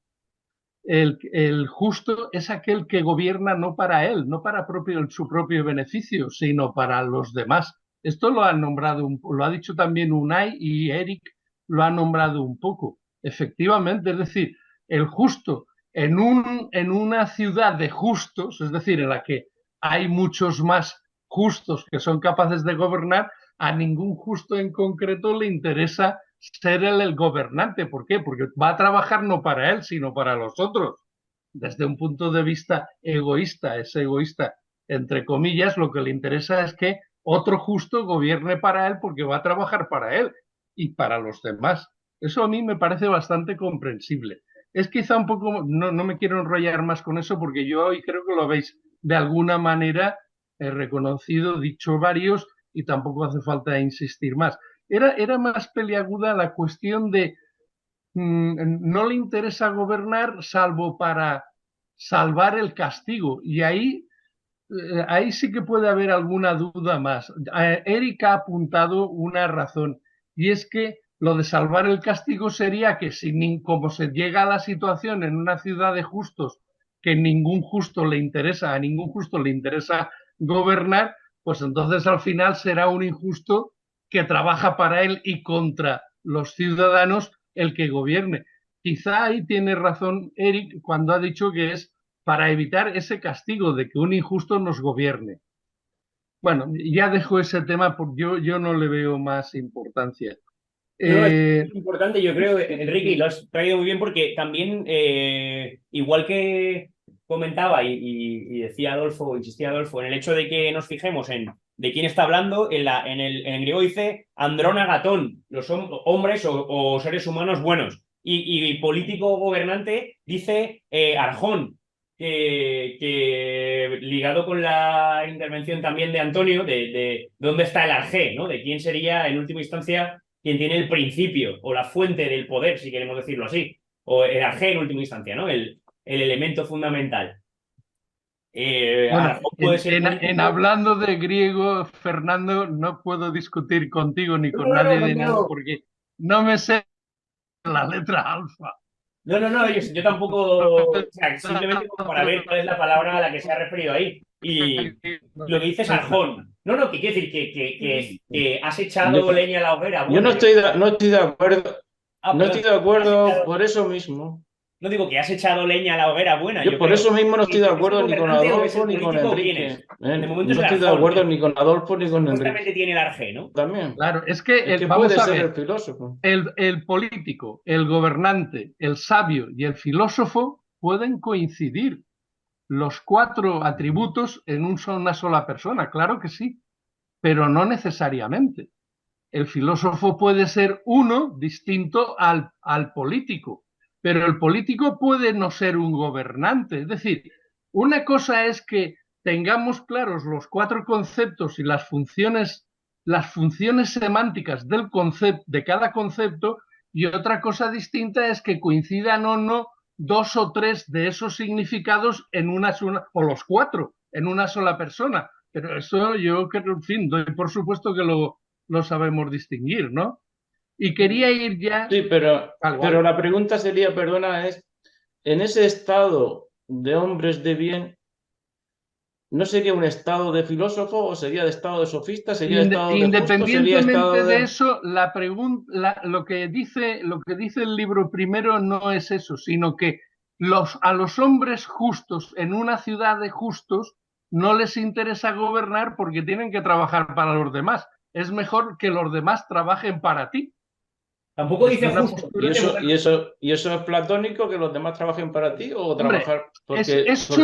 Speaker 10: el justo es aquel que gobierna no para él, no para su propio beneficio, sino para los demás. Esto lo ha nombrado, lo ha dicho también Unai, y Eric lo ha nombrado un poco. Efectivamente, es decir, el justo en una ciudad de justos, es decir, en la que hay muchos más justos que son capaces de gobernar, a ningún justo en concreto le interesa ser él el gobernante. ¿Por qué? Porque va a trabajar no para él, sino para los otros. Desde un punto de vista egoísta, es egoísta, entre comillas, lo que le interesa es que otro justo gobierne para él porque va a trabajar para él y para los demás. Eso a mí me parece bastante comprensible. Es quizá un poco, no me quiero enrollar más con eso porque yo hoy creo que lo habéis de alguna manera reconocido, dicho varios, y tampoco hace falta insistir más. Era más peliaguda la cuestión de no le interesa gobernar salvo para salvar el castigo. Y ahí sí que puede haber alguna duda más. Eric ha apuntado una razón, y es que lo de salvar el castigo sería que como se llega a la situación en una ciudad de justos que a ningún justo le interesa gobernar, pues entonces al final será un injusto que trabaja para él y contra los ciudadanos el que gobierne. Quizá ahí tiene razón Eric cuando ha dicho que es para evitar ese castigo de que un injusto nos gobierne. Bueno, ya dejo ese tema porque yo no le veo más importancia.
Speaker 5: No, es importante, yo creo, Enrique, y lo has traído muy bien porque también, igual que comentaba y decía Adolfo, insistía Adolfo, en el hecho de que nos fijemos en de quién está hablando, en el griego dice andrón agatón, los hombres o seres humanos buenos, y político gobernante dice arjón, que ligado con la intervención también de Antonio, de dónde está el arjé, ¿no? De quién sería en última instancia quien tiene el principio o la fuente del poder, si queremos decirlo así, o el arjé en última instancia, ¿no? El elemento fundamental.
Speaker 10: Bueno, en hablando de griego, Fernando, no puedo discutir contigo ni con nadie de nada porque no me sé la letra alfa.
Speaker 5: No, yo tampoco, o sea, simplemente para ver cuál es la palabra a la que se ha referido ahí. Y lo que dice es arjón. No, que quiere decir que has echado leña a la hoguera.
Speaker 7: Bueno, yo no estoy de acuerdo. No estoy de acuerdo por eso mismo.
Speaker 5: No digo que has echado leña a la hoguera buena.
Speaker 7: Yo por eso mismo no estoy de acuerdo ni con Adolfo ni con Enrique. No estoy de acuerdo ni con Adolfo ni con Enrique.
Speaker 5: Justamente tiene el arjé, ¿no?
Speaker 7: También.
Speaker 10: Claro, es que
Speaker 7: puede ser el filósofo.
Speaker 10: El político, el gobernante, el sabio y el filósofo pueden coincidir. Los 4 atributos en una sola persona, claro que sí, pero no necesariamente. El filósofo puede ser uno distinto al político, pero el político puede no ser un gobernante. Es decir, una cosa es que tengamos claros los 4 conceptos y las funciones semánticas de cada concepto, y otra cosa distinta es que coincidan o no 2 o 3 de esos significados en o los 4 en una sola persona. Pero eso yo creo, en fin, doy por supuesto que lo sabemos distinguir, ¿no? Y quería ir ya...
Speaker 7: Sí, pero
Speaker 10: algo.
Speaker 7: la pregunta sería, perdona, es, en ese estado de hombres de bien, ¿no sería un estado de filósofo o sería de estado de sofista? ¿Sería estado de justo? ¿Sería
Speaker 10: Independientemente
Speaker 7: estado
Speaker 10: de eso, la pregunta, lo que dice el libro primero no es eso, sino que a los hombres justos en una ciudad de justos no les interesa gobernar porque tienen que trabajar para los demás. Es mejor que los demás trabajen para ti.
Speaker 5: Tampoco dice
Speaker 10: Es una
Speaker 5: justo.
Speaker 10: postura
Speaker 7: ¿Y eso es platónico, que los demás trabajen para ti o
Speaker 10: Hombre,
Speaker 7: trabajar?
Speaker 10: eso
Speaker 7: Porque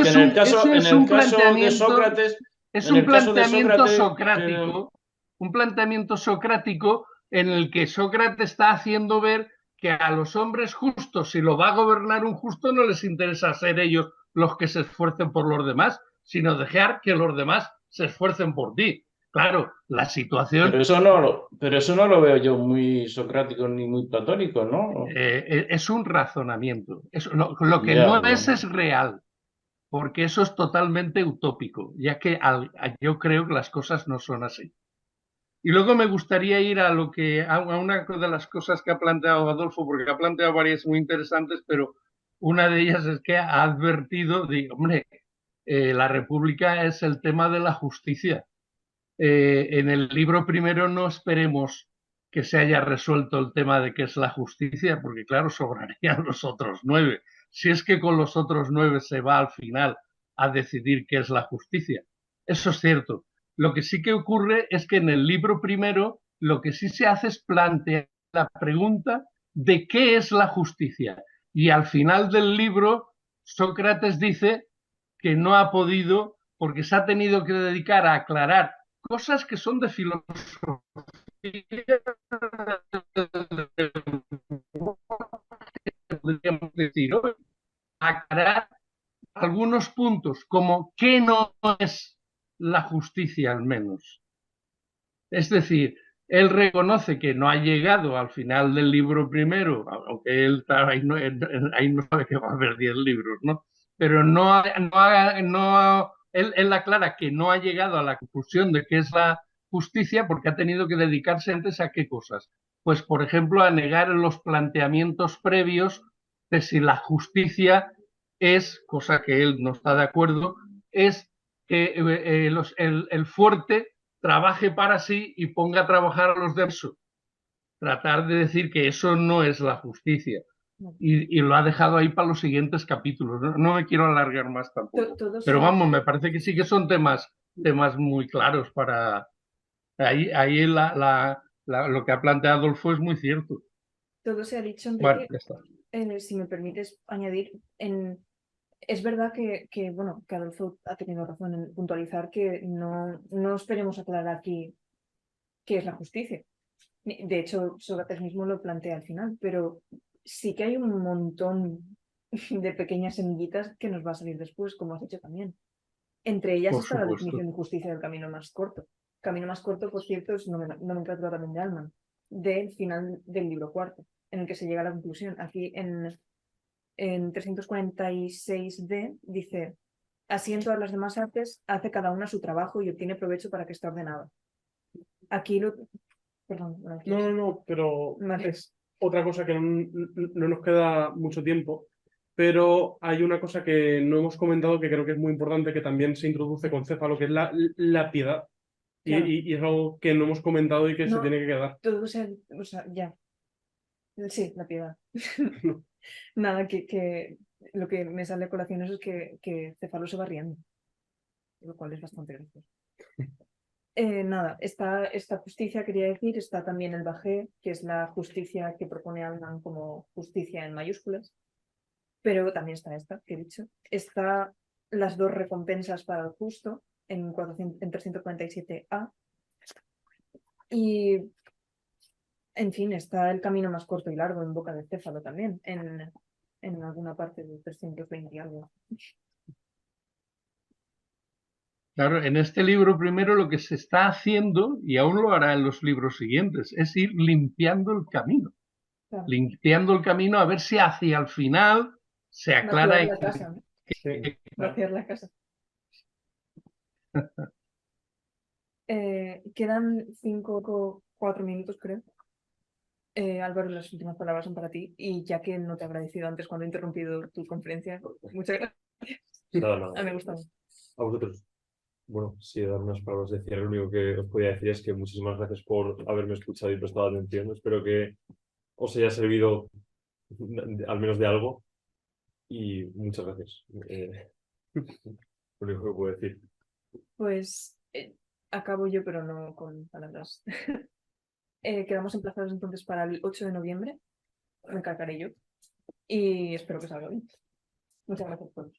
Speaker 10: es
Speaker 7: en el caso de
Speaker 10: planteamiento,
Speaker 7: Sócrates,
Speaker 10: es
Speaker 7: en
Speaker 10: un
Speaker 7: el caso de
Speaker 10: planteamiento
Speaker 7: Sócrates,
Speaker 10: socrático, un planteamiento socrático en el que Sócrates está haciendo ver que a los hombres justos, si lo va a gobernar un justo, no les interesa ser ellos los que se esfuercen por los demás, sino dejar que los demás se esfuercen por ti. Claro, la situación...
Speaker 7: pero eso no lo veo yo muy socrático ni muy platónico, ¿no?
Speaker 10: es un razonamiento. Lo que
Speaker 7: Ya,
Speaker 10: no
Speaker 7: bueno.
Speaker 10: es real, porque eso es totalmente utópico, ya que yo creo que las cosas no son así. Y luego me gustaría ir a una de las cosas que ha planteado Adolfo, porque ha planteado varias muy interesantes, pero una de ellas es que ha advertido, digo, hombre, la República es el tema de la justicia. En el libro primero no esperemos que se haya resuelto el tema de qué es la justicia, porque claro, sobrarían los otros 9. Si es que con los otros 9 se va al final a decidir qué es la justicia. Eso es cierto. Lo que sí que ocurre es que en el libro primero lo que sí se hace es plantear la pregunta de qué es la justicia. Y al final del libro, Sócrates dice que no ha podido porque se ha tenido que dedicar a aclarar cosas que son de filosofía, podríamos decir, aclarar algunos puntos, como qué no es la justicia al menos. Es decir, él reconoce que no ha llegado al final del libro primero, aunque él ahí no sabe que va a haber 10 libros, ¿no? Pero él aclara que no ha llegado a la conclusión de qué es la justicia porque ha tenido que dedicarse antes a qué cosas. Pues, por ejemplo, a negar los planteamientos previos de si la justicia es, cosa que él no está de acuerdo, es que el fuerte trabaje para sí y ponga a trabajar a los demás. Tratar de decir que eso no es la justicia. Y lo ha dejado ahí para los siguientes capítulos. No me quiero alargar más tampoco. Pero vamos, me parece que sí que son temas muy claros para... Ahí lo que ha planteado Adolfo es muy cierto.
Speaker 2: Todo se ha dicho, Enrique.
Speaker 10: Bueno, ya está.
Speaker 2: Si me permites añadir, es verdad que Adolfo ha tenido razón en puntualizar que no esperemos aclarar aquí qué es la justicia. De hecho, Sócrates mismo lo plantea al final, pero sí que hay un montón de pequeñas semillitas que nos va a salir después, como has dicho también. Entre ellas está la definición de justicia del camino más corto. Camino más corto, por cierto, es nomenclatura también de Alman, del final del libro cuarto, en el que se llega a la conclusión. Aquí en 346d dice: así en todas las demás artes hace cada una su trabajo y obtiene provecho para que esté ordenado. Aquí Perdón.
Speaker 4: No, pero es otra cosa que no nos queda mucho tiempo, pero hay una cosa que no hemos comentado que creo que es muy importante, que también se introduce con Céfalo, que es la piedad. Claro. Y es algo que no hemos comentado y que se tiene que quedar.
Speaker 2: Todo ya. Sí, la piedad. Nada, que lo que me sale a colación es que Céfalo se va riendo, lo cual es bastante gracioso. Nada, esta justicia, quería decir, está también el bajé, que es la justicia que propone Alman como justicia en mayúsculas, pero también está esta, que he dicho. Está las dos recompensas para el justo en 347a. Y, en fin, está el camino más corto y largo en boca de Céfalo también, en alguna parte de 320 y algo.
Speaker 10: Claro, en este libro primero lo que se está haciendo, y aún lo hará en los libros siguientes, es ir limpiando el camino. Claro. Limpiando el camino a ver si hacia el final se aclara.
Speaker 2: Vaciar la casa. Quedan 4 minutos, creo. Álvaro, las últimas palabras son para ti. Y ya que no te he agradecido antes cuando he interrumpido tu conferencia, muchas gracias.
Speaker 3: Nada, nada.
Speaker 2: A mí me ha gustado.
Speaker 3: A vosotros. Bueno, sí, dar unas palabras de cierre. Lo único que os podía decir es que muchísimas gracias por haberme escuchado y prestado atención. Espero que os haya servido al menos de algo. Y muchas gracias. Lo único que puedo decir.
Speaker 2: Pues acabo yo, pero no con palabras. Quedamos emplazados entonces para el 8 de noviembre. Me encargaré yo. Y espero que salga bien. Muchas gracias por